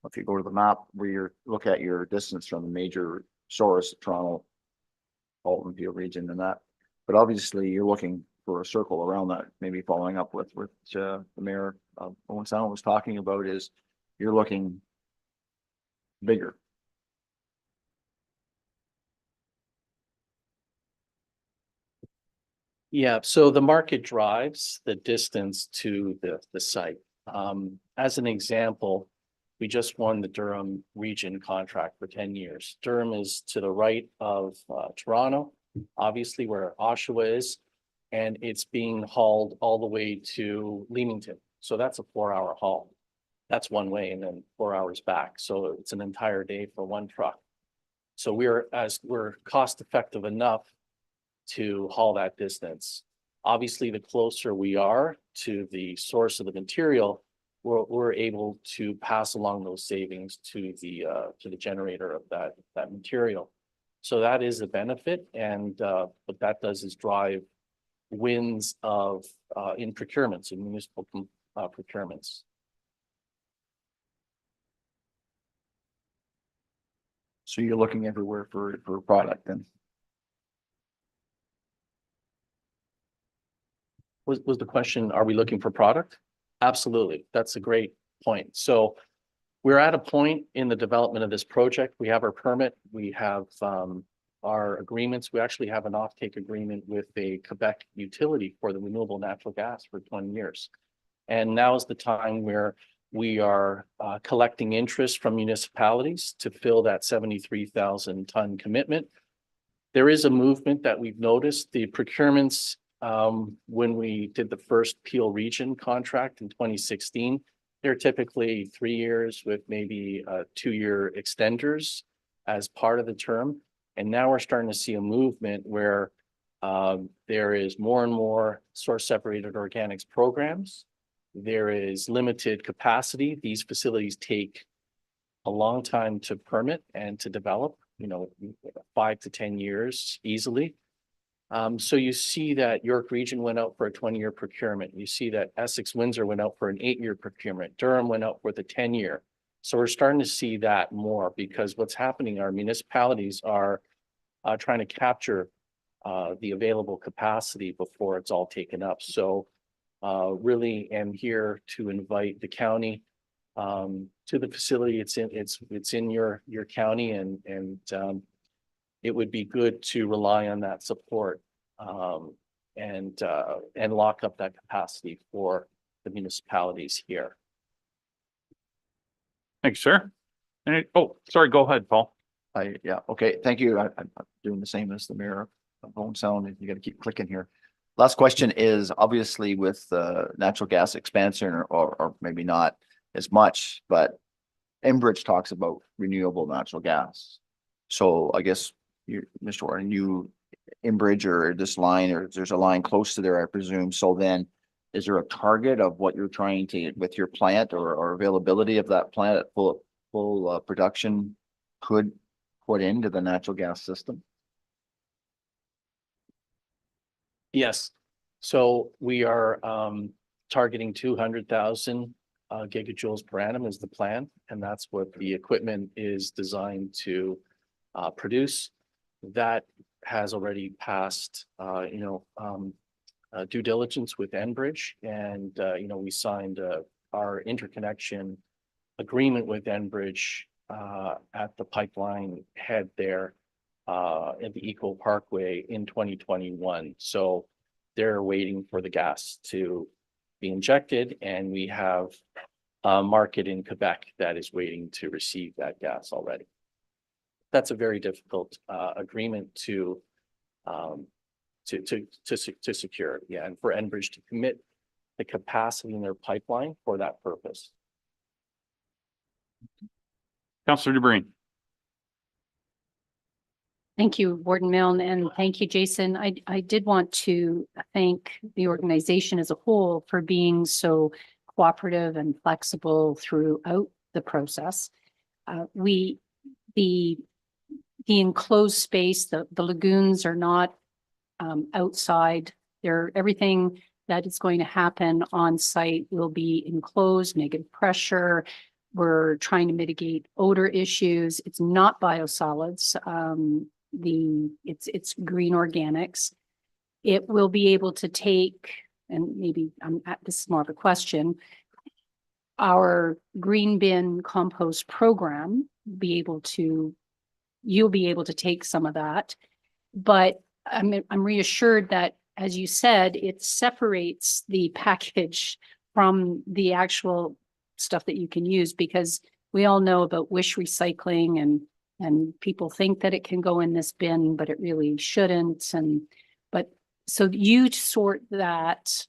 if you go to the map where you look at your distance from the major source, Toronto, Halton Peel region and that, but obviously you're looking for a circle around that, maybe following up with the mayor of Owen Sound was talking about, is you're looking bigger. Yeah, so the market drives the distance to the site. As an example, we just won the Durham region contract for 10 years. Durham is to the right of Toronto, obviously where Oshawa is, and it's being hauled all the way to Leamington. So that's a 4-hour haul. That's one way and then 4 hours back. So it's an entire day for one truck. So we're cost effective enough to haul that distance. Obviously, the closer we are to the source of the material, we're able to pass along those savings to the generator of that material. So that is a benefit, and what that does is drive wins of in procurements, in municipal procurements. So you're looking everywhere for product then. Was the question, are we looking for product? Absolutely. That's a great point. So we're at a point in the development of this project. We have our permit. We have our agreements. We actually have an offtake agreement with a Quebec utility for the renewable natural gas for 20 years. And now is the time where we are collecting interest from municipalities to fill that 73,000 ton commitment. There is a movement that we've noticed. The procurements, when we did the first Peel region contract in 2016, they're typically 3 years with maybe 2-year extenders as part of the term. And now we're starting to see a movement where there is more and more source separated organics programs. There is limited capacity. These facilities take a long time to permit and to develop, 5 to 10 years easily. So you see that York Region went out for a 20-year procurement. You see that Essex Windsor went out for an 8-year procurement. Durham went out with a 10-year. So we're starting to see that more, because what's happening, our municipalities are trying to capture the available capacity before it's all taken up. So really am here to invite the county to the facility. It's in your county, and it would be good to rely on that support and lock up that capacity for the municipalities here. Thanks, sir. Oh, sorry, go ahead, Paul. Yeah, okay, thank you. I'm doing the same as the mayor of Owen Sound, and you got to keep clicking here. Last question is, obviously with natural gas expansion, or maybe not as much, but Enbridge talks about renewable natural gas. So I guess you, Mr. Warren, Enbridge or this line, or there's a line close to there, I presume. So then is there a target of what you're trying to, with your plant, or availability of that plant at full production, could put into the natural gas system? Yes, so we are targeting 200,000 gigajoules per annum is the plan, and that's what the equipment is designed to produce. That has already passed, due diligence with Enbridge, and we signed our interconnection agreement with Enbridge at the pipeline head there at the Eco Parkway in 2021. So they're waiting for the gas to be injected, and we have a market in Quebec that is waiting to receive that gas already. That's a very difficult agreement to secure, yeah, and for Enbridge to commit the capacity in their pipeline for that purpose. Councillor DeBreen. Thank you, Warden Milne, and thank you, Jason. I did want to thank the organization as a whole for being so cooperative and flexible throughout the process. The enclosed space, the lagoons are not outside. Everything that is going to happen on site will be enclosed, negative pressure. We're trying to mitigate odor issues. It's not biosolids. It's green organics. It will be able to take, and maybe this is more of a question, our green bin compost program you'll be able to take some of that, but I'm reassured that, as you said, it separates the package from the actual stuff that you can use, because we all know about wish recycling and people think that it can go in this bin, but it really shouldn't. So you sort that,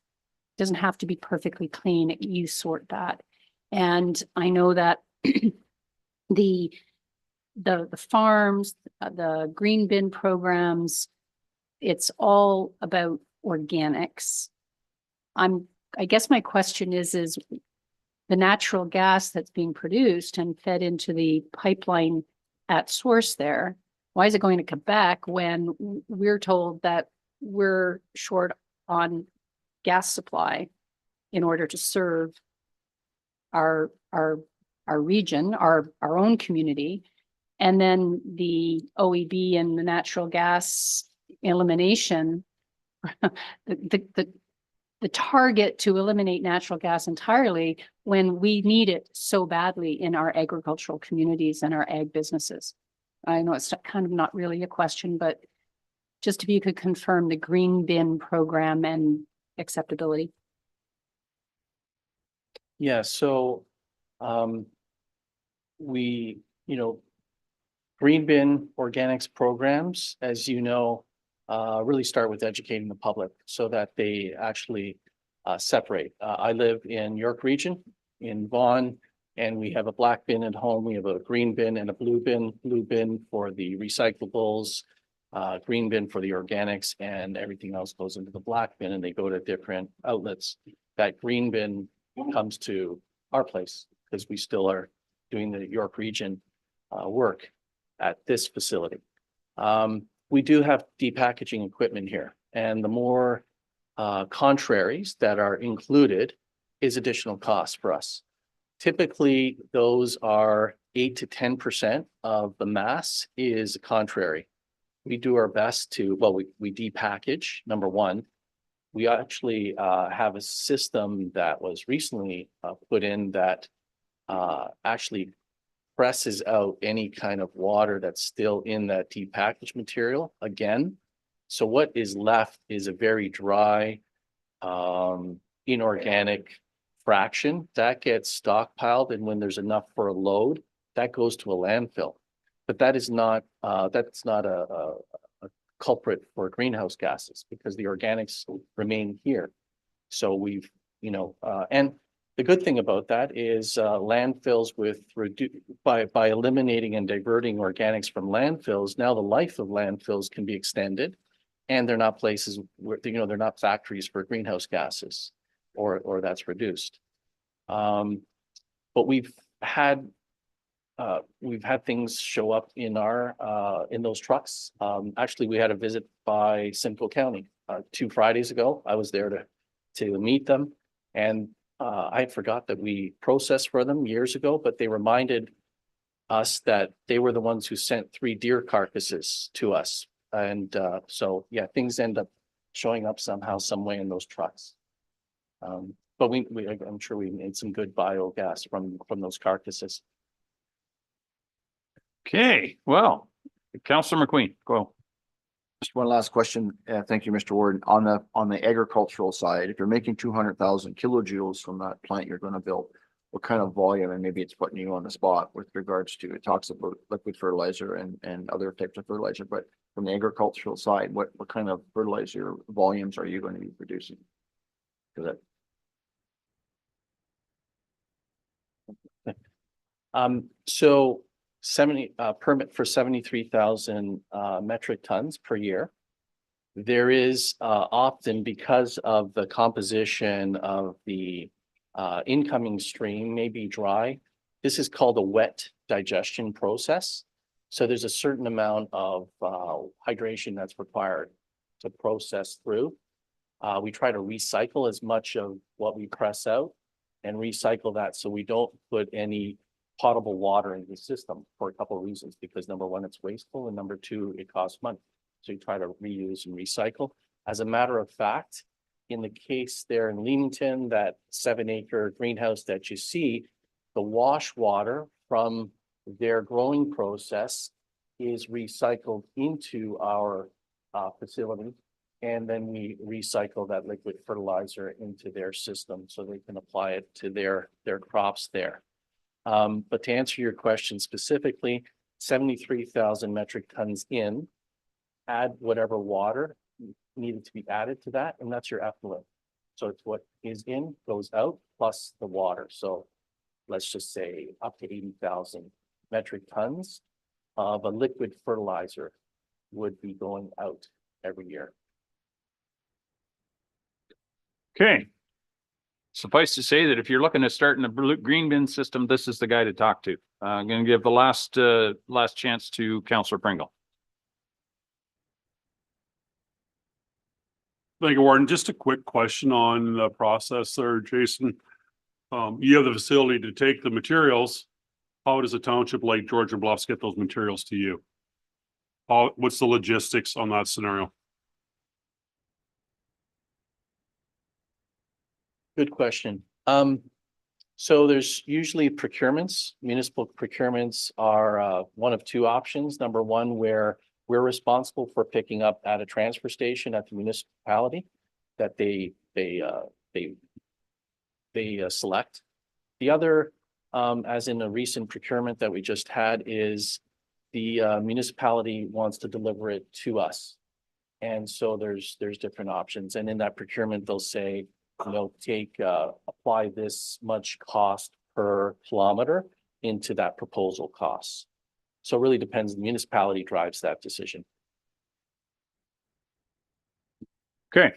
doesn't have to be perfectly clean. You sort that. And I know that the farms, the green bin programs, it's all about organics. I guess my question is the natural gas that's being produced and fed into the pipeline at source there, why is it going to Quebec when we're told that we're short on gas supply in order to serve our region, our own community? And then the OEB and the natural gas elimination, the target to eliminate natural gas entirely when we need it so badly in our agricultural communities and our ag businesses. I know it's kind of not really a question, but just if you could confirm the green bin program and acceptability. Yeah, so green bin organics programs, as you know, really start with educating the public so that they actually separate. I live in York Region in Vaughan, and we have a black bin at home. We have a green bin and a blue bin for the recyclables, green bin for the organics, and everything else goes into the black bin, and they go to different outlets. That green bin comes to our place because we still are doing the York Region work at this facility. We do have depackaging equipment here, and the more contraries that are included is additional cost for us. Typically, those are 8 to 10% of the mass is contrary. We do our best to, we depackage, number one. We actually have a system that was recently put in that actually presses out any kind of water that's still in that depackaged material again. So what is left is a very dry, inorganic fraction that gets stockpiled, and when there's enough for a load, that goes to a landfill. But that is not that's not a culprit for greenhouse gases because the organics remain here. So we've, and the good thing about that is landfills by eliminating and diverting organics from landfills, now the life of landfills can be extended, and they're not places where, they're not factories for greenhouse gases or that's reduced. But we've had we've had things show up in our, in those trucks. Actually, we had a visit by Simcoe County, 2 Fridays ago. I was there to meet them. And, I forgot that we processed for them years ago, but they reminded us that they were the ones who sent 3 deer carcasses to us. And, so, yeah, things end up showing up somehow, some way in those trucks. But I'm sure we made some good biogas from those carcasses. Okay, well, Councillor McQueen, go. Just one last question. Thank you, Mr. Warden. On the agricultural side, if you're making 200,000 kilojoules from that plant you're going to build, what kind of volume, and maybe it's putting you on the spot with regards to, it talks about liquid fertilizer and other types of fertilizer, but from the agricultural side, what kind of fertilizer volumes are you going to be producing? Because So 70 permit for 73,000 metric tons per year. There is often, because of the composition of the incoming stream may be dry. This is called a wet digestion process. So there's a certain amount of hydration that's required to process through. We try to recycle as much of what we press out and recycle that so we don't put any potable water in the system for a couple of reasons, because number one, it's wasteful, and number two, it costs money. So you try to reuse and recycle. As a matter of fact, in the case there in Leamington, that 7-acre greenhouse that you see, the wash water from their growing process is recycled into our facility. And then we recycle that liquid fertilizer into their system so they can apply it to their crops there. But to answer your question specifically, 73,000 metric tons in, add whatever water needed to be added to that, and that's your effluent. So it's what is in, goes out, plus the water. So let's just say up to 80,000 metric tons of a liquid fertilizer would be going out every year. Okay. Suffice to say that if you're looking to start in the green bin system, this is the guy to talk to. I'm going to give the last chance to Councillor Pringle. Thank you, Warden. Just a quick question on the process there, Jason. You have the facility to take the materials. How does a township like Georgian Bluffs get those materials to you? What's the logistics on that scenario? Good question. So there's usually procurements. Municipal procurements are one of 2 options. Number one, where we're responsible for picking up at a transfer station at the municipality that they select. The other, as in a recent procurement that we just had, is the municipality wants to deliver it to us. And so there's different options. And in that procurement, they'll say, you know, apply this much cost per kilometer into that proposal cost. So it really depends. The municipality drives that decision. Okay.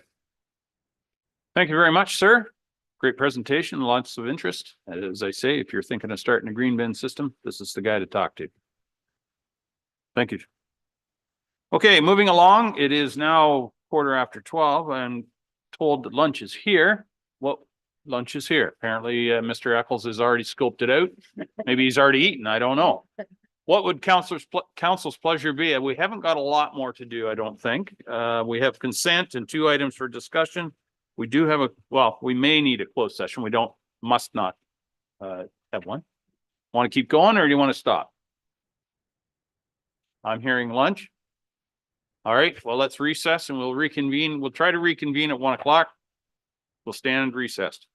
Thank you very much, sir. Great presentation, lots of interest. As I say, if you're thinking of starting a green bin system, this is the guy to talk to. Thank you. Okay, moving along. It is now 12:15. I'm told that lunch is here. Well, lunch is here. Apparently, Mr. Eccles has already scoped it out. Maybe he's already eaten. I don't know. What would council's pleasure be? We haven't got a lot more to do, I don't think. We have consent and 2 items for discussion. We do have we may need a closed session. We must not have one. Want to keep going or do you want to stop? I'm hearing lunch. All right, well, let's recess and we'll reconvene. We'll try to reconvene at 1 o'clock. We'll stand recessed.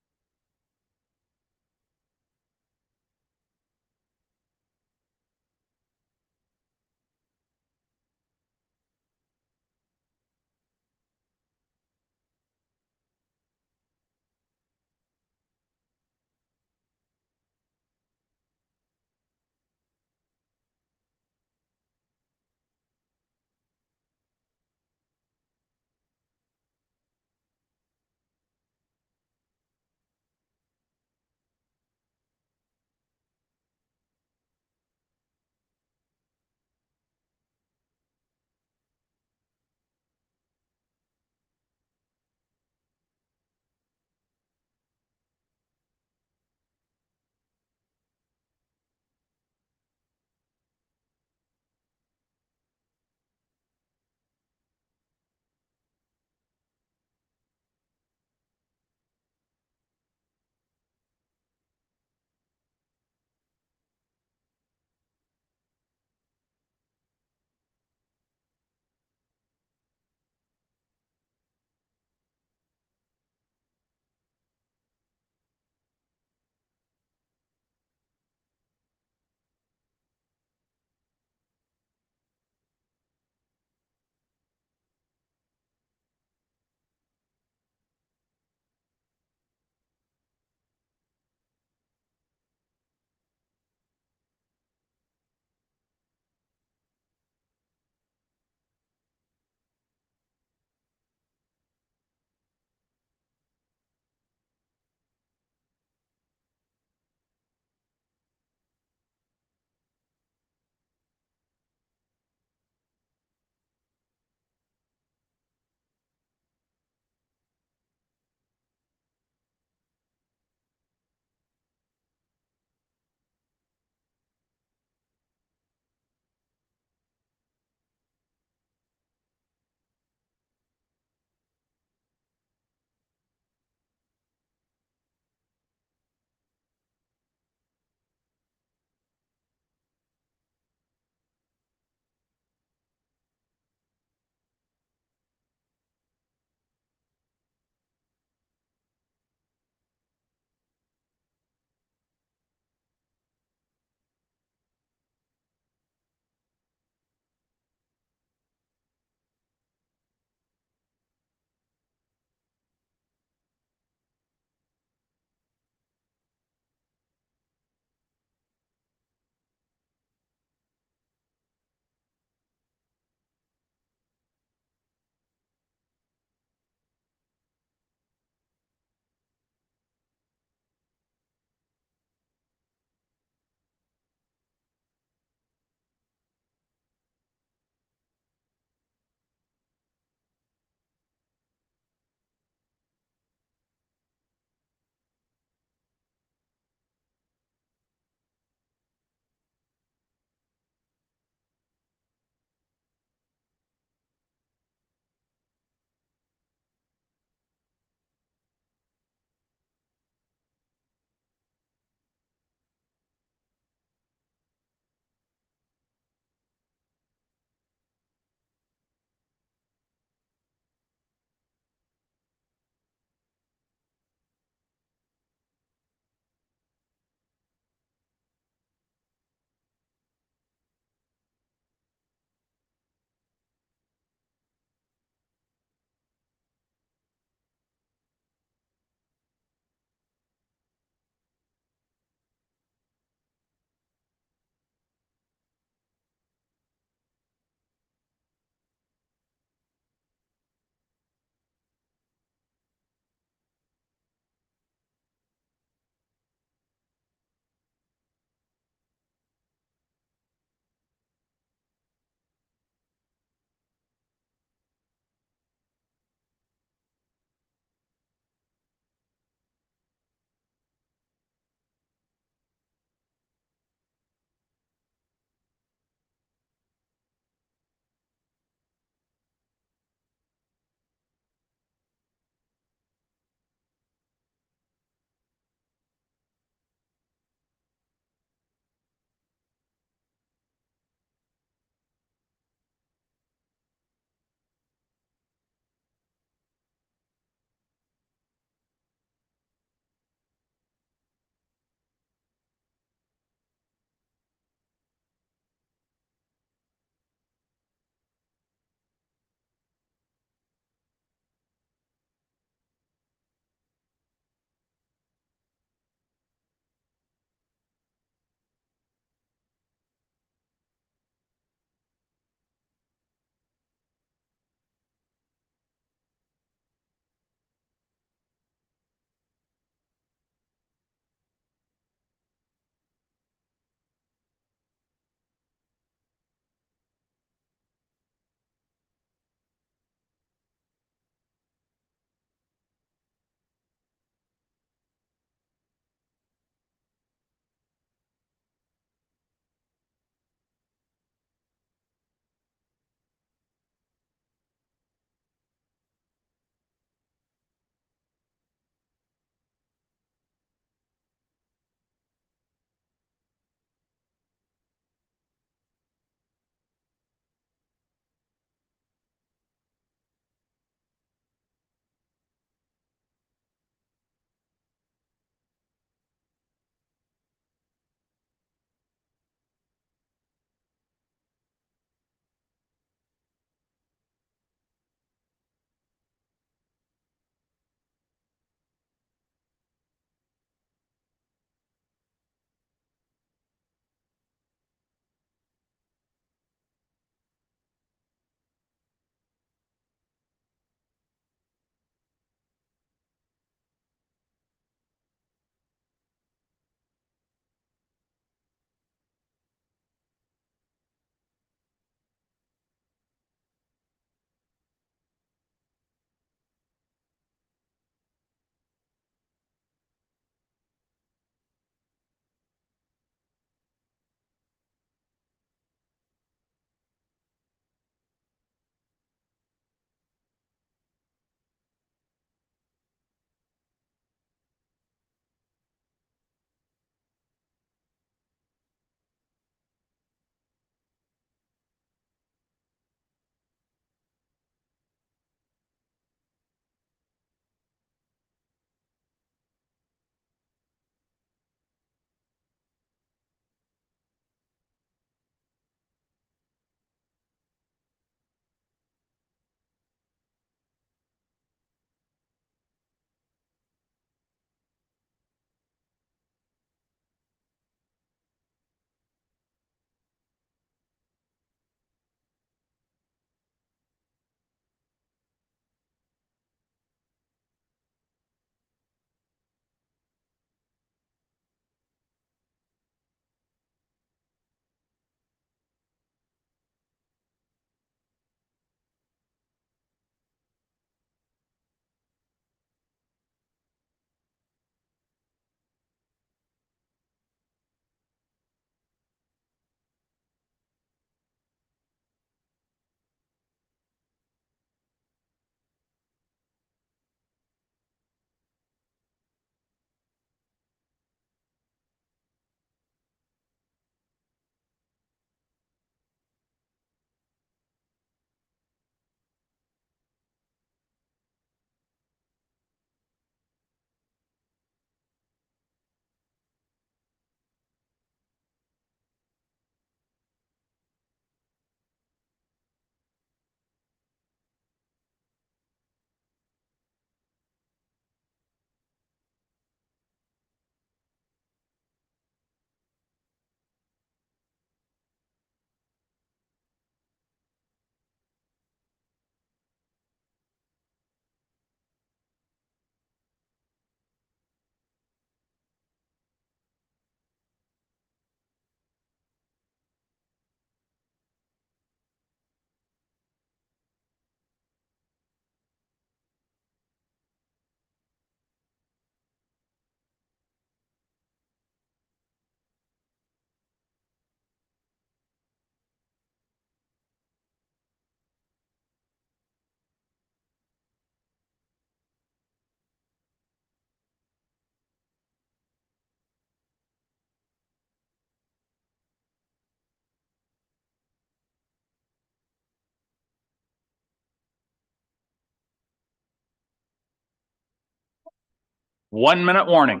1 minute warning.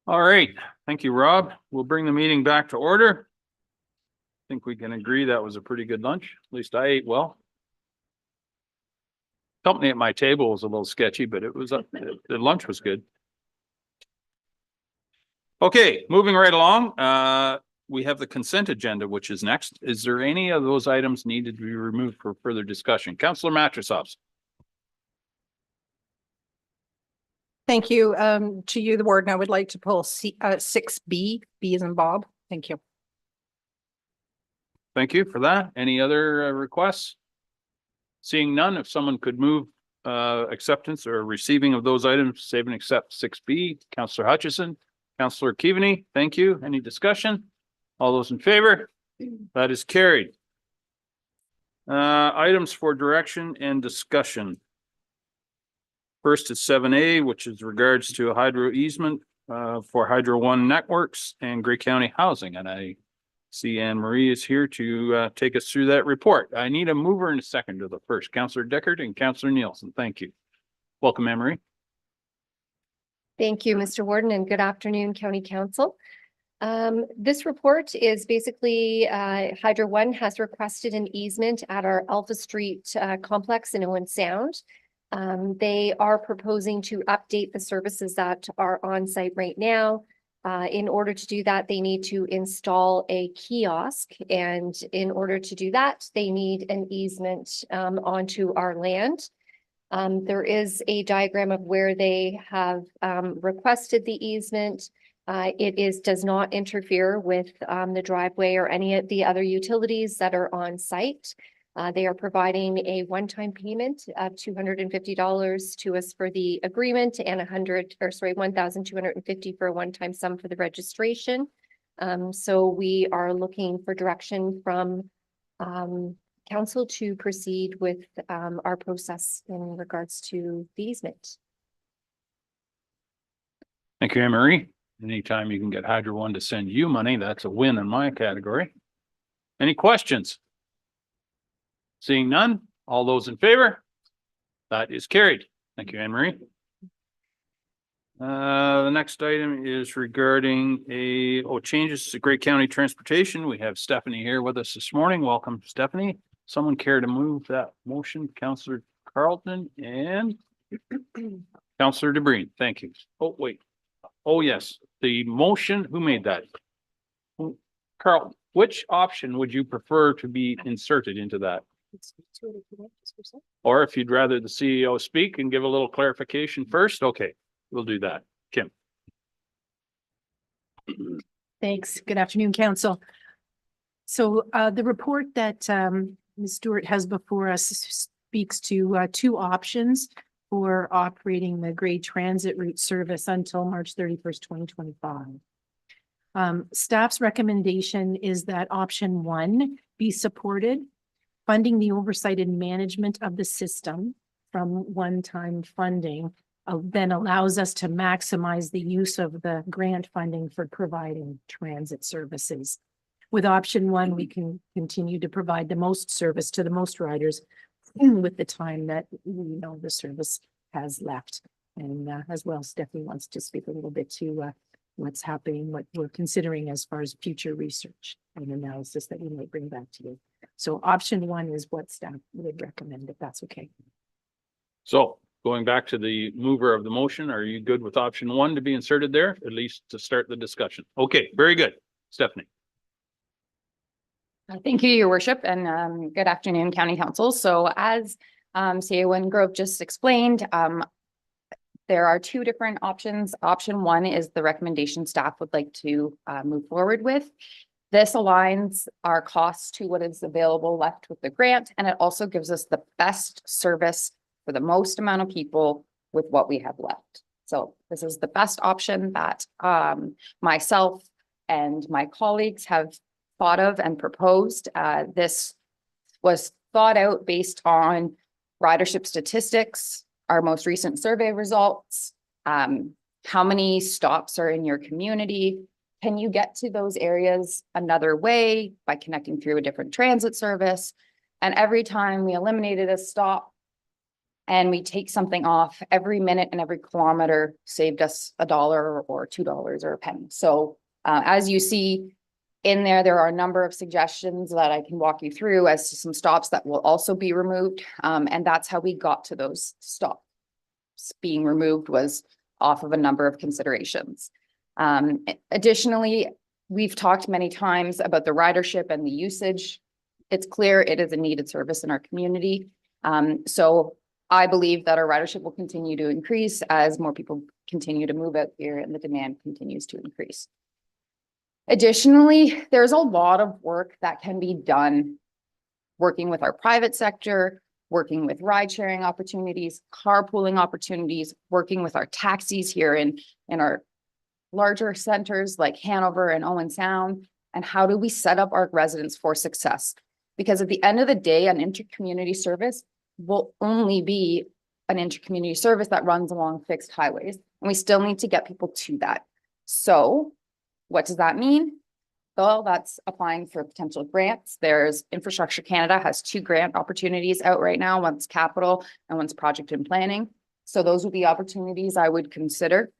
All right, thank you, Rob. We'll bring the meeting back to order. I think we can agree that was a pretty good lunch. At least I ate well. Company at my table was a little sketchy, but it was, the lunch was good. Okay, moving right along, we have the consent agenda, which is next. Is there any of those items needed to be removed for further discussion? Councillor Matrosovs. Thank you. To you, the warden, I would like to pull 6B, B as in Bob. Thank you. Thank you for that. Any other requests? Seeing none, if someone could move acceptance or receiving of those items, save and accept 6B. Councillor Hutchison, Councillor Keaveney, thank you. Any discussion? All those in favor? That is carried. Items for direction and discussion. First is 7A, which is regards to a hydro easement for Hydro One Networks and Grey County Housing. And I see Anne Marie is here to take us through that report. I need a mover and a second to the first. Councillor Deckard and Councillor Nielsen. Thank you. Welcome, Anne Marie. Thank you, Mr. Warden, and good afternoon, County Council. This report is basically Hydro One has requested an easement at our Alpha Street complex in Owen Sound. They are proposing to update the services that are on site right now. In order to do that, they need to install a kiosk, and in order to do that, they need an easement onto our land. There is a diagram of where they have requested the easement. It does not interfere with the driveway or any of the other utilities that are on site. They are providing a one-time payment of $250 to us for the agreement and $1,250 for a one-time sum for the registration. So we are looking for direction from council to proceed with our process in regards to the easement. Thank you, Anne Marie. Anytime you can get Hydro One to send you money, that's a win in my category. Any questions? Seeing none, all those in favor? That is carried. Thank you, Anne Marie. The next item is regarding changes to Grey County Transportation. We have Stephanie here with us this morning. Welcome, Stephanie. Someone care to move that motion? Councillor Carlton and Councillor DeBreen. Thank you. Oh, wait. Oh, yes. The motion, who made that? Carlton, which option would you prefer to be inserted into that? Or if you'd rather the CEO speak and give a little clarification first, okay, we'll do that. Kim. Thanks. Good afternoon, Council. So the report that Ms. Stewart has before us speaks to two options for operating the Grey Transit route service until March 31st, 2025. Staff's recommendation is that option one be supported. Funding the oversight and management of the system from one-time funding then allows us to maximize the use of the grant funding for providing transit services. With option one, we can continue to provide the most service to the most riders with the time that we know the service has left. And as well, Stephanie wants to speak a little bit to what's happening, what we're considering as far as future research and analysis that we might bring back to you. So option one is what staff would recommend, if that's okay. So going back to the mover of the motion, are you good with option one to be inserted there, at least to start the discussion? Okay, very good. Stephanie. Thank you, Your Worship, and good afternoon, County Council. So as CEO Wingrove just explained, there are two different options. Option one is the recommendation staff would like to move forward with. This aligns our costs to what is available left with the grant, and it also gives us the best service for the most amount of people with what we have left. So this is the best option that myself and my colleagues have thought of and proposed. This was thought out based on ridership statistics, our most recent survey results, how many stops are in your community. Can you get to those areas another way by connecting through a different transit service? And every time we eliminated a stop and we take something off, every minute and every kilometer saved us $1 or $2 or a penny. So as you see in there, there are a number of suggestions that I can walk you through as to some stops that will also be removed. And that's how we got to those stops being removed, was off of a number of considerations. Additionally, we've talked many times about the ridership and the usage. It's clear it is a needed service in our community. So I believe that our ridership will continue to increase as more people continue to move out here and the demand continues to increase. Additionally, there's a lot of work that can be done working with our private sector, working with ride sharing opportunities, carpooling opportunities, working with our taxis here in our larger centers like Hanover and Owen Sound, and how do we set up our residents for success? Because at the end of the day, an intercommunity service will only be an intercommunity service that runs along fixed highways, and we still need to get people to that. So what does that mean? Well, that's applying for potential grants. There's Infrastructure Canada has 2 grant opportunities out right now, one's capital and one's project and planning. So those would be opportunities I would consider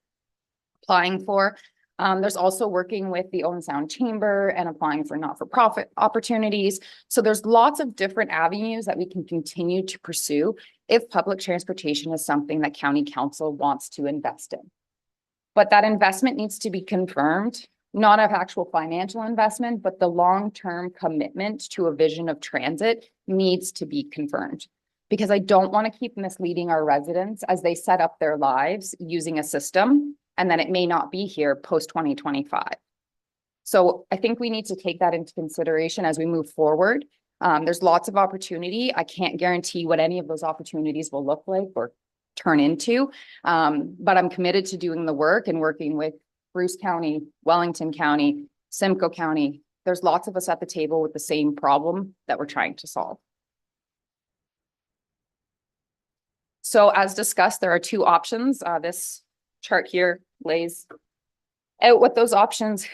applying for. There's also working with the Owen Sound Chamber and applying for not-for-profit opportunities. So there's lots of different avenues that we can continue to pursue if public transportation is something that County Council wants to invest in. But that investment needs to be confirmed, not of actual financial investment, but the long-term commitment to a vision of transit needs to be confirmed. Because I don't want to keep misleading our residents as they set up their lives using a system, and then it may not be here post 2025. So I think we need to take that into consideration as we move forward. There's lots of opportunity. I can't guarantee what any of those opportunities will look like or turn into, but I'm committed to doing the work and working with Bruce County, Wellington County, Simcoe County. There's lots of us at the table with the same problem that we're trying to solve. So as discussed, there are 2 options. This chart here lays out what those options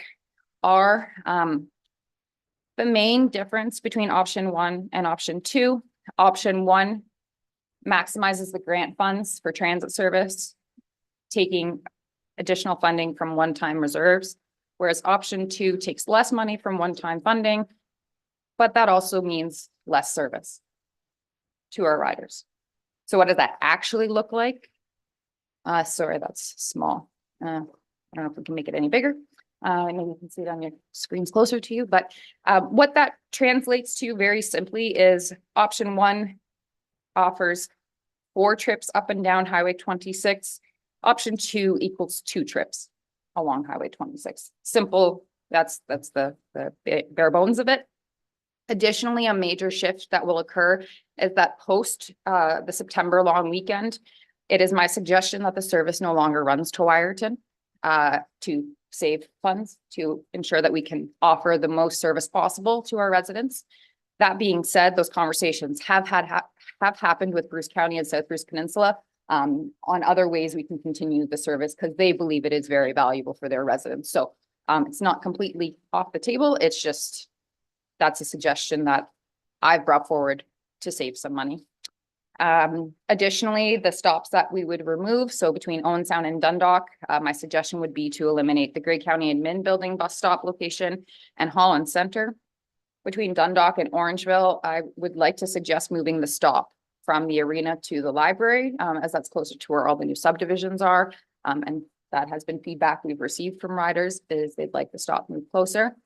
are. The main difference between option 1 and option 2, option 1 maximizes the grant funds for transit service, taking additional funding from one-time reserves, whereas option 2 takes less money from one-time funding, but that also means less service to our riders. So what does that actually look like? Sorry, that's small. I don't know if we can make it any bigger. Maybe you can see it on your screens closer to you, but what that translates to very simply is option 1 offers 4 trips up and down Highway 26. Option 2 equals 2 trips along Highway 26. Simple, that's the bare bones of it. Additionally, a major shift that will occur is that post the September long weekend, it is my suggestion that the service no longer runs to Wyerton to save funds, to ensure that we can offer the most service possible to our residents. That being said, those conversations have happened with Bruce County and South Bruce Peninsula on other ways we can continue the service because they believe it is very valuable for their residents. So it's not completely off the table. It's just, that's a suggestion that I've brought forward to save some money. Additionally, the stops that we would remove, so between Owen Sound and Dundalk, my suggestion would be to eliminate the Grey County Admin Building bus stop location and Holland Center. Between Dundalk and Orangeville, I would like to suggest moving the stop from the arena to the library, as that's closer to where all the new subdivisions are. And that has been feedback we've received from riders, is they'd like the stop moved closer.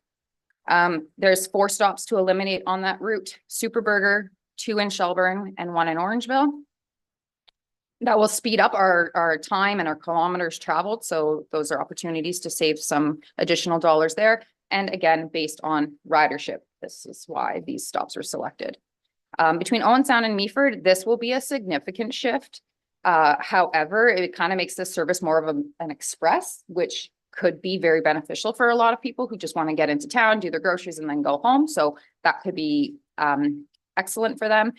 There's 4 stops to eliminate on that route: Superburger, 2 in Shelburne, and 1 in Orangeville. That will speed up our time and our kilometers traveled. So those are opportunities to save some additional dollars there. And again, based on ridership, this is why these stops were selected. Between Owen Sound and Meaford, this will be a significant shift. However, it kind of makes this service more of an express, which could be very beneficial for a lot of people who just want to get into town, do their groceries and then go home. So that could be excellent for them.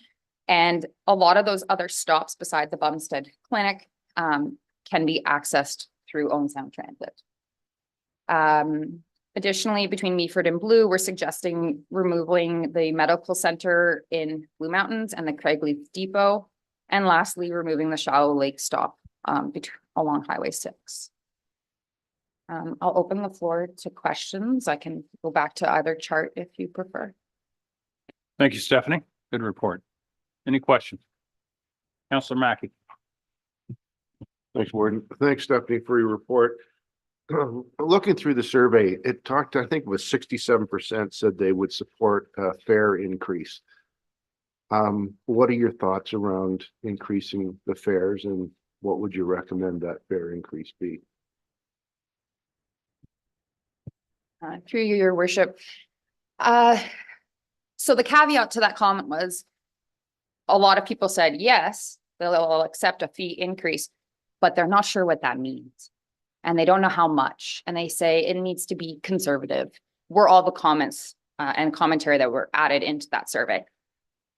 And a lot of those other stops beside the Bumstead Clinic can be accessed through Owen Sound Transit. Additionally, between Meaford and Blue, we're suggesting removing the medical center in Blue Mountains and the Craigleaf Depot. And lastly, removing the Shallow Lake stop along Highway 6. I'll open the floor to questions. I can go back to either chart if you prefer. Thank you, Stephanie. Good report. Any questions? Councillor Mackey. Thanks, Warden. Thanks, Stephanie, for your report. Looking through the survey, it talked, I think it was 67% said they would support a fare increase. What are your thoughts around increasing the fares, and what would you recommend that fare increase be? Through you, your worship. So the caveat to that comment was a lot of people said, yes, they'll accept a fee increase, but they're not sure what that means. And they don't know how much. And they say it needs to be conservative. Were all the comments and commentary that were added into that survey.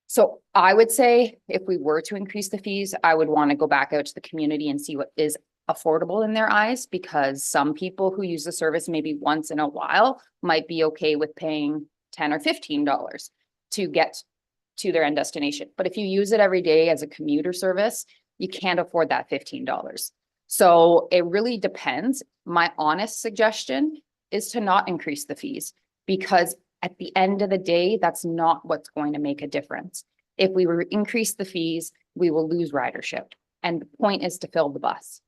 So I would say if we were to increase the fees, I would want to go back out to the community and see what is affordable in their eyes, because some people who use the service maybe once in a while might be okay with paying $10 or $15 to get to their end destination. But if you use it every day as a commuter service, you can't afford that $15. So it really depends. My honest suggestion is to not increase the fees, because at the end of the day, that's not what's going to make a difference. If we increase the fees, we will lose ridership. And the point is to fill the bus.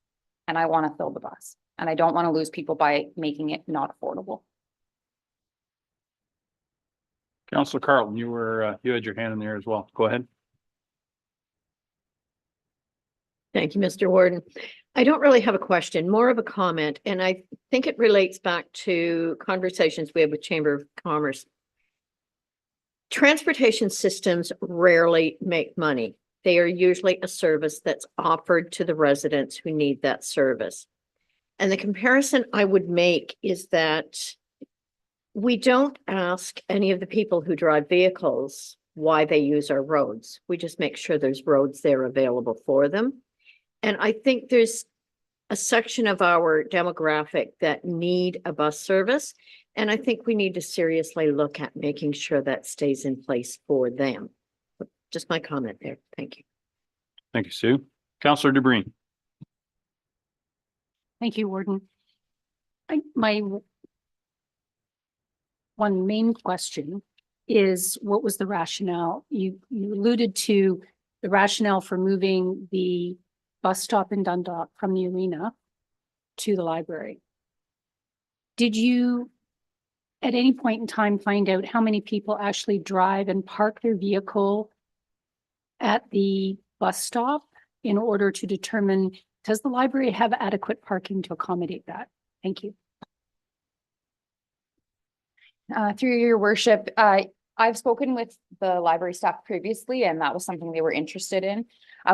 And I want to fill the bus. And I don't want to lose people by making it not affordable. Councillor Carlton, you had your hand in there as well. Go ahead. Thank you, Mr. Warden. I don't really have a question, more of a comment, and I think it relates back to conversations we had with Chamber of Commerce. Transportation systems rarely make money. They are usually a service that's offered to the residents who need that service. And the comparison I would make is that we don't ask any of the people who drive vehicles why they use our roads. We just make sure there's roads there available for them. And I think there's a section of our demographic that need a bus service. And I think we need to seriously look at making sure that stays in place for them. Just my comment there. Thank you. Thank you, Sue. Councillor DeBreen. Thank you, Warden. My one main question is, what was the rationale? You alluded to the rationale for moving the bus stop in Dundalk from the arena to the library. Did you at any point in time find out how many people actually drive and park their vehicle at the bus stop in order to determine, does the library have adequate parking to accommodate that? Thank you. Through your worship, I've spoken with the library staff previously, and that was something they were interested in.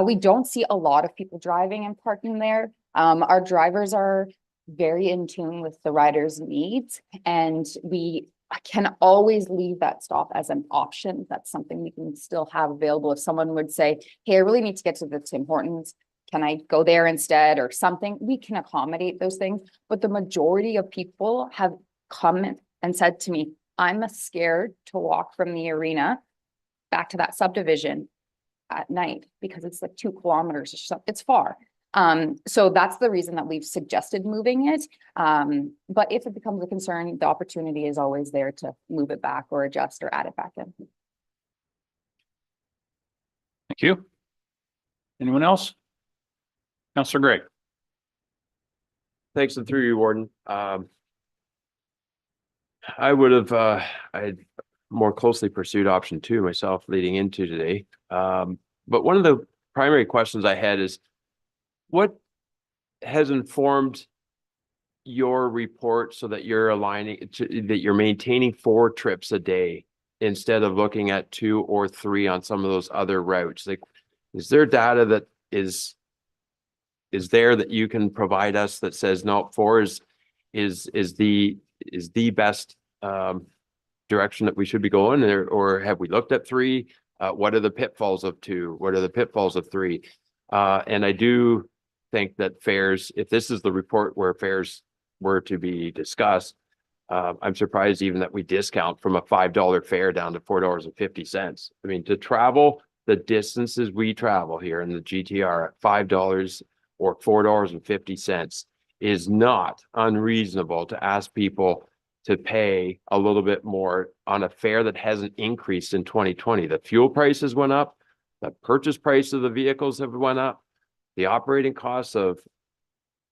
We don't see a lot of people driving and parking there. Our drivers are very in tune with the riders' needs, and we can always leave that stop as an option. That's something we can still have available. If someone would say, hey, I really need to get to the Tim Hortons, can I go there instead or something? We can accommodate those things. But the majority of people have come and said to me, I'm scared to walk from the arena back to that subdivision at night because it's like 2 kilometers or something. It's far. So that's the reason that we've suggested moving it. But if it becomes a concern, the opportunity is always there to move it back or adjust or add it back in. Thank you. Anyone else? Councillor Gray. Thanks, and through you, Warden. I would have, I'd more closely pursued option 2 myself leading into today. But one of the primary questions I had is, what has informed your report so that you're aligning, that you're maintaining 4 trips a day instead of looking at 2 or 3 on some of those other routes? Like, is there data that is there that you can provide us that says, no, 4 is the best direction that we should be going there? Or have we looked at 3? What are the pitfalls of 2? What are the pitfalls of 3? And I do think that fares, if this is the report where fares were to be discussed, I'm surprised even that we discount from a $5 fare down to $4.50. I mean, to travel the distances we travel here in the GTR at $5 or $4.50 is not unreasonable to ask people to pay a little bit more on a fare that hasn't increased in 2020. The fuel prices went up, the purchase price of the vehicles have went up, the operating costs of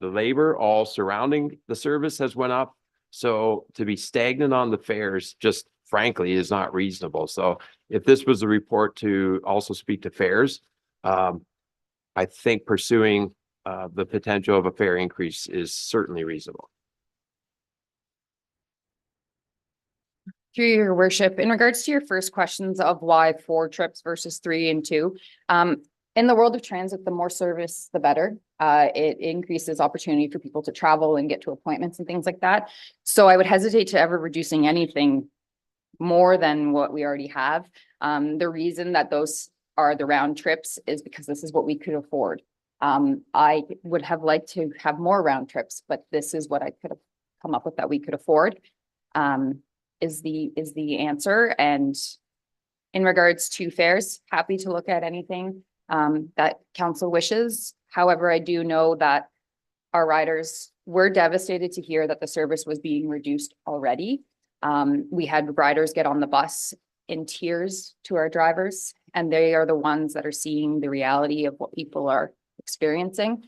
the labor all surrounding the service has went up. So to be stagnant on the fares just frankly is not reasonable. So if this was a report to also speak to fares, I think pursuing the potential of a fare increase is certainly reasonable. Through your worship, in regards to your first questions of why 4 trips versus 3 and 2, in the world of transit, the more service, the better. It increases opportunity for people to travel and get to appointments and things like that. So I would hesitate to ever reducing anything more than what we already have. The reason that those are the round trips is because this is what we could afford. I would have liked to have more round trips, but this is what I could have come up with that we could afford. Is the answer. And in regards to fares, happy to look at anything that council wishes. However, I do know that our riders were devastated to hear that the service was being reduced already. We had riders get on the bus in tears to our drivers, and they are the ones that are seeing the reality of what people are experiencing.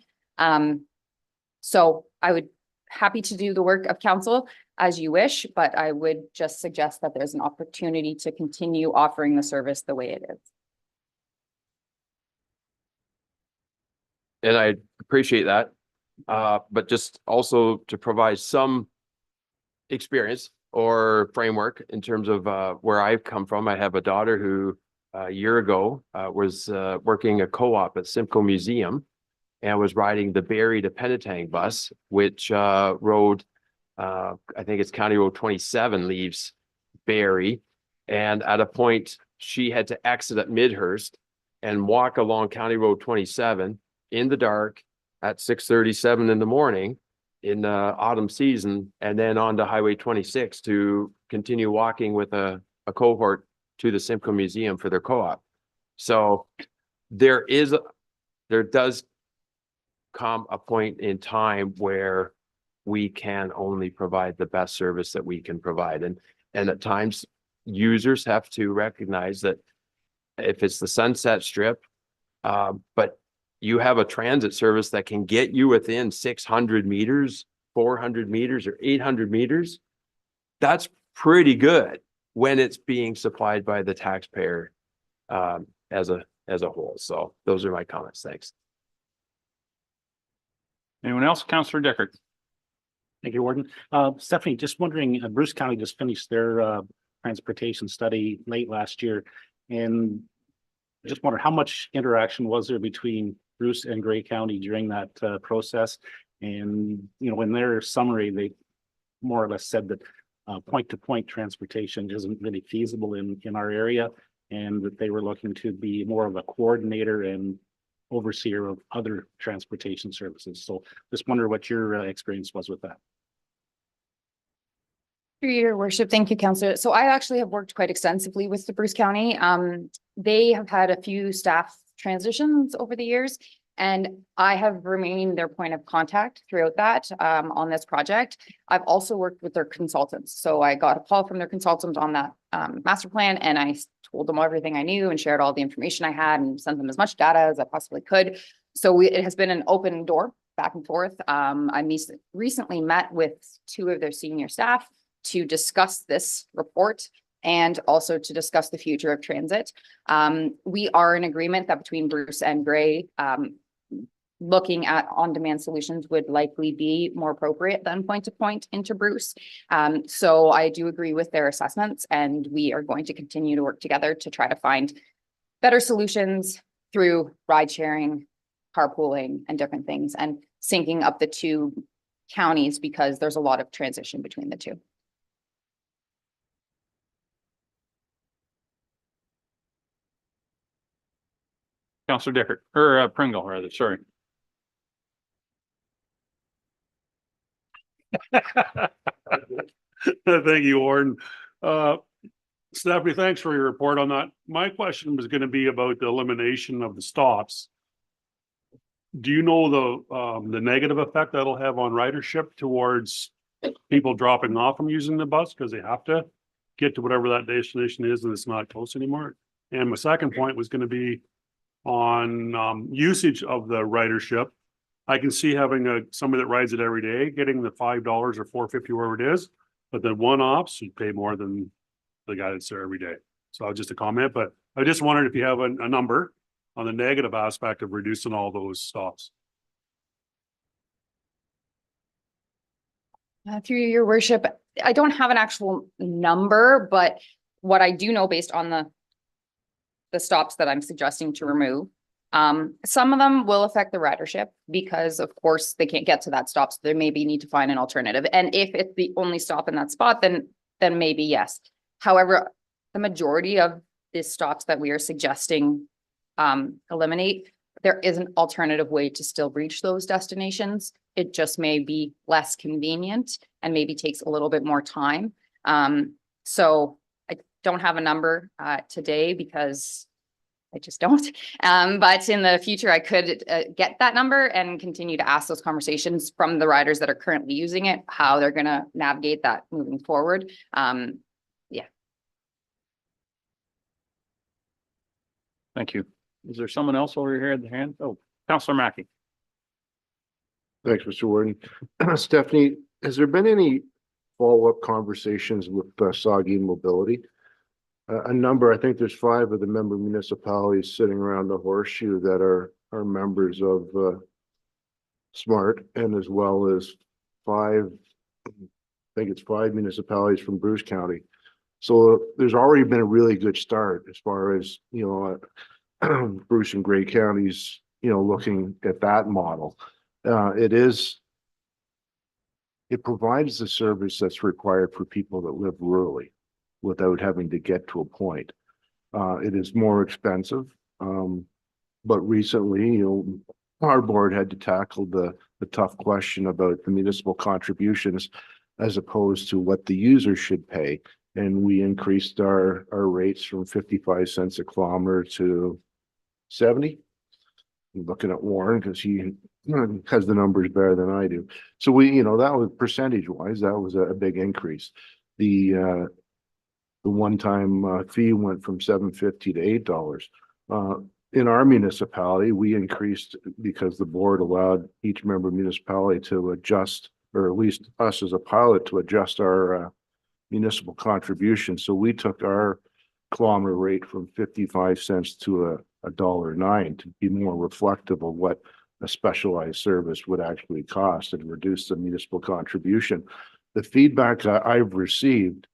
So I would happy to do the work of council as you wish, but I would just suggest that there's an opportunity to continue offering the service the way it is. And I appreciate that. But just also to provide some experience or framework in terms of where I've come from. I have a daughter who a year ago was working a co-op at Simcoe Museum and was riding the Barrie to Penetang bus, which rode, I think it's County Road 27 leaves Barrie. And at a point, she had to exit at Midhurst and walk along County Road 27 in the dark at 6:37 in the morning in autumn season, and then on to Highway 26 to continue walking with a cohort to the Simcoe Museum for their co-op. So there does come a point in time where we can only provide the best service that we can provide. And at times users have to recognize that if it's the Sunset Strip, but you have a transit service that can get you within 600 meters, 400 meters, or 800 meters, that's pretty good when it's being supplied by the taxpayer as a whole. So those are my comments. Thanks. Anyone else? Councillor Deckard. Thank you, Warden. Stephanie, just wondering, Bruce County just finished their transportation study late last year, and just wonder how much interaction was there between Bruce and Grey County during that process? And, you know, in their summary, they more or less said that point-to-point transportation isn't really feasible in our area, and that they were looking to be more of a coordinator and overseer of other transportation services. So just wonder what your experience was with that. Through your worship, thank you, Councillor. So I actually have worked quite extensively with the Bruce County. They have had a few staff transitions over the years, and I have remained their point of contact throughout that on this project. I've also worked with their consultants. So I got a call from their consultant on that master plan, and I told them everything I knew and shared all the information I had and sent them as much data as I possibly could. So it has been an open door back and forth. I recently met with 2 of their senior staff to discuss this report and also to discuss the future of transit. We are in agreement that between Bruce and Grey, looking at on-demand solutions would likely be more appropriate than point-to-point into Bruce. So I do agree with their assessments, and we are going to continue to work together to try to find better solutions through ride sharing, carpooling, and different things, and syncing up the two counties because there's a lot of transition between the two. Counselor Dickert, or Pringle rather, sorry. Thank you, Warden. Stephanie, thanks for your report on that. My question was going to be about the elimination of the stops. Do you know the negative effect that'll have on ridership towards people dropping off from using the bus because they have to get to whatever that destination is and it's not close anymore? And my second point was going to be on usage of the ridership. I can see having somebody that rides it every day, getting the $5 or $4.50, wherever it is, but the one-offs should pay more than the guy that's there every day. So just a comment, but I just wondered if you have a number on the negative aspect of reducing all those stops. Through your worship, I don't have an actual number, but what I do know based on the stops that I'm suggesting to remove, some of them will affect the ridership because of course they can't get to that stop. So they maybe need to find an alternative. And if it's the only stop in that spot, then maybe yes. However, the majority of the stops that we are suggesting eliminate, there is an alternative way to still reach those destinations. It just may be less convenient and maybe takes a little bit more time. So I don't have a number today because I just don't. But in the future, I could get that number and continue to ask those conversations from the riders that are currently using it, how they're going to navigate that moving forward. Yeah. Thank you. Is there someone else over here at the hand? Oh, Counselor Mackey. Thanks, Mr. Warden. Stephanie, has there been any follow-up conversations with Saugeen Mobility? A number, I think there's 5 of the member municipalities sitting around the horseshoe that are members of SMART, and as well as 5, I think it's 5 municipalities from Bruce County. So there's already been a really good start as far as, Bruce and Grey counties, looking at that model. It provides the service that's required for people that live rurally without having to get to a point. It is more expensive, but recently, our board had to tackle the tough question about the municipal contributions as opposed to what the user should pay. And we increased our rates from 55 cents a kilometer to 70. I'm looking at Warren because he has the numbers better than I do. So we, that was percentage wise, that was a big increase. The one-time fee went from $7.50 to $8. In our municipality, we increased because the board allowed each member municipality to adjust, or at least us as a pilot to adjust our municipal contribution. So we took our kilometer rate from 55 cents to $1.09 to be more reflective of what a specialized service would actually cost and reduce the municipal contribution. The feedback I've received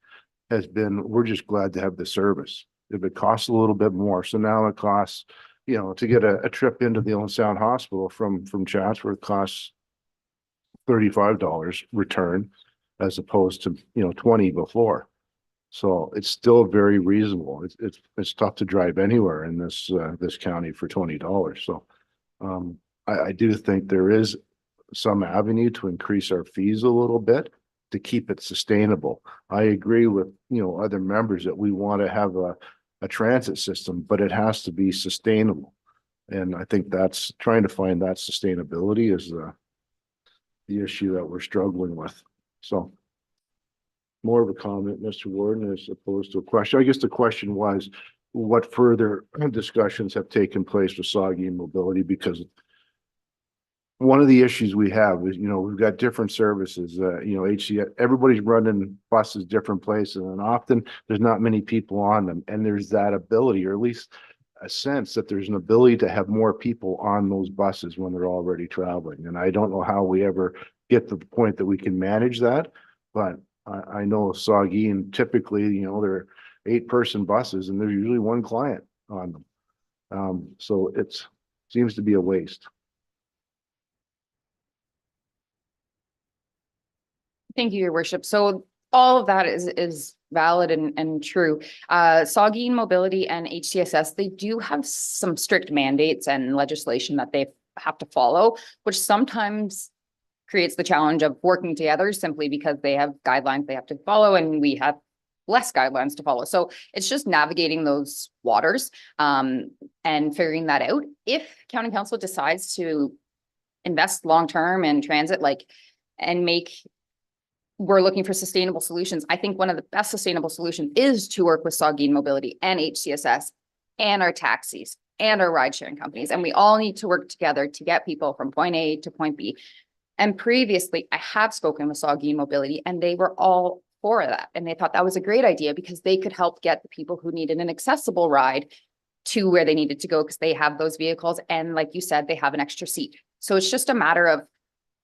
has been, we're just glad to have the service. If it costs a little bit more, so now it costs, to get a trip into the Owen Sound Hospital from Chatsworth costs $35 return, as opposed to $20 before. So it's still very reasonable. It's tough to drive anywhere in this county for $20. So I do think there is some avenue to increase our fees a little bit to keep it sustainable. I agree with other members that we want to have a transit system, but it has to be sustainable. And I think that's trying to find that sustainability is the issue that we're struggling with. So more of a comment, Mr. Warden, as opposed to a question. I guess the question was, what further discussions have taken place with Saugeen Mobility? Because one of the issues we have is, we've got different services, HCS, everybody's running buses different places, and often there's not many people on them. And there's that ability, or at least a sense that there's an ability to have more people on those buses when they're already traveling. And I don't know how we ever get to the point that we can manage that, but I know Saugeen typically, you know, they're 8-person buses and there's usually one client on them. So it's seems to be a waste. Thank you, Your Worship. So all of that is valid and true. Saugeen Mobility and HCSS, they do have some strict mandates and legislation that they have to follow, which sometimes creates the challenge of working together simply because they have guidelines they have to follow and we have less guidelines to follow. So it's just navigating those waters and figuring that out. If County Council decides to invest long-term in transit, we're looking for sustainable solutions. I think one of the best sustainable solutions is to work with Saugeen Mobility and HCSS and our taxis and our ride sharing companies. And we all need to work together to get people from point A to point B. And previously I have spoken with Saugeen Mobility and they were all for that. And they thought that was a great idea because they could help get the people who needed an accessible ride to where they needed to go because they have those vehicles. And like you said, they have an extra seat. So it's just a matter of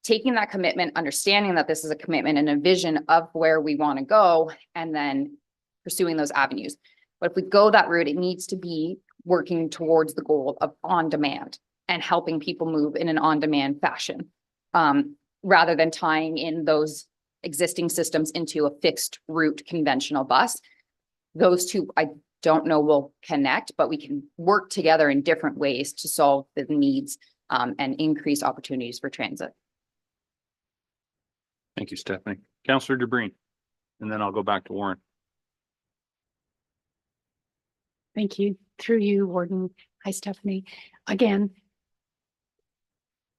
taking that commitment, understanding that this is a commitment and a vision of where we want to go, and then pursuing those avenues. But if we go that route, it needs to be working towards the goal of on demand and helping people move in an on-demand fashion, rather than tying in those existing systems into a fixed route conventional bus. Those two, I don't know will connect, but we can work together in different ways to solve the needs and increase opportunities for transit. Thank you, Stephanie. Councillor DeBreen, and then I'll go back to Warren. Thank you. Through you, Warden. Hi, Stephanie. Again,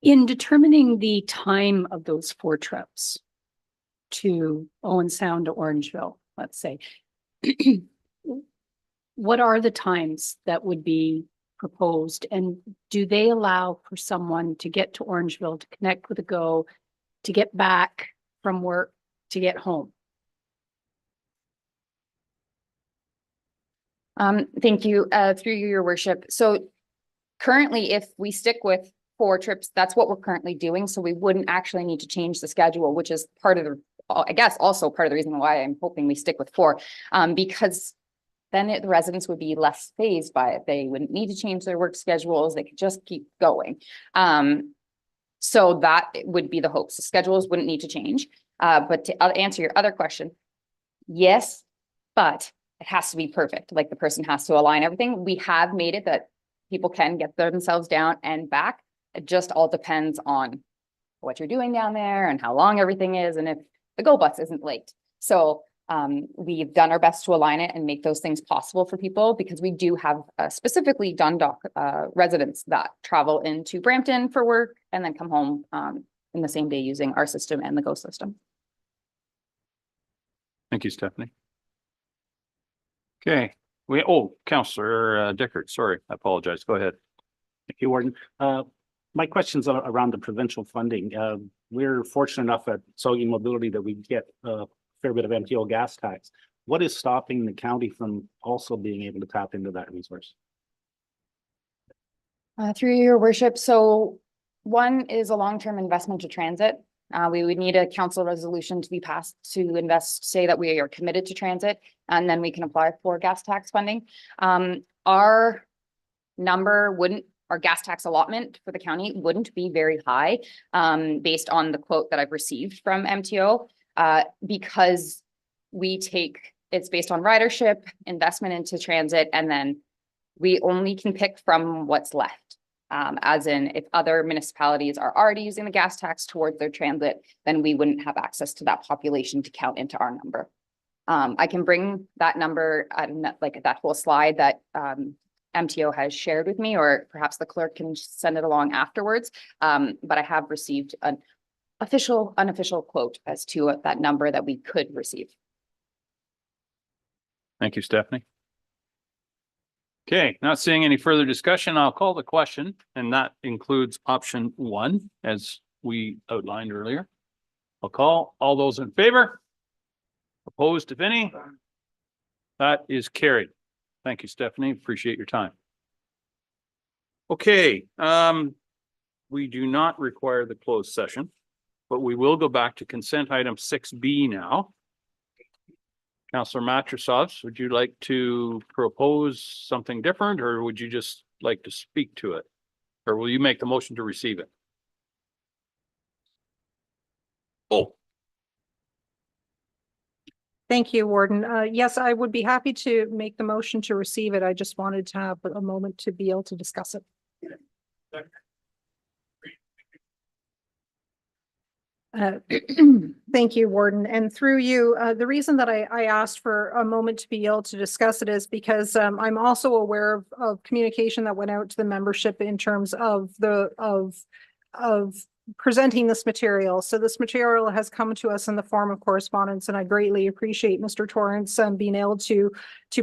in determining the time of those 4 trips to Owen Sound to Orangeville, let's say, what are the times that would be proposed? And do they allow for someone to get to Orangeville, to connect with a GO, to get back from work, to get home? Thank you, through you, Your Worship. So currently, if we stick with 4 trips, that's what we're currently doing. So we wouldn't actually need to change the schedule, which is part of the, I guess, also part of the reason why I'm hoping we stick with 4, because then the residents would be less phased by it. They wouldn't need to change their work schedules. They could just keep going. So that would be the hopes. The schedules wouldn't need to change. But to answer your other question, yes, but it has to be perfect. Like the person has to align everything. We have made it that people can get themselves down and back. It just all depends on what you're doing down there and how long everything is and if the GO bus isn't late. So we've done our best to align it and make those things possible for people because we do have specifically Dundalk residents that travel into Brampton for work and then come home in the same day using our system and the GO system. Thank you, Stephanie. Okay, Councillor Dickert, sorry, I apologize. Go ahead. Thank you, Warden. My question's around the provincial funding. We're fortunate enough at Saugeen Mobility that we get a fair bit of MTO gas tax. What is stopping the county from also being able to tap into that resource? Through your worship. So one is a long-term investment to transit. We would need a council resolution to be passed to invest, say that we are committed to transit, and then we can apply for gas tax funding. Our gas tax allotment for the county wouldn't be very high based on the quote that I've received from MTO because it's based on ridership, investment into transit, and then we only can pick from what's left. As in, if other municipalities are already using the gas tax towards their transit, then we wouldn't have access to that population to count into our number. I can bring that number, like that whole slide that MTO has shared with me, or perhaps the clerk can send it along afterwards. But I have received an unofficial quote as to that number that we could receive. Thank you, Stephanie. Okay, not seeing any further discussion, I'll call the question, and that includes option 1, as we outlined earlier. I'll call all those in favor. Opposed, if any. That is carried. Thank you, Stephanie. Appreciate your time. Okay, we do not require the closed session, but we will go back to consent item 6B now. Councillor Matrosovs, would you like to propose something different, or would you just like to speak to it? Or will you make the motion to receive it? Oh, Thank you, Warden. Yes, I would be happy to make the motion to receive it. I just wanted to have a moment to be able to discuss it. Thank you, Warden. And through you, the reason that I asked for a moment to be able to discuss it is because I'm also aware of communication that went out to the membership in terms of of presenting this material. So this material has come to us in the form of correspondence, and I greatly appreciate Mr. Torrance being able to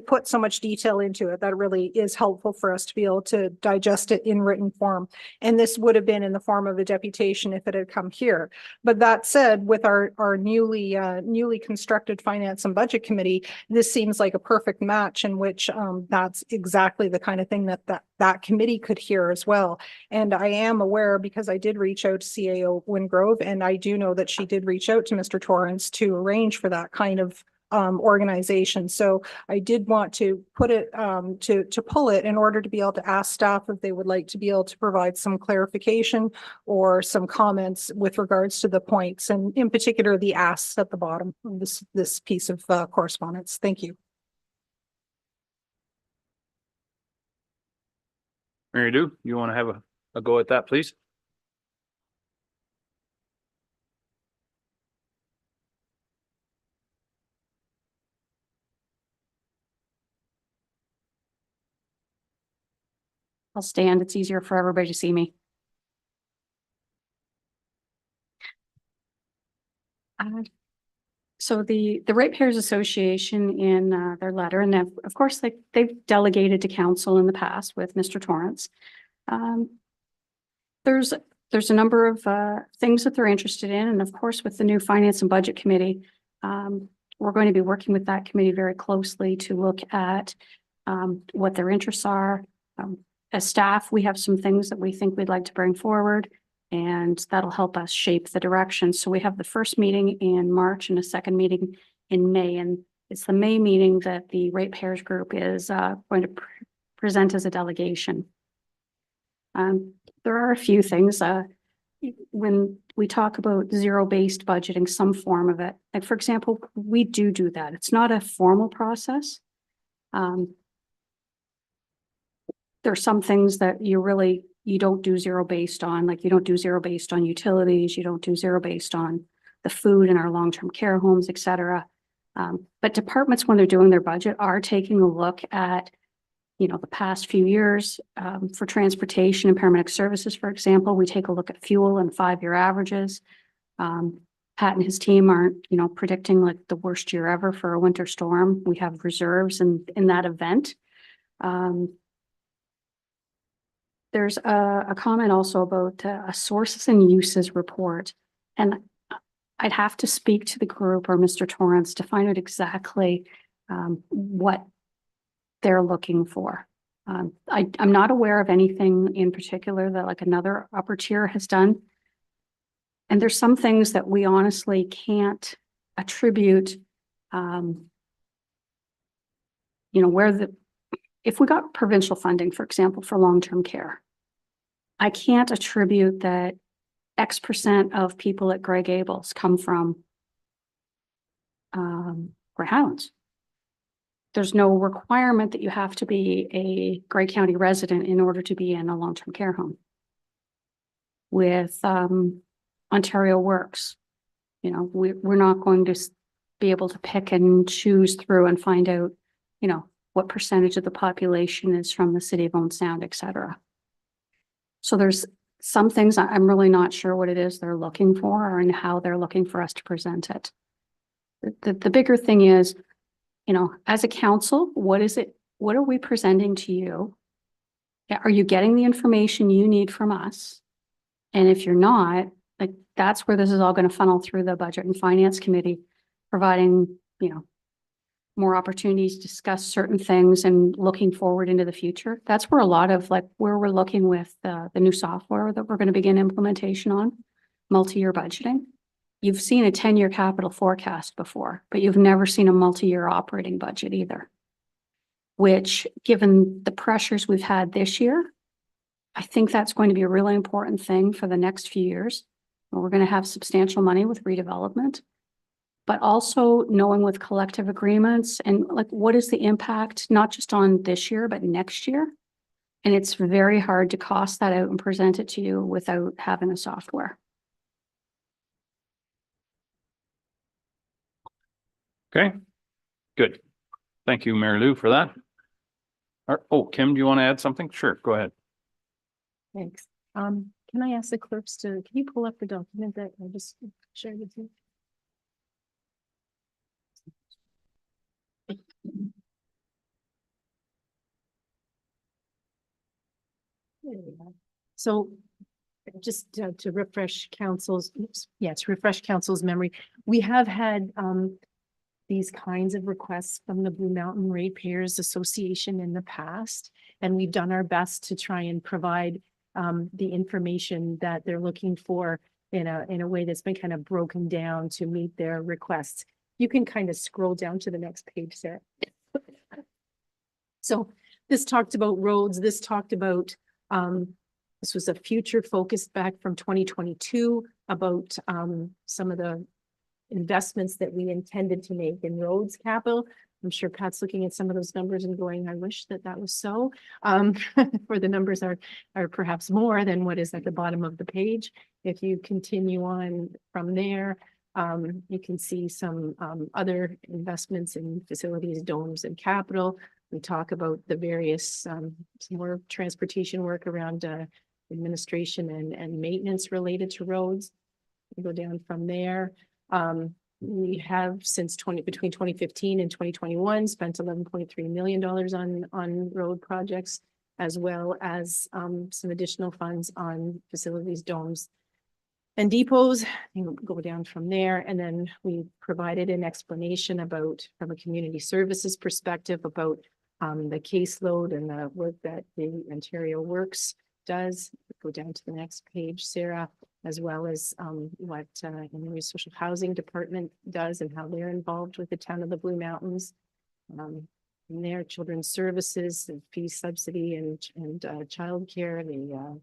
put so much detail into it. That really is helpful for us to be able to digest it in written form. And this would have been in the form of a deputation if it had come here. But that said, with our newly constructed Finance and Budget Committee, this seems like a perfect match in which that's exactly the kind of thing that committee could hear as well. And I am aware, because I did reach out to CAO Wingrove, and I do know that she did reach out to Mr. Torrance to arrange for that kind of organization. So I did want to put it to pull it in order to be able to ask staff if they would like to be able to provide some clarification or some comments with regards to the points, and in particular the asks at the bottom of this piece of correspondence. Thank you. Mary Lou, you want to have a go at that, please? I'll stand. It's easier for everybody to see me. So the Ratepayers Association in their letter, and of course, they've delegated to council in the past with Mr. Torrance. There's a number of things that they're interested in, and of course, with the new Finance and Budget Committee, we're going to be working with that committee very closely to look at what their interests are. As staff, we have some things that we think we'd like to bring forward, and that'll help us shape the direction. So we have the first meeting in March and a second meeting in May, and it's the May meeting that the Ratepayers group is going to present as a delegation. There are a few things when we talk about zero-based budgeting, some form of it. Like, for example, we do that. It's not a formal process. There are some things that you don't do zero-based on, like you don't do zero-based on utilities, you don't do zero-based on the food in our long-term care homes, et cetera. But departments, when they're doing their budget, are taking a look at, the past few years. For transportation and paramedic services, for example, we take a look at fuel and 5-year averages. Pat and his team aren't, predicting like the worst year ever for a winter storm. We have reserves in that event. There's a comment also about a sources and uses report, and I'd have to speak to the group or Mr. Torrance to find out exactly what they're looking for. I'm not aware of anything in particular that like another upper tier has done. And there's some things that we honestly can't attribute, if we got provincial funding, for example, for long-term care, I can't attribute that X percent of people at Grey Gables come from Grey Highlands. There's no requirement that you have to be a Grey County resident in order to be in a long-term care home. With Ontario Works, we're not going to be able to pick and choose through and find out, what percentage of the population is from the city of Owen Sound, et cetera. So there's some things I'm really not sure what it is they're looking for and how they're looking for us to present it. The bigger thing is, as a council, what are we presenting to you? Are you getting the information you need from us? And if you're not, like, that's where this is all going to funnel through the Budget and Finance Committee, providing, more opportunities to discuss certain things and looking forward into the future. That's where a lot of like where we're looking with the new software that we're going to begin implementation on, multi-year budgeting. You've seen a 10-year capital forecast before, but you've never seen a multi-year operating budget either. Which, given the pressures we've had this year, I think that's going to be a really important thing for the next few years. We're going to have substantial money with redevelopment, but also knowing with collective agreements and like, what is the impact, not just on this year, but next year? And it's very hard to cost that out and present it to you without having a software. Okay, good. Thank you, Mary Lou, for that. Oh, Kim, do you want to add something? Sure, go ahead. Thanks. Can I ask the clerks can you pull up the document that I just shared with you? There we go. So just to refresh council's, to refresh council's memory, we have had these kinds of requests from the Blue Mountain Ratepayers Association in the past, and we've done our best to try and provide the information that they're looking for in a way that's been kind of broken down to meet their requests. You can kind of scroll down to the next page, Sarah. So this talked about roads, this talked about this was a future focused back from 2022 about some of the investments that we intended to make in roads capital. I'm sure Pat's looking at some of those numbers and going, I wish that was so. For the numbers are perhaps more than what is at the bottom of the page. If you continue on from there, you can see some other investments in facilities, domes, and capital. We talk about the various some more transportation work around administration and maintenance related to roads. We go down from there. We have since between 2015 and 2021 spent $11.3 million on road projects, as well as some additional funds on facilities, domes, and depots. You go down from there, and then we provided an explanation about, from a community services perspective, about the caseload and the work that the Ontario Works does. Go down to the next page, Sarah, as well as what the Social Housing Department does and how they're involved with the town of the Blue Mountains. And their children's services and fee subsidy and childcare, the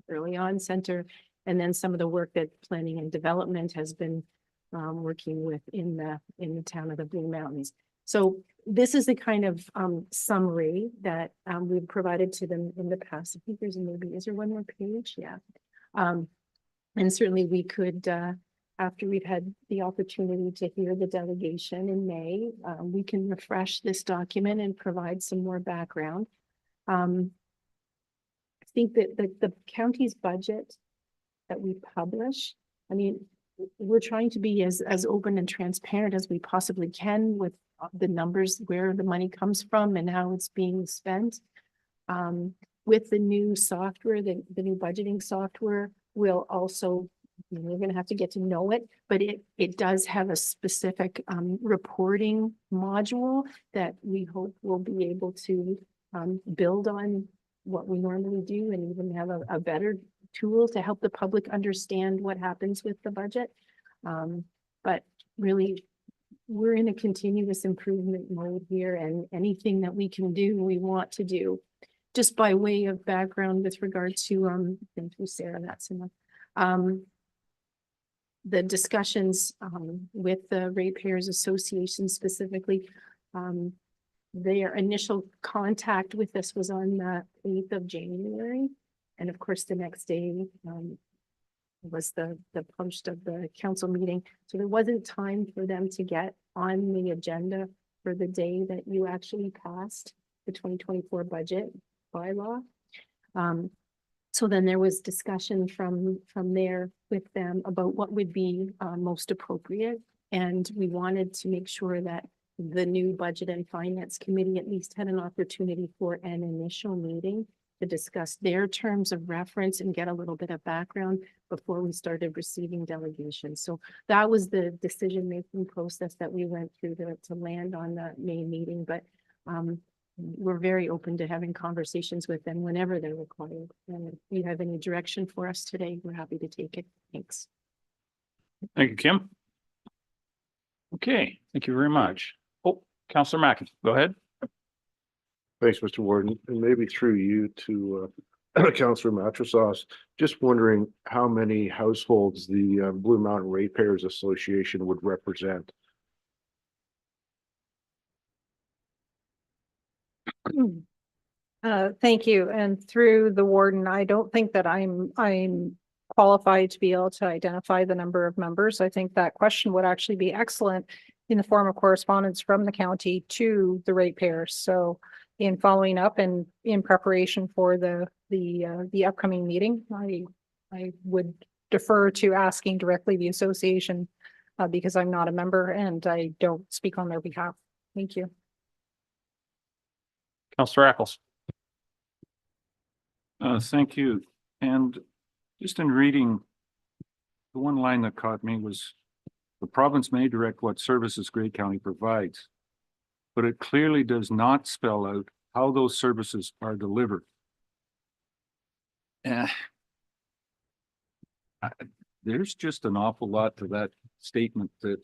early on center, and then some of the work that planning and development has been working with in the town of the Blue Mountains. So this is the kind of summary that we've provided to them in the past. I think there's is there one more page? Yeah. And certainly we could, after we've had the opportunity to hear the delegation in May, we can refresh this document and provide some more background. I think that the county's budget that we publish, I mean, we're trying to be as open and transparent as we possibly can with the numbers, where the money comes from and how it's being spent. With the new software, the new budgeting software, we'll also, we're going to have to get to know it, but it does have a specific reporting module that we hope will be able to build on what we normally do and even have a better tool to help the public understand what happens with the budget. But really, we're in a continuous improvement mode here, and anything that we can do, we want to do. Just by way of background with regard to, thank you, Sarah, that's enough. The discussions with the Ratepayers Association specifically, their initial contact with us was on the 8th of January. And of course, the next day was the post of the council meeting. So there wasn't time for them to get on the agenda for the day that you actually passed the 2024 budget bylaw. So then there was discussion from there with them about what would be most appropriate. And we wanted to make sure that the new Budget and Finance Committee at least had an opportunity for an initial meeting to discuss their terms of reference and get a little bit of background before we started receiving delegations. So that was the decision-making process that we went through to land on the May meeting, but we're very open to having conversations with them whenever they're required. And if you have any direction for us today, we're happy to take it. Thanks. Thank you, Kim. Okay, thank you very much. Oh, Councillor Mackin, go ahead. Thanks, Mr. Warden, and maybe through you to Councillor Matrosauce. Just wondering how many households the Blue Mountain Ratepayers Association would represent. Thank you. And through the warden, I don't think that I'm qualified to be able to identify the number of members. I think that question would actually be excellent in the form of correspondence from the county to the ratepayers. So in following up and in preparation for the upcoming meeting, I would defer to asking directly the association because I'm not a member and I don't speak on their behalf. Thank you. Councillor Eccles. Thank you. And just in reading, the one line that caught me was, the province may direct what services Grey County provides, but it clearly does not spell out how those services are delivered. There's just an awful lot to that statement that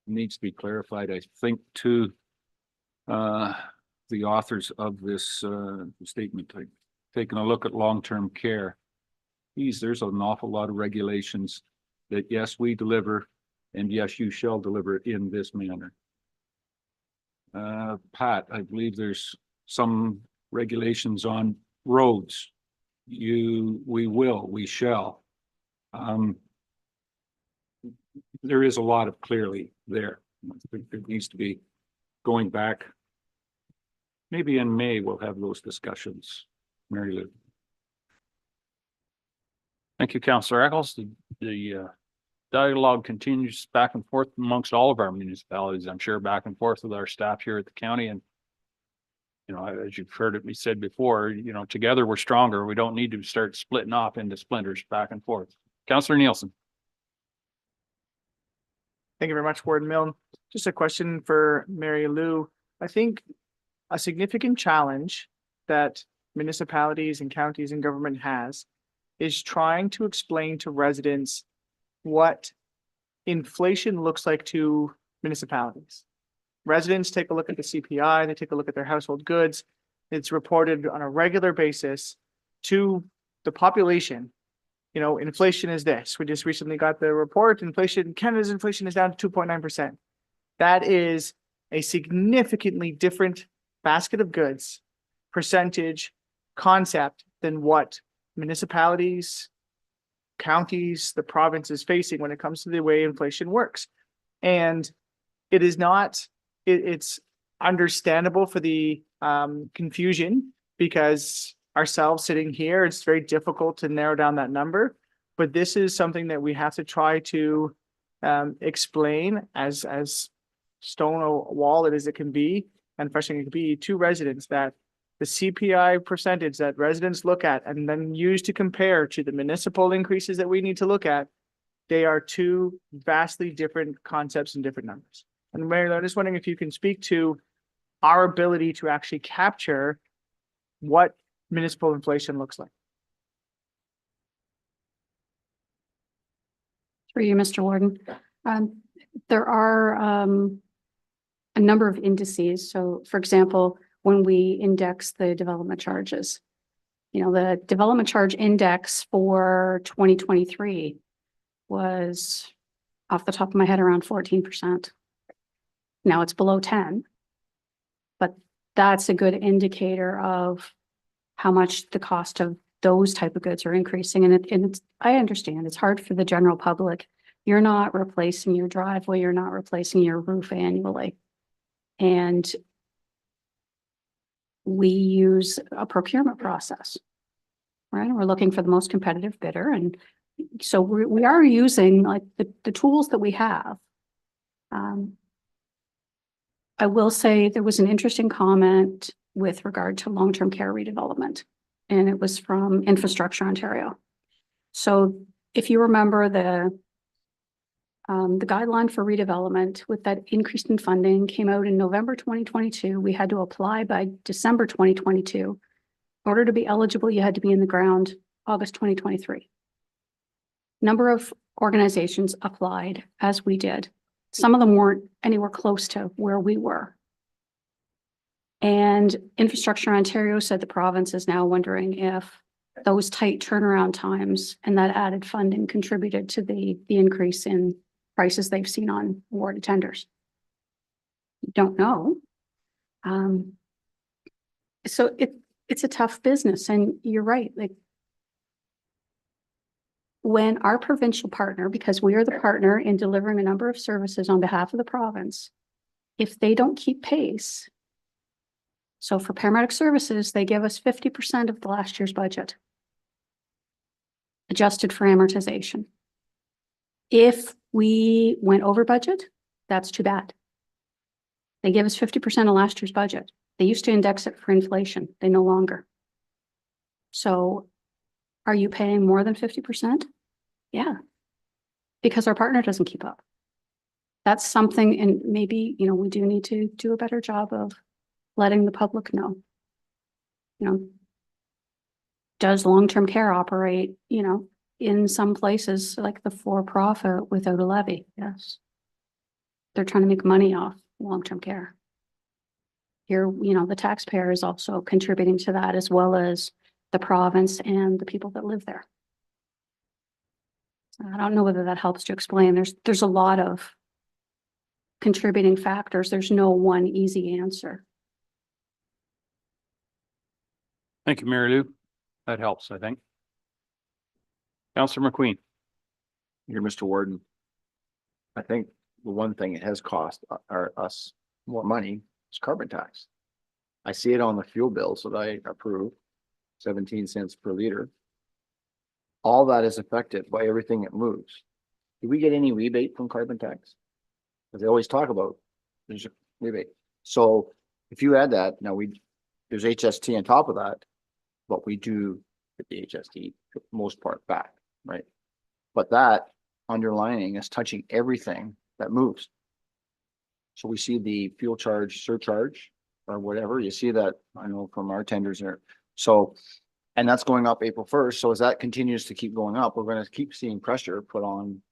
needs to be clarified, I think, to the authors of this statement. Like, taking a look at long-term care, there's an awful lot of regulations that yes, we deliver, and yes, you shall deliver in this manner. Pat, I believe there's some regulations on roads. We shall. There is a lot of clearly there. I think there needs to be going back. Maybe in May, we'll have those discussions, Mary Lou. Thank you, Councillor Eccles. The dialogue continues back and forth amongst all of our municipalities. I'm sure back and forth with our staff here at the county. And, you know, as you've heard it be said before, you know, together we're stronger. We don't need to start splitting off into splinters back and forth. Councillor Nielsen. Thank you very much, Warden Milne. Just a question for Mary Lou. I think a significant challenge that municipalities and counties and government has is trying to explain to residents what inflation looks like to municipalities. Residents take a look at the CPI, they take a look at their household goods. It's reported on a regular basis to the population. You know, inflation is this. We just recently got the report. Canada's inflation is down to 2.9%. That is a significantly different basket of goods, percentage, concept than what municipalities, counties, the province is facing when it comes to the way inflation works. And it is not, it's understandable for the confusion because ourselves sitting here, it's very difficult to narrow down that number. But this is something that we have to try to explain as stone a wall it as it can be and frustrating it can be to residents, that the CPI percentage that residents look at and then use to compare to the municipal increases that we need to look at, they are two vastly different concepts and different numbers. And Mary, I'm just wondering if you can speak to our ability to actually capture what municipal inflation looks like. Through you, Mr. Warden. There are a number of indices. So for example, when we index the development charges, you know, the development charge index for 2023 was, off the top of my head, around 14%. Now it's below 10, but that's a good indicator of how much the cost of those type of goods are increasing. And it's, I understand it's hard for the general public. You're not replacing your driveway, you're not replacing your roof annually. And we use a procurement process, right? We're looking for the most competitive bidder. And so we are using like the tools that we have. I will say there was an interesting comment with regard to long-term care redevelopment. and it was from Infrastructure Ontario. So if you remember the guideline for redevelopment with that increase in funding came out in November 2022. We had to apply by December 2022. In order to be eligible, you had to be in the ground August 2023. Number of organizations applied as we did. Some of them weren't anywhere close to where we were. And Infrastructure Ontario said the province is now wondering if those tight turnaround times and that added funding contributed to the increase in prices they've seen on awarded tenders. Don't know. So it's a tough business, and you're right. Like, when our provincial partner, because we are the partner in delivering a number of services on behalf of the province, if they don't keep pace, so for paramedic services, they give us 50% of the last year's budget, adjusted for amortization. If we went over budget, that's too bad. They give us 50% of last year's budget. They used to index it for inflation. They no longer. So are you paying more than 50%? Yeah, because our partner doesn't keep up. That's something, and maybe, we do need to do a better job of letting the public know. Does long-term care operate, in some places like the for-profit without a levy? Yes. They're trying to make money off long-term care. Here, the taxpayer is also contributing to that, as well as the province and the people that live there. I don't know whether that helps to explain. There's a lot of contributing factors. There's no one easy answer. Thank you, Mary Lou. That helps, I think. Councillor McQueen. Here, Mr. Warden. I think the one thing it has cost us more money is carbon tax. I see it on the fuel bills that I approve, 17 cents per liter. All that is affected by everything that moves. Do we get any rebate from carbon tax? Because they always talk about there's a rebate. So if you add that, now there's HST on top of that, but we do get the HST for the most part back, right? But that underlining is touching everything that moves. So we see the fuel charge surcharge or whatever, you see that, I know from our tenders there. So, and that's going up April 1st. So as that continues to keep going up, we're going to keep seeing pressure put on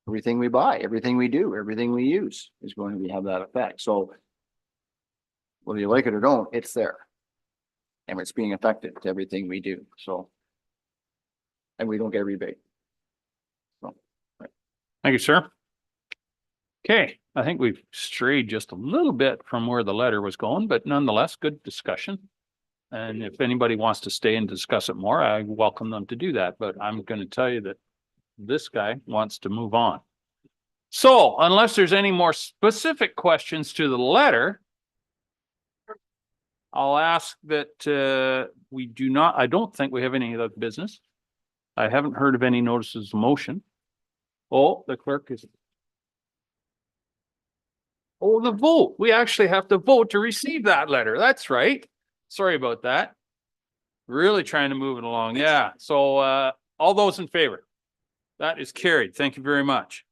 everything we buy, everything we do, everything we use is going to have that effect. So whether you like it or don't, it's there. And it's being affected to everything we do. So, and we don't get a rebate. So, right. Thank you, sir. Okay, I think we've strayed just a little bit from where the letter was going, but nonetheless, good discussion. And if anybody wants to stay and discuss it more, I welcome them to do that. But I'm going to tell you that this guy wants to move on. So unless there's any more specific questions to the letter, I'll ask that I don't think we have any other business. I haven't heard of any notices of motion. Oh, the clerk is. Oh, the vote. We actually have to vote to receive that letter. That's right. Sorry about that. Really trying to move it along. Yeah. So all those in favor? That is carried. Thank you very much.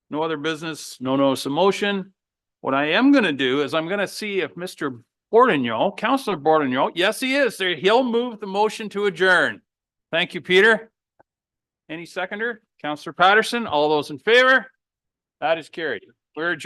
No other business, no notice of motion. What I am going to do is I'm going to see if Mr. Bourdignon, Councillor Bourdignon, yes, he is there. He'll move the motion to adjourn. Thank you, Peter. Any seconder? Councillor Patterson, all those in favor? That is carried. We're adjourned.